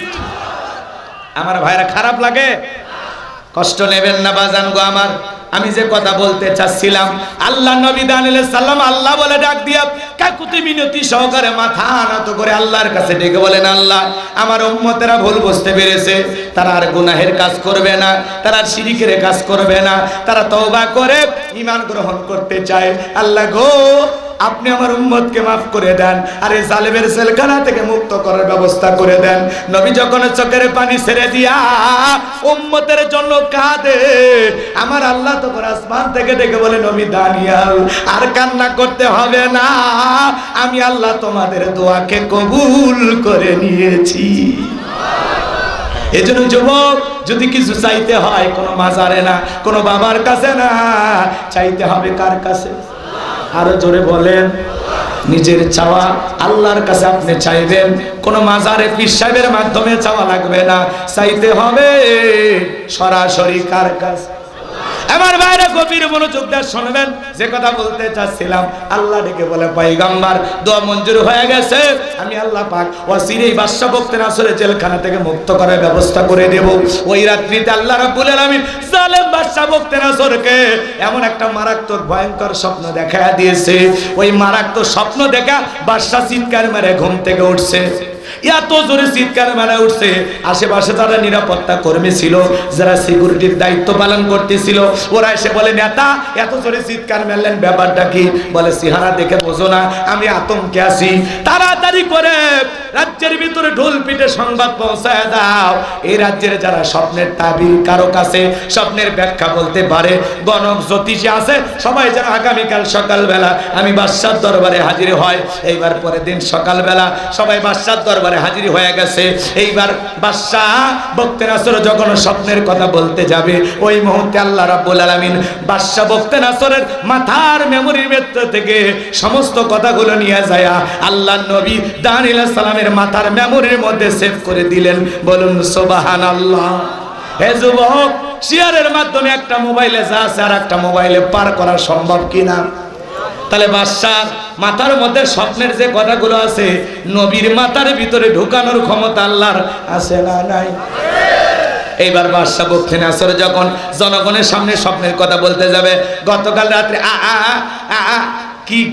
আমার ভাইরা, খারাপ লাগে? কষ্ট নেবেন না বাজান গো আমার। আমি যে কথা বলতে চাচ্ছিলাম, আল্লাহ নবী দানিয়েল সাল্লাম আল্লাহ বলে ডাক দিয়া কাকুতি মিনতি সহকারে মাথা নত করে আল্লাহর কাছে ডেকে বলেন, আল্লাহ আমার উম্মতেরা ভুল বুঝতে পেরেছে, তারা আর গুনাহের কাজ করবে না, তারা আর শিরকের কাজ করবে না, তারা তওবা করে ঈমান গ্রহণ করতে চায়। আল্লাহ গো, আপনি আমার উম্মতকে মাফ করে দেন, আর এই জালেমের জেলখানা থেকে মুক্ত করার ব্যবস্থা করে দেন। নবী যখন চোখের পানি ছেড়ে দিয়া উম্মতের জন্য কাঁদে, আমার আল্লাহ তখন আসমান থেকে ডেকে বলে, নবী দানিয়েল আর কান্না করতে হবে না, আমি আল্লাহ তোমাদের দোয়াকে কবুল করে নিয়েছি। এজন্য যুবক, যদি কিছু চাইতে হয় কোনো মাজারে না, কোনো বাবার কাছে না, চাইতে হবে কার কাছে? আরো জোরে বলেন। নিজের চাওয়া আল্লাহর কাছে আপনি চাইবেন, কোন মাজারে পীর সাহেবের মাধ্যমে চাওয়া লাগবে না, চাইতে হবে সরাসরি কার কাছে? আমার ভাইরা গভীর মনোযোগ দিয়ে শুনবেন, যে কথা বলতে চাচ্ছিলাম। আল্লাহ ডেকে বলে, পয়গম্বর দোয়া মঞ্জুর হয়ে গেছে, আমি আল্লাহ পাক ওয়াসিরেই বাদশা বখতে নাসরের জেলখানা থেকে মুক্ত করার ব্যবস্থা করে দেব। ওই রাত্রিতে আল্লাহ রাব্বুল আলামিন জালেম বাদশা বখতে নাসরকে এমন একটা মারাত্মক ভয়ঙ্কর স্বপ্ন দেখা দিয়েছে। ওই মারাত্মক স্বপ্ন দেখা বাদশা চিৎকার মেরে ঘুম থেকে উঠছে। এত জোরে চিৎকার মেরে উঠছে, আশেপাশে যারা নিরাপত্তা কর্মী ছিল, যারা সিকিউরিটির দায়িত্ব পালন করতেছিল, ওরা এসে বলে, নেতা এত জোরে চিৎকার মেরলেন, ব্যাপারটা কি? বলে, সিহারা দেখে বোঝো না আমি আতঙ্কে আছি, তাড়াতাড়ি করে রাজ্যের ভিতরে ঢোল পিটে সংবাদ পৌঁছায় দাও। এই রাজ্যের যারা স্বপ্নের তাবির কারো কাছে স্বপ্নের ব্যাখ্যা বলতে পারে, গণক জ্যোতিষী আছে, সবাই যেন আগামীকাল সকালবেলা আমি বাদশার দরবারে হাজির হয়। এইবার পরের দিন সকালবেলা সবাই বাদশার দরবারে হাজির হয়ে গেছে। এইবার বাদশা বখতে নাসর যখন স্বপ্নের কথা বলতে যাবে, ওই মুহূর্তে আল্লাহ রাব্বুল আলামিন বাদশা বখতে নাসরের মাথার মেমোরির ভেতর থেকে সমস্ত কথাগুলো নিয়ে যায় আল্লাহর নবী দানিয়েল সালামের মাথার মেমোরির মধ্যে সেভ করে দিলেন। বলুন সুবহানাল্লাহ। হে যুবক, শেয়ারের মাধ্যমে একটা মোবাইলে যা আছে আর একটা মোবাইলে পার করা সম্ভব কিনা? তাহলে বাদশার মাথার মধ্যে স্বপ্নের যে কথাগুলো আছে, নবীর মাথার ভিতরে ঢুকানোর ক্ষমতা আল্লাহর আছে না নাই? এইবার বাদশা বখতে নাসর যখন জনগণের সামনে স্বপ্নের কথা বলতে যাবে, গতকাল রাত্রে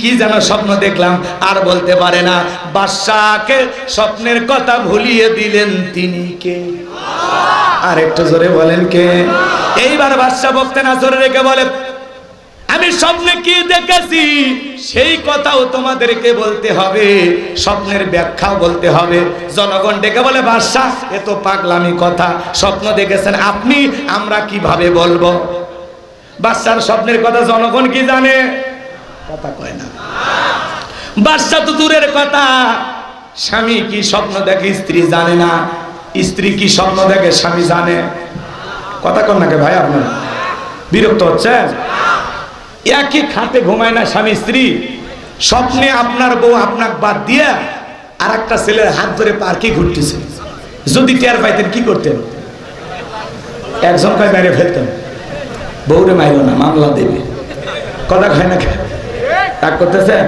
কি যেন স্বপ্ন দেখলাম, আর বলতে পারে না। বাদশাকে স্বপ্নের কথা ভুলিয়ে দিলেন তিনি কে? আর একটু জোরে বলেন কে? এইবার বাদশা বখতে নাসর রেখে বলে, আমি স্বপ্নে কি দেখেছি সেই কথাও তোমাদেরকে বলতে হবে, স্বপ্নের ব্যাখ্যাও বলতে হবে। জনগণ ডেকে বলে, বাদশা এ তো পাগলামি কথা, স্বপ্ন দেখেছেন আপনি, আমরা কিভাবে বলবো? বাদশার স্বপ্নের কথা জনগণ কি জানে? কথা কয় না। বাদশা তো দূরের কথা, স্বামী কি স্বপ্ন দেখে স্ত্রী জানে না, স্ত্রী কি স্বপ্ন দেখে স্বামী জানে? কথা কন নাকি ভাই? আপনার বিরক্ত হচ্ছে? একই খাটে ঘুমায় না স্বামী স্ত্রী, স্বপ্নে আপনার বউ আপনাকে বাদ দিয়ে আর একটা ছেলের হাত ধরে পার্কে ঘুরতেছে। যদি টের পাইতেন কি করতেন? একজন কয় মেরে ফেলতেন। বউরে মাইল না, মামলা দেবে। কথা খায় না, রাগ করতেছেন?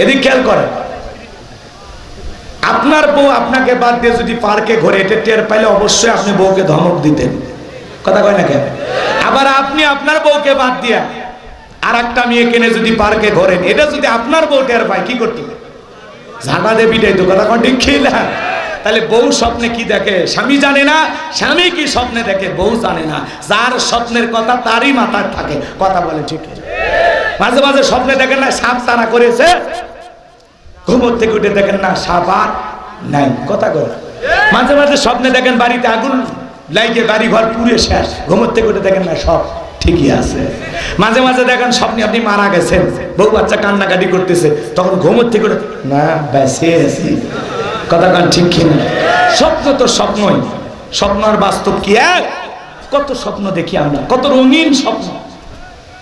এদিক খেয়াল করেন, আপনার বউ আপনাকে বাদ দিয়ে যদি পার্কে ঘুরে, এটা টের পাইলে অবশ্যই আপনি বউকে ধমক দিতেন। কথা কয় না কেন? আবার আপনি আপনার বউকে বাদ দিয়া আর একটা মেয়ে কিনে যদি পার্কে ঘোরেন, এটা যদি আপনার বউ টের পায় কি করতে? ঝাঁটা দিয়ে পিটাই তো। কথা কন ঠিক খেলা? তাহলে বউ স্বপ্নে কি দেখে স্বামী জানে না, স্বামী কি স্বপ্নে দেখে বউ জানে না। যার স্বপ্নের কথা তারই মাথায় থাকে। কথা বলে ঠিক? মাঝে মাঝে স্বপ্নে দেখেন না সাপ তারা করেছে, ঘুমোর থেকে উঠে দেখেন না সাপ আর নাই। কথা বলে মাঝে মাঝে স্বপ্নে দেখেন বাড়িতে আগুন লাগিয়ে বাড়ি ঘর পুড়ে শেষ, ঘুমোর থেকে উঠে দেখেন না সব ঠিকই আছে। মাঝে মাঝে দেখেন স্বপ্নে আপনি মারা গেছেন, বউ বাচ্চা কান্নাকাটি করতেছে, তখন ঘুমোর থেকে উঠে না বেঁচে আছি। কথা কান ঠিক কিনা? স্বপ্ন তো স্বপ্নই, স্বপ্ন আর বাস্তব কি এক? কত স্বপ্ন দেখি আমরা, কত রঙিন স্বপ্ন।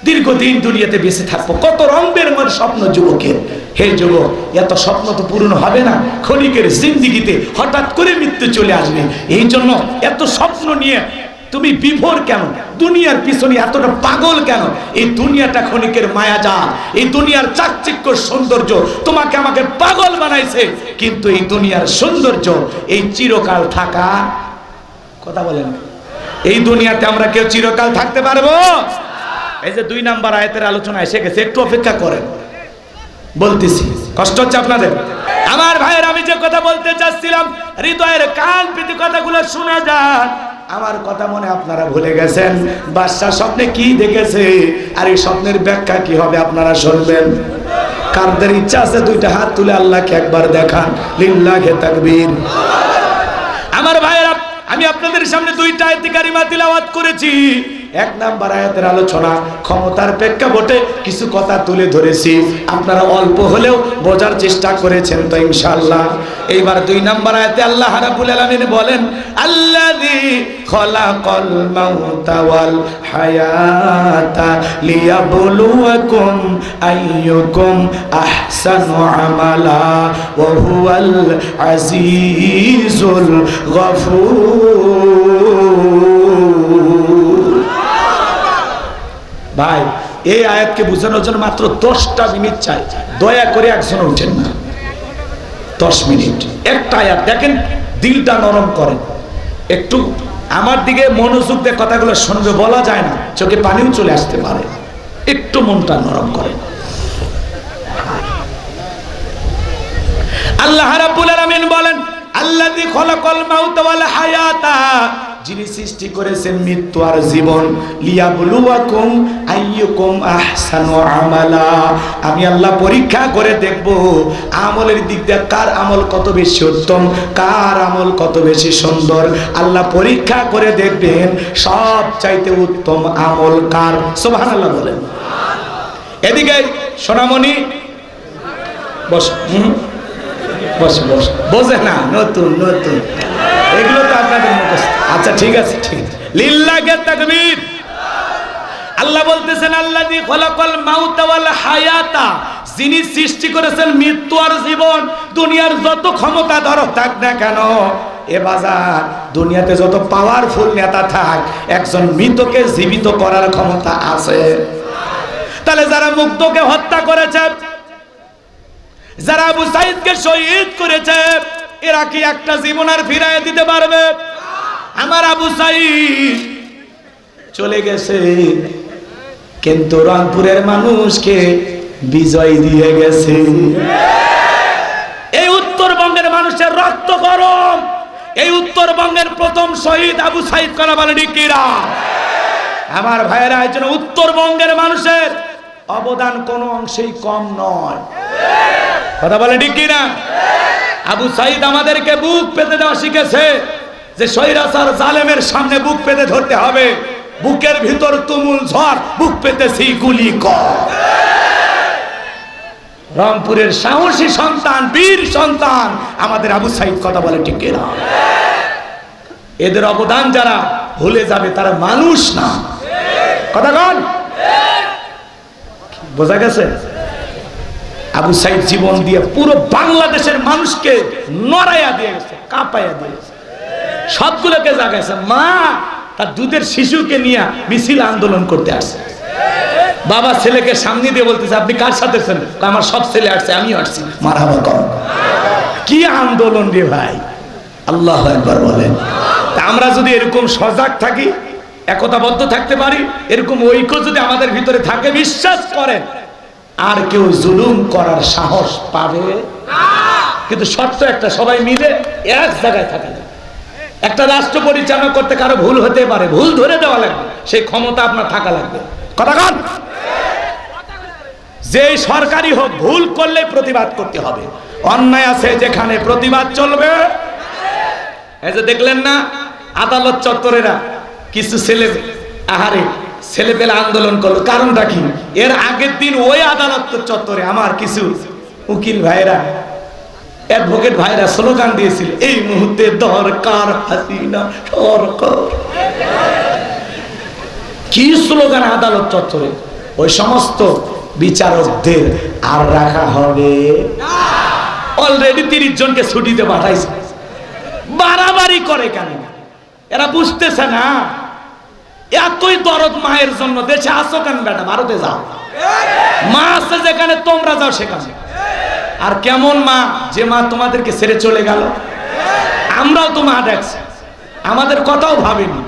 দীর্ঘদিন দুনিয়াতে বেঁচে থাকবো, কত রং বেরঙের স্বপ্ন যুবকের। হে যুবক, এত স্বপ্ন তো পূরণ হবে না। ক্ষণিকের জিন্দিগিতে হঠাৎ করে মৃত্যু চলে আসবে। এই জন্য এত স্বপ্ন নিয়ে তুমি বিভোর কেন? দুনিয়ার পিছনে এতটা পাগল কেন? এই দুনিয়াটা ক্ষণিকের মায়াজাল, এই দুনিয়ার চাকচিক্য সৌন্দর্য তোমাকে আমাকে পাগল বানাইছে, কিন্তু এই দুনিয়ার সৌন্দর্য এই চিরকাল থাকা। কথা বলেন, এই দুনিয়াতে আমরা কেউ চিরকাল থাকতে পারবো? এই যে 2 নাম্বার আয়াতের আলোচনা এসে গেছে, একটু অপেক্ষা করেন, বলতেছি। কষ্ট হচ্ছে আপনাদের? আমার ভাইয়ের, আমি যে কথা বলতে চাচ্ছিলাম, হৃদয়ের কান পেতে কথাগুলো শোনা যান। আমার কথা মনে আপনারা ভুলে গেছেন। বাদশা স্বপ্নে কি দেখেছে আর এই স্বপ্নের ব্যাখ্যা কি হবে আপনারা শুনবেন। কারদের ইচ্ছা আছে 2টা হাত তুলে আল্লাহকে একবার দেখান, লিল্লাহি তাকবীর। আমার ভাইয়েরা, আমি আপনাদের সামনে 2টা আয়াত কারিমা তিলাওয়াত করেছি। 1 নাম্বার আয়াতের আলোচনা ক্ষমতার প্রেক্ষাপটে কিছু কথা তুলে ধরেছি, আপনারা অল্প হলেও বোঝার চেষ্টা করেছেন তো ইনশাআল্লাহ। এইবার 2 নাম্বার আয়াতে আল্লাহ রাব্বুল আলামিন বলেন, আল্লাযী খলাকাল মাউতা ওয়াল হায়াতা লিয়াবলুয়াকুম আইয়ুকুম আহসানু আমালা ওয়া হুয়াল আজিজুল গফুর। ভাই, এই আয়াতকে বোঝানোর জন্য মাত্র 10টা মিনিট চাই। দয়া করে একজন উঠেন না, 10 মিনিট একটা আয়াত দেখেন, দিলটা নরম করেন, একটু আমার দিকে মনোযোগ দিয়ে কথাগুলো শুনবে। বলা যায় না, চোখে পানিও চলে আসতে পারে, একটু মনটা নরম করেন। আল্লাহ রাব্বুল আলামিন বলেন, আল্লাযী খলাকাল মাউতা ওয়াল হায়াতা, যিনি সৃষ্টি করেছেন মৃত্যু আর জীবন, লিয়াবলুয়াকুম আইয়ুকুম আহসানু আমালা, আমি আল্লাহ পরীক্ষা করে দেখব আমলের দিক দিয়ে কার আমল কত বেশি উত্তম, কার আমল কত বেশি সুন্দর। আল্লাহ পরীক্ষা করে দেখবেন সব চাইতে উত্তম আমল কার। সুবহানাল্লাহ বলেন। এদিকে সোনামণি বস, বস বস, বোঝে না, নতুন নতুন এগুলো তো আপনাদের মুখস্থ। আচ্ছা ঠিক আছে, ঠিক আছে, লিল্লাহি তাকবীর। আল্লাহ বলতেছেন, আল্লাযী খলাকাল মাউতা ওয়াল হায়াতা, যিনি সৃষ্টি করেছেন মৃত্যু আর জীবন। দুনিয়ার যত ক্ষমতা ধরো থাক না কেন, এ বাজার দুনিয়াতে যত পাওয়ারফুল নেতা থাক, একজন মৃতকে জীবিত করার ক্ষমতা আছে। তাহলে যারা মুগ্ধকে হত্যা করেছে, যারা আবু সাইদকে শহীদ করেছে, এরা কি একটা জীবন আর ফিরায় দিতে পারবে? আমার আবু সাইদ চলে গেছে, কিন্তু রংপুরের মানুষকে বিজয় দিয়ে গেছে। এই উত্তরবঙ্গের মানুষের রক্ত গরম। এই উত্তরবঙ্গের প্রথম শহীদ আবু সাইদ করা বলে নিকিরা। আমার ভাইয়েরা, এই জন্য উত্তরবঙ্গের মানুষের অবদান কোনো অংশেই কম নয়। কথা বলে ঠিক কিনা? আবু সাইদ আমাদেরকে বুক পেতে দেওয়া শিখেছে, যে স্বৈরাচার জালেমের সামনে বুক পেতে ধরতে হবে। বুকের ভিতর তুমুল ঝড়, বুক পেতেছি গুলি কর। রংপুরের সাহসী সন্তান, বীর সন্তান আমাদের আবু সাইদ। কথা বলে ঠিক কিনা? এদের অবদান যারা ভুলে যাবে তারা মানুষ না। কথা বল, বোঝা গেছে? আবু সাইদ জীবন দিয়ে পুরো বাংলাদেশের মানুষকে নড়াইয়া দিয়ে গেছে, কাঁপাইয়া দিয়ে গেছে, সবগুলোকে জাগাইছে। মা তার দুধের শিশুকে নিয়ে মিছিল আন্দোলন করতে আসছে। বাবা ছেলেকে সামনে দিয়ে বলতেছে, আপনি কার সাথে ছেন? আমার সব ছেলে আসছে, আমিও আসছি। মারহাবা কর। কি আন্দোলন রে ভাই! আল্লাহু আকবার বলেন। তা আমরা যদি এরকম সজাগ থাকি, একতাবদ্ধ থাকতে পারি, এরকম ঐক্য যদি আমাদের ভিতরে থাকে, বিশ্বাস করেন আর কেউ জুলুম করার সাহস পাবে না। কিন্তু শর্ত একটা, সবাই মিলে এক জায়গায় থাকা লাগবে। একটা রাষ্ট্র পরিচালনা করতে কারো ভুল হতে পারে, ভুল ধরে দেওয়া লাগবে, সেই ক্ষমতা আপনার থাকা লাগবে। কথা কন, যেই সরকারি হোক ভুল করলে প্রতিবাদ করতে হবে, অন্যায় আছে যেখানে প্রতিবাদ চলবে। এই যে দেখলেন না আদালত চত্বরেরা কিছু ছেলে পেলে আন্দোলন করলো, কারণটা কি? এর আগের দিন ওই আদালত চত্বরে আমার কিছু উকিল ভাইরা, অ্যাডভোকেট ভাইরা স্লোগান দিয়েছিল, এই মুহূর্তে দরকার হাসিনা সরকার। কি স্লোগান আদালত চত্বরে! ওই সমস্ত বিচারকদের আর রাখা হবে না। অলরেডি 30 জনকে ছুটিতে পাঠাইছে। বাড়াবাড়ি করে কেন? এরা বুঝতেছে না এতই দরদ মায়ের জন্য। দেশে আসো কেন বেটা? ভারতে যাও, মা আছে যেখানে তোমরা যাও সেখানে। আর কেমন মা? যে মা তোমাদেরকে ছেড়ে চলে গেল। আমরাও তো মা দেখছি, আমাদের কথাও ভাবেনি।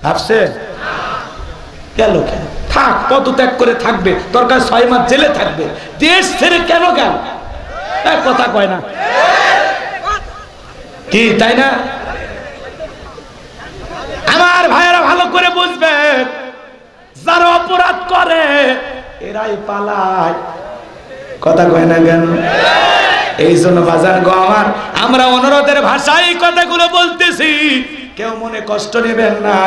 ভাবছে গেল কেন? থাক, পদত্যাগ করে থাকবে, দরকার 6 মাস জেলে থাকবে। দেশ ছেড়ে কেন গেল? কথা কয় না কি, তাই না? আমার ভাইয়েরা ভালো করে বুঝবেন, যারা অপরাধ করে এরাই পালায়। কথা কয় না কেন? এই জন্য বাজার গো আমার, আমরা অনুরোধের ভাষায় কথাগুলো বলতেছি, কেউ মনে কষ্ট নেবেন না।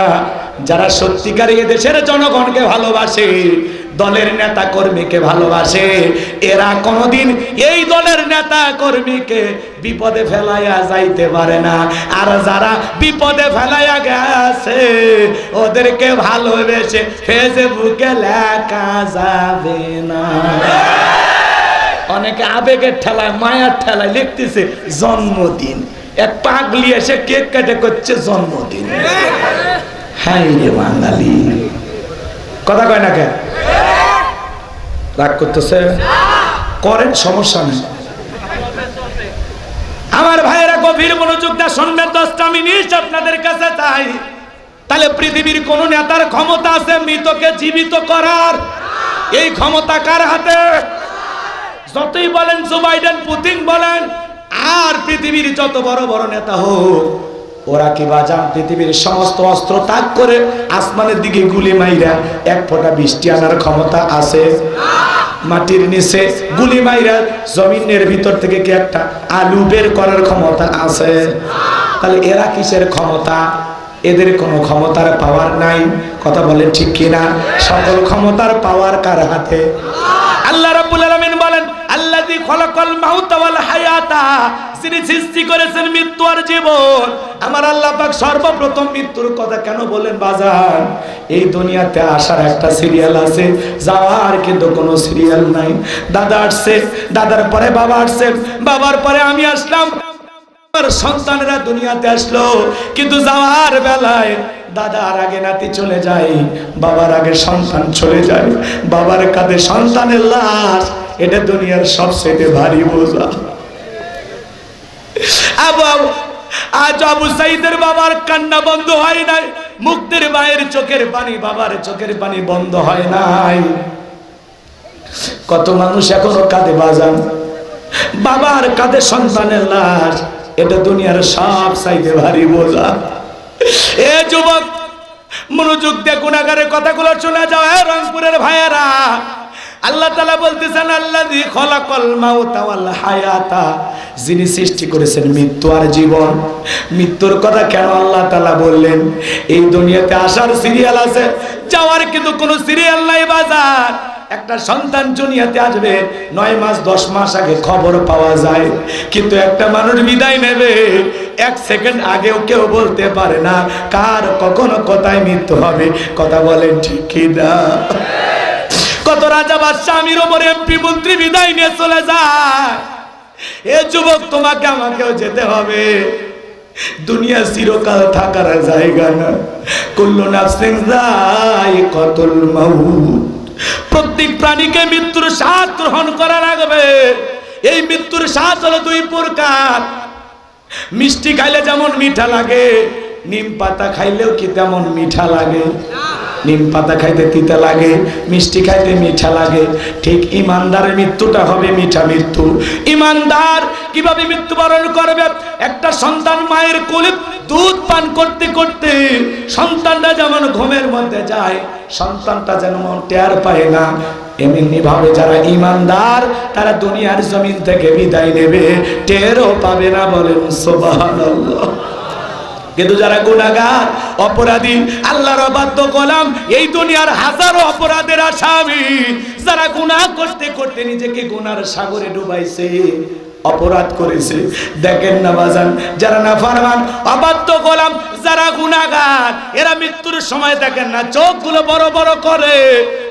যারা সত্যিকার এই দেশের জনগণকে ভালোবাসে, দলের নেতা কর্মীকে ভালোবাসে, এরা কোনোদিন এই দলের নেতা কর্মীকে বিপদে ফেলাইয়া যাইতে পারে না। আর যারা বিপদে ফেলাইয়া গেছে ওদেরকে ভালোবেসে ফেসবুকে লেখা যাবে না। অনেকে আবেগের ঠেলায়, মায়ার ঠেলায় লিখতেছে জন্মদিন। এক পাগলি এসে কেক কেটে করছে জন্মদিন। হ্যাঁ রে বাঙালি, কথা কয় না কেন? রাগ করতেছে? করেন, সমস্যা নেই। আমার ভাইয়েরা গভীর মনোযোগ দিয়ে শুনবেন, 10টা মিনিট আপনাদের কাছে চাই। তাহলে পৃথিবীর কোন নেতার ক্ষমতা আছে মৃতকে জীবিত করার? এই ক্ষমতা কার হাতে? যতই বলেন জো বাইডেন, পুতিন বলেন, আর পৃথিবীর যত বড় বড় নেতা হোক, ওরা কি বাজান পৃথিবীর সমস্ত অস্ত্র ত্যাগ করে আসমানের দিকে গুলি মাইরা এক ফোঁটা বৃষ্টি আনার ক্ষমতা আছে? মাটির নিচে গুলি মাইরা জমিনের ভিতর থেকে কি একটা আলু বের করার ক্ষমতা আছে? তাহলে এরা কিসের ক্ষমতা? এদের কোনো ক্ষমতার পাওয়ার নাই। কথা বলেন ঠিক কিনা? সকল ক্ষমতার পাওয়ার কার হাতে? আল্লাহ রাব্বুল আলামিন বলেন, আল্লাযী খলাকাল মাউতা ওয়াল হায়াতা, যিনি সৃষ্টি করেছেন মৃত্যু আর জীবন। আমার আল্লাহ পাক সর্বপ্রথম মৃত্যুর কথা কেন বলেন বাজার? এই দুনিয়াতে আসার একটা সিরিয়াল আছে, যাওয়ার কিন্তু কোনো সিরিয়াল নাই। দাদা আসছে, দাদার পরে বাবা আসছে, বাবার পরে আমি আসলাম, সন্তানেরা দুনিয়াতে আসলো। কিন্তু যাওয়ার বেলায় দাদার আগে নাতি চলে যায়, বাবার আগে সন্তান চলে যায়। বাবার কাঁধে সন্তানের লাশ, এটা দুনিয়ার সবচেয়ে ভারী বোঝা। আজ আবু সাইদের বাবার কান্না বন্ধ হয় নাই, মুক্তির মায়ের চোখের পানি, বাবার চোখের পানি বন্ধ হয় নাই। কত মানুষ এখনো কাঁদে বাজান, বাবার কাঁধে সন্তানের লাশ, এটা দুনিয়ার সব চাইতে ভারী বোঝা। এ যুবক মনোযোগ দিয়ে গুনাহগারের কথাগুলো শোনা যাও। রংপুরের ভাইয়েরা, আল্লাহ তাআলা বলতেছেন, আল্লাযী খলাকাল মাউতা ওয়াল হায়াতা, যিনি সৃষ্টি করেছেন মৃত্যু আর জীবন। মৃত্যুর কথা কেন আল্লাহ তাআলা বললেন? এই দুনিয়াতে আসার সিরিয়াল আছে, যাওয়ার কিন্তু কোনো সিরিয়াল নাই বাজার। একটা সন্তান দুনিয়াতে আসবে 9 মাস 10 মাস আগে খবর পাওয়া যায়, কিন্তু একটা মানুষ বিদায় নেবে 1 সেকেন্ড আগেও কেউ বলতে পারে না কার কখনো কোথায় মৃত্যু হবে। কথা বলেন ঠিক কি না? কত রাজা বাদশা আমির ওমর এমপি মন্ত্রী বিদায় নিয়ে চলে যায়। এ যুবক, তোমাকে আমাকেও যেতে হবে। দুনিয়া চিরকাল থাকার জায়গা না। কুল্লু নাফসিন যায়িকাতুল মাউত, প্রত্যেক প্রাণীকে মৃত্যুর স্বাদ গ্রহণ করা লাগবে। এই মৃত্যুর স্বাদ হলো 2 প্রকার। মিষ্টি খাইলে যেমন মিঠা লাগে, নিম পাতা খাইলেও কি তেমন মিঠা লাগে? নিম পাতা খাইতে তিতা লাগে, মিষ্টি খাইতে মিঠা লাগে, ঠিক ইমানদারের মৃত্যুটা হবে মিঠা মৃত্যু। ইমানদার কিভাবে মৃত্যুবরণ করবে? একটা সন্তান মায়ের কোলে দুধ পান করতে করতে সন্তানটা যেমন ঘুমের মধ্যে যায়, সন্তানটা যেন মন টের পায় না, এমনি ভাবে যারা ইমানদার তারা দুনিয়ার জমিন থেকে বিদায় নেবে, টেরও পাবে না। বলেন সুবহানাল্লাহ। কিন্তু যারা গুনাহগার অপরাধী আল্লাহর অবাধ্য গোলাম, এই দুনিয়ার হাজারো অপরাধের আসামি, যারা গুনাহ করতে করতে নিজেকে গুনার সাগরে ডুবাইছে, অপরাধ করেছে, দেখেন না বাজান, যারা নাফরমান অবাধ্য গোলাম, যারা গুনাহগার, এরা মৃত্যুর সময় দেখেন না চোখগুলো বড় বড় করে,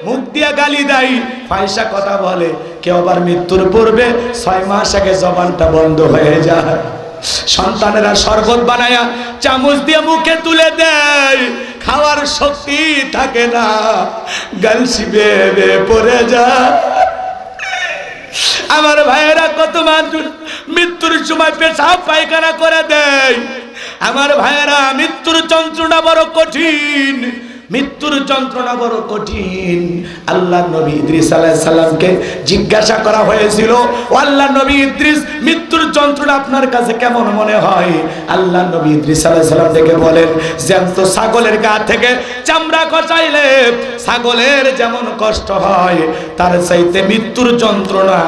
মুখ দিয়ে গালি দেয়, ফায়সা কথা বলে, কেউ আবার মৃত্যুর পূর্বে 6 মাস আগে জবানটা বন্ধ হয়ে যায়। সন্তানেরা শরবত বানায়া চামচ দিয়ে মুখে তুলে দেয়, খাওয়ার শক্তি থাকে না, গালসি বেয়ে পড়ে যায়। আমার ভাইয়েরা কত মানুষ মৃত্যুর সময় পেশাব পায়খানা করে দেয়। আমার ভাইয়েরা মৃত্যুর যন্ত্রণা বড় কঠিন, মৃত্যুর যন্ত্রণা বড় কঠিন। আল্লাহ নবী ইদ্রিস আলাইহিস সালামকে জিজ্ঞাসা করা হয়েছিল, ও আল্লাহ নবী ইদ্রিস, মৃত্যুর যন্ত্রণা আপনার কাছে কেমন মনে হয়? আল্লাহ নবী ইদ্রিস আলাইহিস সালাম থেকে বলেন, জ্যান্ত ছাগলের গা থেকে চামড়া খসাইলে ছাগলের যেমন কষ্ট হয়, তার চাইতে মৃত্যুর যন্ত্রণা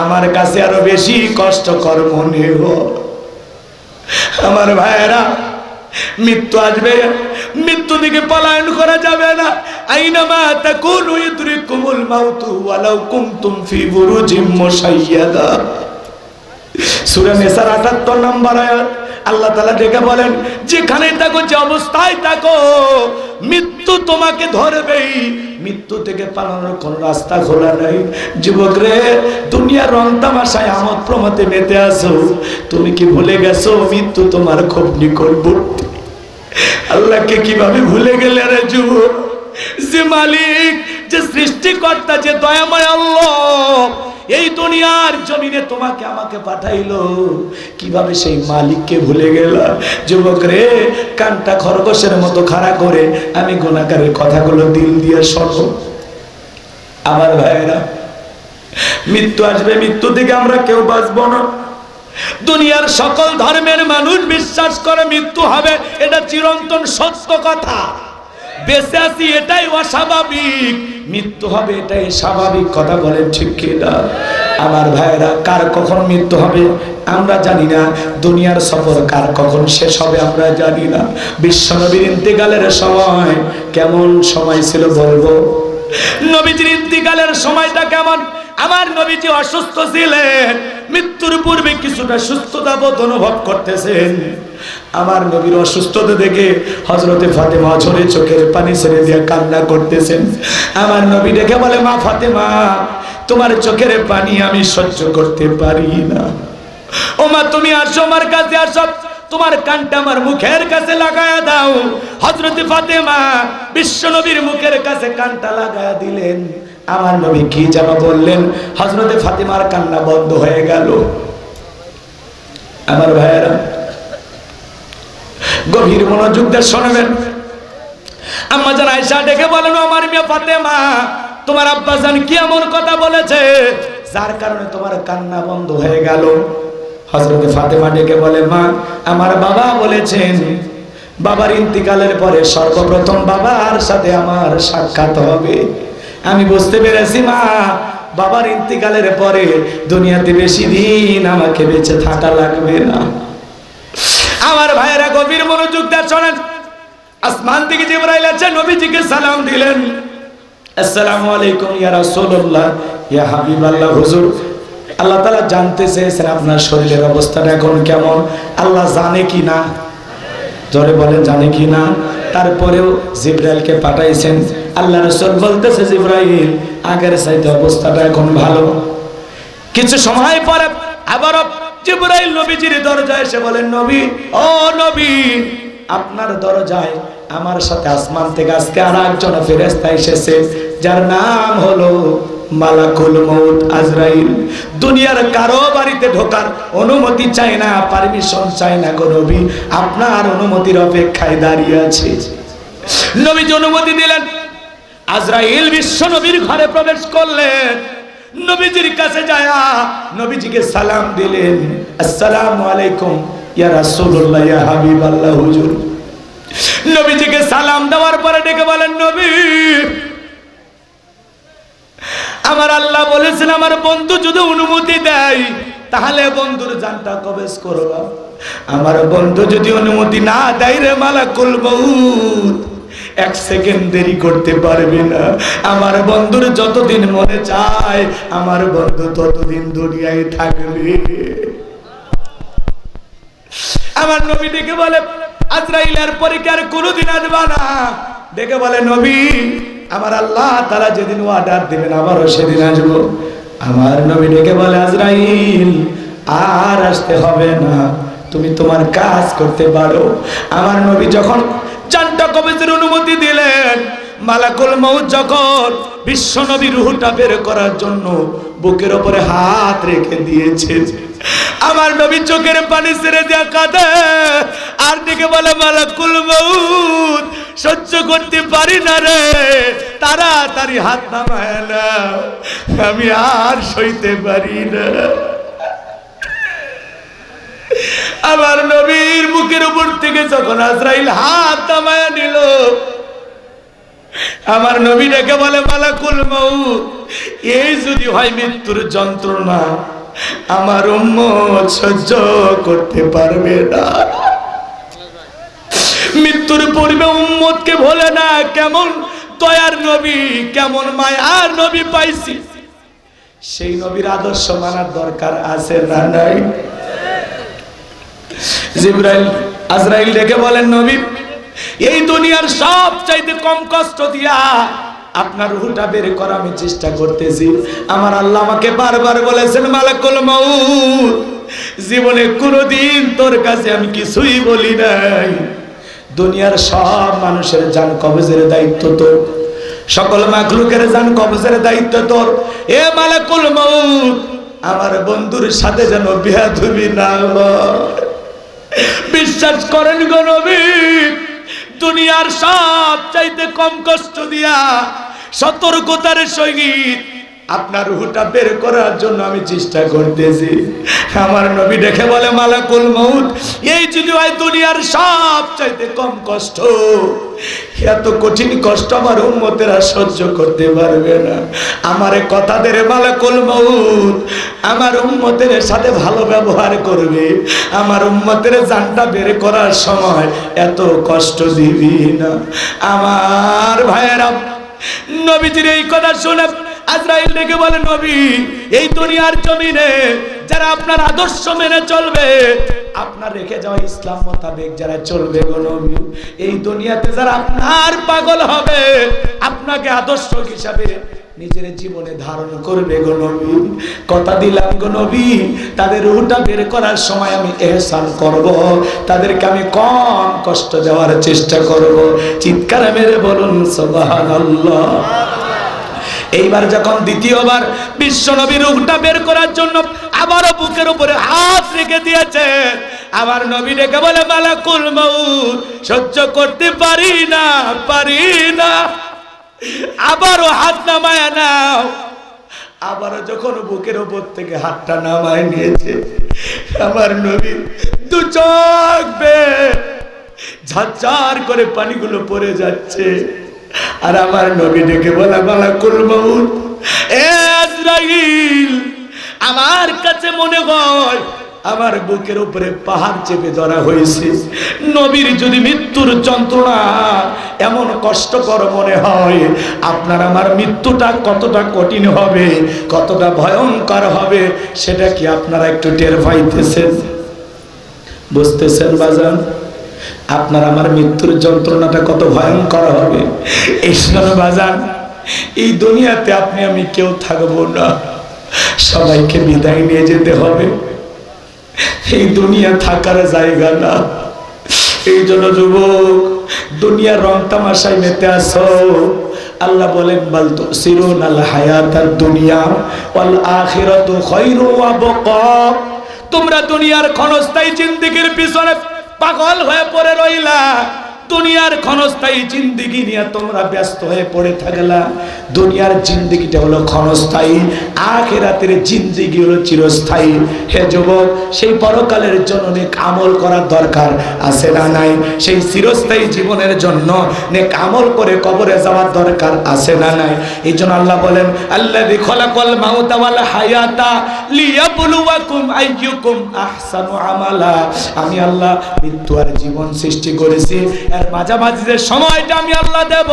আমার কাছে আরো বেশি কষ্টকর মনে হয়। আমার ভাইয়েরা, মৃত্যু আসবে, মৃত্যু থেকে পলায়ন করা যাবে না। আইনামা তাকুনু ইদরিকুমুল মাউতু ওয়ালাউ কুনতুম ফি বুরুজিম মুশাইয়াদা। সূরা নিসার 78 নম্বর আয়াত আল্লাহ তাআলা ডেকে বলেন, যেখানে থাকো, যে অবস্থায় থাকো, মৃত্যু তোমাকে ধরবেই, মৃত্যু থেকে পালানোর কোন রাস্তা খোলা নাই। যুবক রে, দুনিয়ার রং তামাশায় আমোদ প্রমোদে মেতে আছো, তুমি কি ভুলে গেছো মৃত্যু তোমার খুব নিকটবর্তী? আল্লাহকে কিভাবে ভুলে গেলে রে যুবক? যে মালিক, যে সৃষ্টিকর্তা, যে দয়াময় আল্লাহ এই দুনিয়ার জমিনে তোমাকে আমাকে পাঠাইলো, কিভাবে সেই মালিককে ভুলে গেলা? যুবক রে, কানটা খরগোশের মতো খাড়া করে আমি গুনাহগারের কথাগুলো দিল দিয়ে শোনো। আমার ভাইয়েরা, মৃত্যু আসবে, মৃত্যু থেকে আমরা কেউ বাঁচবো না। দুনিয়ার সকল ধর্মের মানুষ বিশ্বাস করে মৃত্যু হবে, এটা চিরন্তন সত্য কথা। বেঁচে আছি এটাই অস্বাভাবিক, মৃত্যু হবে এটাই স্বাভাবিক কথা। বলেন ঠিক কি না? আমার ভাইয়েরা, কার কখন মৃত্যু হবে আমরা জানি না, দুনিয়ার সফর কার কখন শেষ হবে আমরা জানি না। বিশ্বনবীর ইন্তেকালের সময় কেমন সময় ছিল বলবো? নবীজির ইন্তেকালের সময়টা কেমন? আমার নবীজি অসুস্থ ছিলেন, মৃত্যুর পূর্বে কিছুটা সুস্থতা বোধ অনুভব করতেছেন। আমার নবীর অসুস্থতা দেখে হযরতে ফাতেমা ঝরে চোখের পানি ছেড়ে দিয়ে কান্না করতেছেন। আমার নবী দেখে বলে, মা ফাতেমা, তোমার চোখের পানি আমি সহ্য করতে পারি না। ও মা, তুমি আসো আমার কাছে, আসো, তোমার কানটা আমার মুখের কাছে লাগায়া দাও। হযরতে ফাতেমা বিশ্ব নবীর মুখের কাছে কানটা লাগায়া দিলেন। আমার নবী কি যেন বললেন, হযরতে ফাতেমার কান্না বন্ধ হয়ে গেল। আমার ভাইয়েরা, গভীর মনোযোগ দিয়ে শুনবেন। আম্মা জান আয়েশা ডেকে বলেন, আমার মেয়ে ফাতেমা, তোমার আব্বা জান কি এমন কথা বলেছে যার কারণে তোমার কান্না বন্ধ হয়ে গেল? হযরতে ফাতেমা ডেকে বলে, মা, আমার বাবা বলেছেন বাবার ইন্তিকালের পরে সর্বপ্রথম বাবার সাথে আমার সাক্ষাৎ হবে। আমি বুঝতে পেরেছি মা, বাবার ইন্তিকালের পরে দুনিয়াতে বেশি দিন আমাকে বেঁচে থাকা লাগবে না। আমার ভাইয়েরা, গভীর মনোযোগ দিয়ে শোনেন। আসমান থেকে জিবরাইল এসে নবীজিকে সালাম দিলেন, আসসালামু আলাইকুম ইয়া রাসূলুল্লাহ, ইয়া হাবিবাল্লাহ। হুজুর, আল্লাহ তাআলা জানতে চেয়েছেন আপনার শরীরের অবস্থাটা এখন কেমন। আল্লাহ জানে কি না? জোরে বলেন, জানে কি না? তারপরেও জিবরাইলকে পাঠাইছেন। আল্লাহ রাসূল বলতেছে, জিবরাইল, আগের চাইতে অবস্থাটা এখন ভালো। কিছু সময় পরে আবার জিবরাইল নবীজির দরজায় এসে বলেন, নবী, ও নবী, আপনার দরজায় আমার সাথে আসমান থেকে আজকে আর একজন ফেরেশতা এসেছে, যার নাম হলো মালাকুল মউত আজরাইল। দুনিয়ার কারো বাড়িতে ঢোকার অনুমতি চায় না, পারমিশন চায় না গো নবী, আপনার অনুমতির অপেক্ষায় দাঁড়িয়ে আছে। নবীজি অনুমতি দিলেন। আজরাইল বিশ্ব নবীর ঘরে প্রবেশ করলেন। নবীজির কাছে যায় নবীজিকে সালাম দিলেন, আসসালামু আলাইকুম ইয়া রাসূলুল্লাহ ইয়া হাবিবাল্লাহ হুজুর। নবীজিকে সালাম দেওয়ার পরে ডেকে বলেন, নবী আমার আল্লাহ বলেছেন আমার বন্ধু যদি অনুমতি দেয় তাহলে বন্ধুর জানটা কবজ করব। আমার বন্ধু যদি অনুমতি না দেয় রে মালাকুল মউত এক সেকেন্ড দেরি করতে পারবে না। আমার বন্ধুর যতদিন মনে চায় আমার বন্ধু ততদিন দুনিয়ায় থাকবে। আমার নবী ডেকে বলে, আজরাইলের পরীক্ষার কোনদিন আসবা না। ডেকে বলে, নবী আমার আল্লাহ তাআলা যেদিন অর্ডার দিবেন আমারও সেদিন আসবো। আমার নবী ডেকে বলে, আজরাইল আর আসতে হবে না, তুমি তোমার কাজ করতে পারো। আমার নবী যখন জানটা কবজের অনুমতি দিলেন, মালাকুল মউত যখন বিশ্ব নবী রূহটা বের করার জন্য বুকের উপরে হাত রেখে দিয়েছে, আমার নবী চোখের পানি ছেড়ে দিয়ে কাঁদে আর ডেকে বলে, মালাকুল মউত সহ্য করতে পারি না রে, তাড়াতাড়ি হাত নামায় না, আমি আর সইতে পারি না। আমার নবীর বুকের উপর থেকে যখন আজরাইল হাত নামায় নিল, আমার নবী ডেকে বলে, মালাকুল মউত এই যদি হয় মৃত্যুর যন্ত্রণা আমার উম্মত সহ্য করতে পারবে না। মৃত্যুর পূর্বে উম্মতকে ভোলে না, কেমন দয়ার নবী, কেমন মায়ার নবী পাইছি। সেই নবীর আদর্শ মানার দরকার আছে না নাই? জিবরাইল আজরাইল ডেকে বলেন, নবী এই দুনিয়ার সব চাইতে কম কষ্ট দিয়া আপনার রূহটা বের করা আমি চেষ্টা করতেছি। আমার আল্লাহ আমাকে বারবার বলেছেন, মালাকুল মউত জীবনে কোনোদিন তোর কাছে আমি কিছুই বলি নাই। দুনিয়ার সব মানুষের জান কবজের দায়িত্ব তোর, সকল মাখলুকের জান কবজের দায়িত্ব তোর। এ মালাকুল মউত আমার বন্ধুর সাথে যেন বেয়াদবি না হয়। বিশ্বাস করেন গো নবী, দুনিয়ার সব চাইতে কম কষ্ট দিয়া সতর্কতার সহিত আপনার রূহটা বের করার জন্য আমি চেষ্টা করতেছি। আমার নবী দেখে বলে, মালাকুল মউত এই যদি হয় দুনিয়ার সব চাইতে কম কষ্ট, এত কঠিন কষ্ট আমার উম্মতেরা সহ্য করতে পারবে না। আমারে কথা দে রে মালাকুল মউত, আমার উম্মতের সাথে ভালো ব্যবহার করবে, আমার উম্মতের জানটা বের করার সময় এত কষ্ট দিবি না। আমার ভাইয়েরা, নবীজির এই কথা শুনে আজরাইল ডেকে বলে, নবী এই দুনিয়ার জমিনে যারা আপনার আদর্শ মেনে চলবে, আপনার রেখে যাওয়া ইসলাম মোতাবেক যারা চলবে গো নবী, এই দুনিয়াতে যারা আপনার পাগল হবে, আপনাকে আদর্শ হিসাবে নিজের জীবনে ধারণ করবে গো নবী, কথা দিলাম গো নবী, তাদের রূহটা বের করার সময় আমি ইহসান করব, তাদেরকে আমি কম কষ্ট দেওয়ার চেষ্টা করব। চিৎকার মেরে বলুন সুবহানাল্লাহ। এইবার যখন দ্বিতীয়বার বিশ্ব নবীর রূহটা বের করার জন্য আবারও বুকের উপরে হাত রেখে দিয়েছে, আমার নবী ডেকে বলে, মালাকুল মউত সহ্য করতে পারি না, পারি না। আবারও হাত নামায় নাও। আবারও যখন বুকের উপর থেকে হাতটা নামায় নিয়েছে, আমার নবী দু চোখ বেয়ে ঝরঝর করে পানিগুলো পড়ে যাচ্ছে। আর আমার নবী ডেকে বলা, মালাকুল মউত এ আজরাইল, আমার কাছে মনে হয় আমার বুকের উপরে পাহাড় চেপে ধরা হয়েছে। নবীর যদি মৃত্যুর যন্ত্রণা এমন কষ্টকর মনে হয়, আপনার আমার মৃত্যুটা কতটা কঠিন হবে, কতটা ভয়ঙ্কর হবে, সেটা কি আপনারা একটু টের পাইতেছেন, বুঝতেছেন বাজান? আপনার আমার মৃত্যুর যন্ত্রণাটা কত ভয়ঙ্কর হবে। এই শোনো বাজান, এই দুনিয়াতে আপনি আমি কেউ থাকবো না, সবাইকে বিদায় নিয়ে যেতে হবে। এই দুনিয়া থাকার জায়গা না। এই জন্য যুবক, দুনিয়ার রং তামাশায় মেতে আসো। আল্লাহ বলেন, বাল তুসিরুনাল হায়াতাদ দুনিয়া ওয়াল আখিরাতু খায়রু ওয়া বাকা। তোমরা দুনিয়ার ক্ষণস্থায়ী জিন্দেগির পিছনে পাগল হয়ে পড়ে রইলা, দুনিয়ার ক্ষণস্থায়ী জিন্দেগি নিয়ে তোমরা ব্যস্ত হয়ে পড়ে থাকলা। দুনিয়ার জিন্দেগিটা হলো ক্ষণস্থায়ী, আখিরাতের জিন্দেগি হলো চিরস্থায়ী। হে যুবক, সেই পরকালের জন্য নেক আমল করার দরকার আছে না নাই? সেই চিরস্থায়ী জীবনের জন্য নেক আমল করে কবরে যাওয়ার দরকার আছে না নাই? এই জন্য আল্লাহ বলেন, আল্লাযী খালাকাল মাউতা ওয়াল হায়াতা লিয়াবলুয়াকুম আইয়ুকুম আহসানু আমালা। আমি আল্লাহ মৃত্যু আর জীবন সৃষ্টি করেছি, এর মাঝামাঝি যে সময়টা আমি আল্লাহ দেব,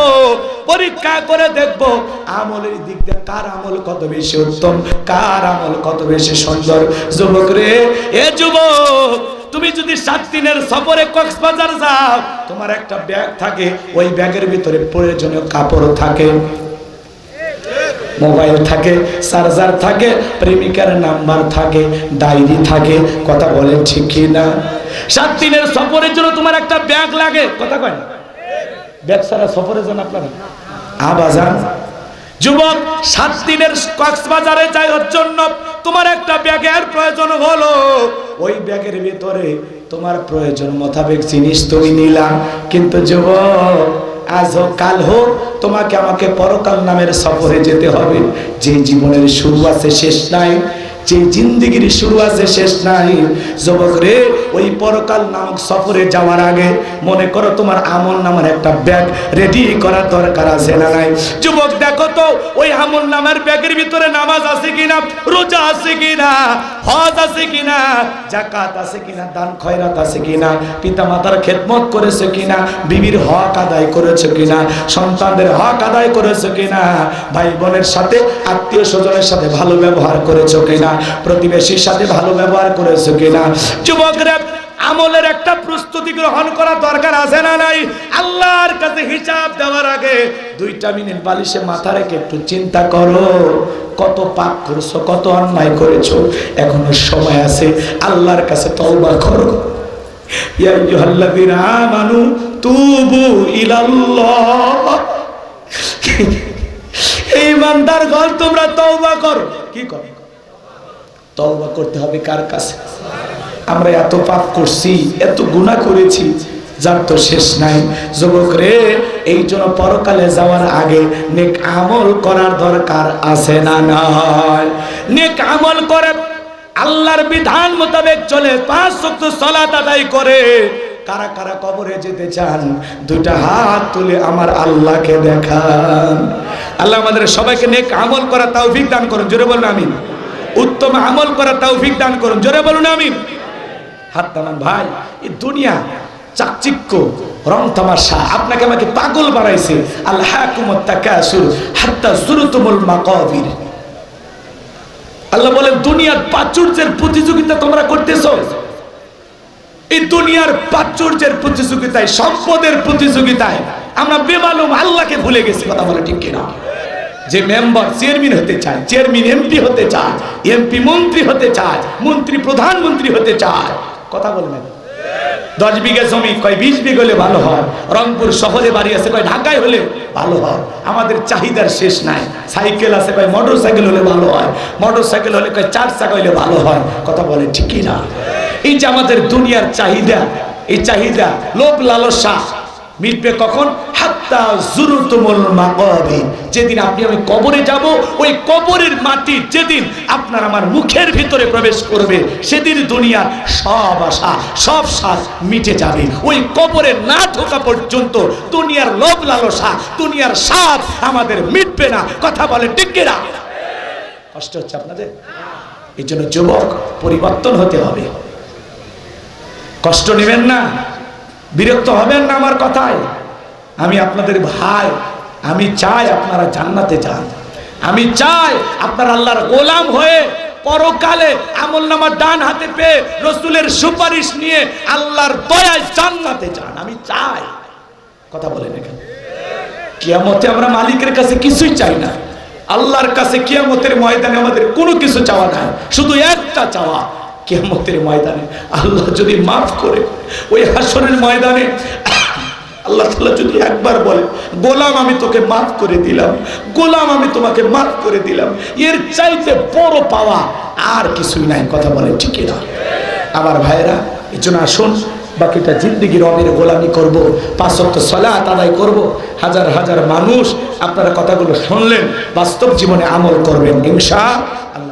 পরীক্ষা করে দেখব আমলের দিক দিয়ে কার আমল কত বেশি উত্তম, কার আমল কত বেশি সুন্দর। যুবক রে, এ যুবক, তুমি যদি 7 দিনের সফরে কক্সবাজার যাও, তোমার একটা ব্যাগ থাকে, ওই ব্যাগের ভিতরে প্রয়োজনীয় কাপড় থাকে, মোবাইল থাকে, চার্জার থাকে, প্রেমিকার নাম্বার থাকে, ডায়েরি থাকে। কথা বলেন ঠিক কি না? 7 দিনের সফরের জন্য তোমার একটা ব্যাগ লাগে। কথা কয় না? ব্যাগ ছাড়া সফরে যান আপনারা? আবাজান যুবক, 7 দিনের কক্সবাজারে যাওয়ার জন্য তোমার একটা ব্যাগের প্রয়োজন হলো। ওই ব্যাগের ভিতরে তোমার প্রয়োজন মোতাবেক জিনিস তুমি নিলা, কিন্তু যুবক, আজ হোক কাল হোক তোমাকে আমাকে পরকাল নামের সফরে যেতে হবে। যে জীবনের শুরু আছে শেষ নাই, যে জিন্দেগির শুরু আছে শেষ নাই। যুবক রে, ওই পরকাল নামক সফরে যাওয়ার আগে মনে করো তোমার আমল নামার একটা ব্যাগ রেডি করার দরকার আছে না নাই? যুবক, দেখো তো ওই আমল নামার ব্যাগের ভিতরে নামাজ আছে কিনা, রোজা আছে কিনা, হজ আছে কিনা, যাকাত আছে কিনা, দান খয়রাত আছে কিনা, পিতা মাতার খেদমত করেছে কিনা, বিবির হক আদায় করেছে কিনা, সন্তানদের হক আদায় করেছে কিনা, ভাই বোনের সাথে আত্মীয় স্বজনের সাথে ভালো ব্যবহার করেছো কিনা, প্রতিবেশীর সাথে ভালো ব্যবহার করেছো কিনা। যুবকরা, আমলের একটা প্রস্তুতি গ্রহণ করা দরকার আছে না নাই? আল্লাহর কাছে হিসাব দেওয়ার আগে 2টা মিনিট বালিশে মাথা রেখে একটু চিন্তা করো, কত পাপ করেছো, কত অন্যায় করেছো। এখনো সময় আছে, আল্লাহর কাছে তওবা করো। ইয়া আইয়ুহাল্লাযীনা আমানু তুবু ইলাল্লাহ। এই ইমানদার গণ, তোমরা তওবা করো। কি করো? তওবা করতে হবে কার কাছে? আমরা এত পাপ করছি, এত গুনাহ করেছি, যার তো শেষ নাই। যুবক রে, এই জন্য পরকালে যাওয়ার আগে নেক আমল করার দরকার আছে না নাই? নেক আমল করে আল্লাহর বিধান মোতাবেক চলে 5 ওয়াক্ত সালাত আদায় করে কারা কারা কবরে যেতে চান? 2টা হাত তুলে আমার আল্লাহকে দেখান। আল্লাহ আমাদের সবাইকে নেক আমল করা তৌফিক দান করুন। জোরে বলুন আমিন। উত্তম আমল করা তৌফিক দান করুন। জোরে বলুন আমিন। হাত নামান ভাই। এই দুনিয়া চাকচিক্য, রং তামাশা আপনাকে আমাকে পাগল বানাইছে। আলহাকুমুত তাকাসুর হাত্তা যুরতুমুল মাকাবির। আল্লাহ বলেন, দুনিয়ার প্রাচুর্যের প্রতিযোগিতা তোমরা করতেছো। এই দুনিয়ার প্রাচুর্যের প্রতিযোগিতায়, সম্পদের প্রতিযোগিতায় আমরা বেমালুম আল্লাহকে ভুলে গেছি। কথা বলে ঠিক কিনা? যে মেম্বার চেয়ারম্যান হতে চায়, চেয়ারম্যান এমপি হতে চায়, এমপি মন্ত্রী হতে চায়, মন্ত্রী প্রধানমন্ত্রী হতে চায়। কথা বলবেন? 10 বিঘা জমি কয় 20 বিঘা হলে ভালো হয়। রংপুর শহরে বাড়ি আছে কয় ঢাকায় হলে ভালো হয়। আমাদের চাহিদার শেষ নাই। সাইকেল আছে কয় মোটর সাইকেল হলে ভালো হয়, মোটর সাইকেল হলে কয় 4 চাকা হলে ভালো হয়। কথা বলে ঠিকই না? এই যে আমাদের দুনিয়ার চাহিদা, এই চাহিদা, লোভ লালসা মিটবে কখন? হাত্তা যুরতুমুল মাকাবির। যেদিন আপনি আমি কবরে যাব, ওই কবরের মাটি যেদিন আপনার আমার মুখের ভিতরে প্রবেশ করবে, সেদিন দুনিয়ার সব আশা, সব স্বাদ মিটে যাবে। ওই কবরে না ঢোকা পর্যন্ত দুনিয়ার লোভ লালসা, দুনিয়ার স্বাদ আমাদের মিটবে না। কথা বলে ঠিক কি না? কষ্ট হচ্ছে আপনাদের? এই জন্য যুবক, পরিবর্তন হতে হবে। কষ্ট নেবেন না, বিরক্ত হবেন না আমার কথায়। আমি আপনাদের ভাই, আমি চাই আপনারা জান্নাতে যান। আমি চাই আপনারা আল্লাহর গোলাম হয়ে পরকালে আমলনামা ডান হাতে পেয়ে রাসূলের সুপারিশ নিয়ে আল্লাহর দয়ায় জান্নাতে যান। আমি চাই। কথা বলেন এখানে? কিয়ামতে আমরা মালিকের কাছে কিছুই চাই না। আল্লাহর কাছে কিয়ামতের ময়দানে আমাদের কোনো কিছু চাওয়া নাই, শুধু একটা চাওয়া, কিয়ামতের ময়দানে আল্লাহ যদি মাফ করে, ওই হাসরের ময়দানে আল্লাহ তাআলা যদি একবার বলে, গোলাম আমি তোকে মাফ করে দিলাম, গোলাম আমি তোমাকে মাফ করে দিলাম, এর চাইতে বড় পাওয়া আর কিছুই নাই। কথা বলে ঠিক না আমার ভাইরা? এই জন্য আসুন বাকিটা জিন্দেগি রবের গোলামি করব, 5 ওয়াক্ত সালাত আদায় করব। হাজার হাজার মানুষ আপনারা কথাগুলো শুনলেন, বাস্তব জীবনে আমল করবেন ইনশাআল্লাহ।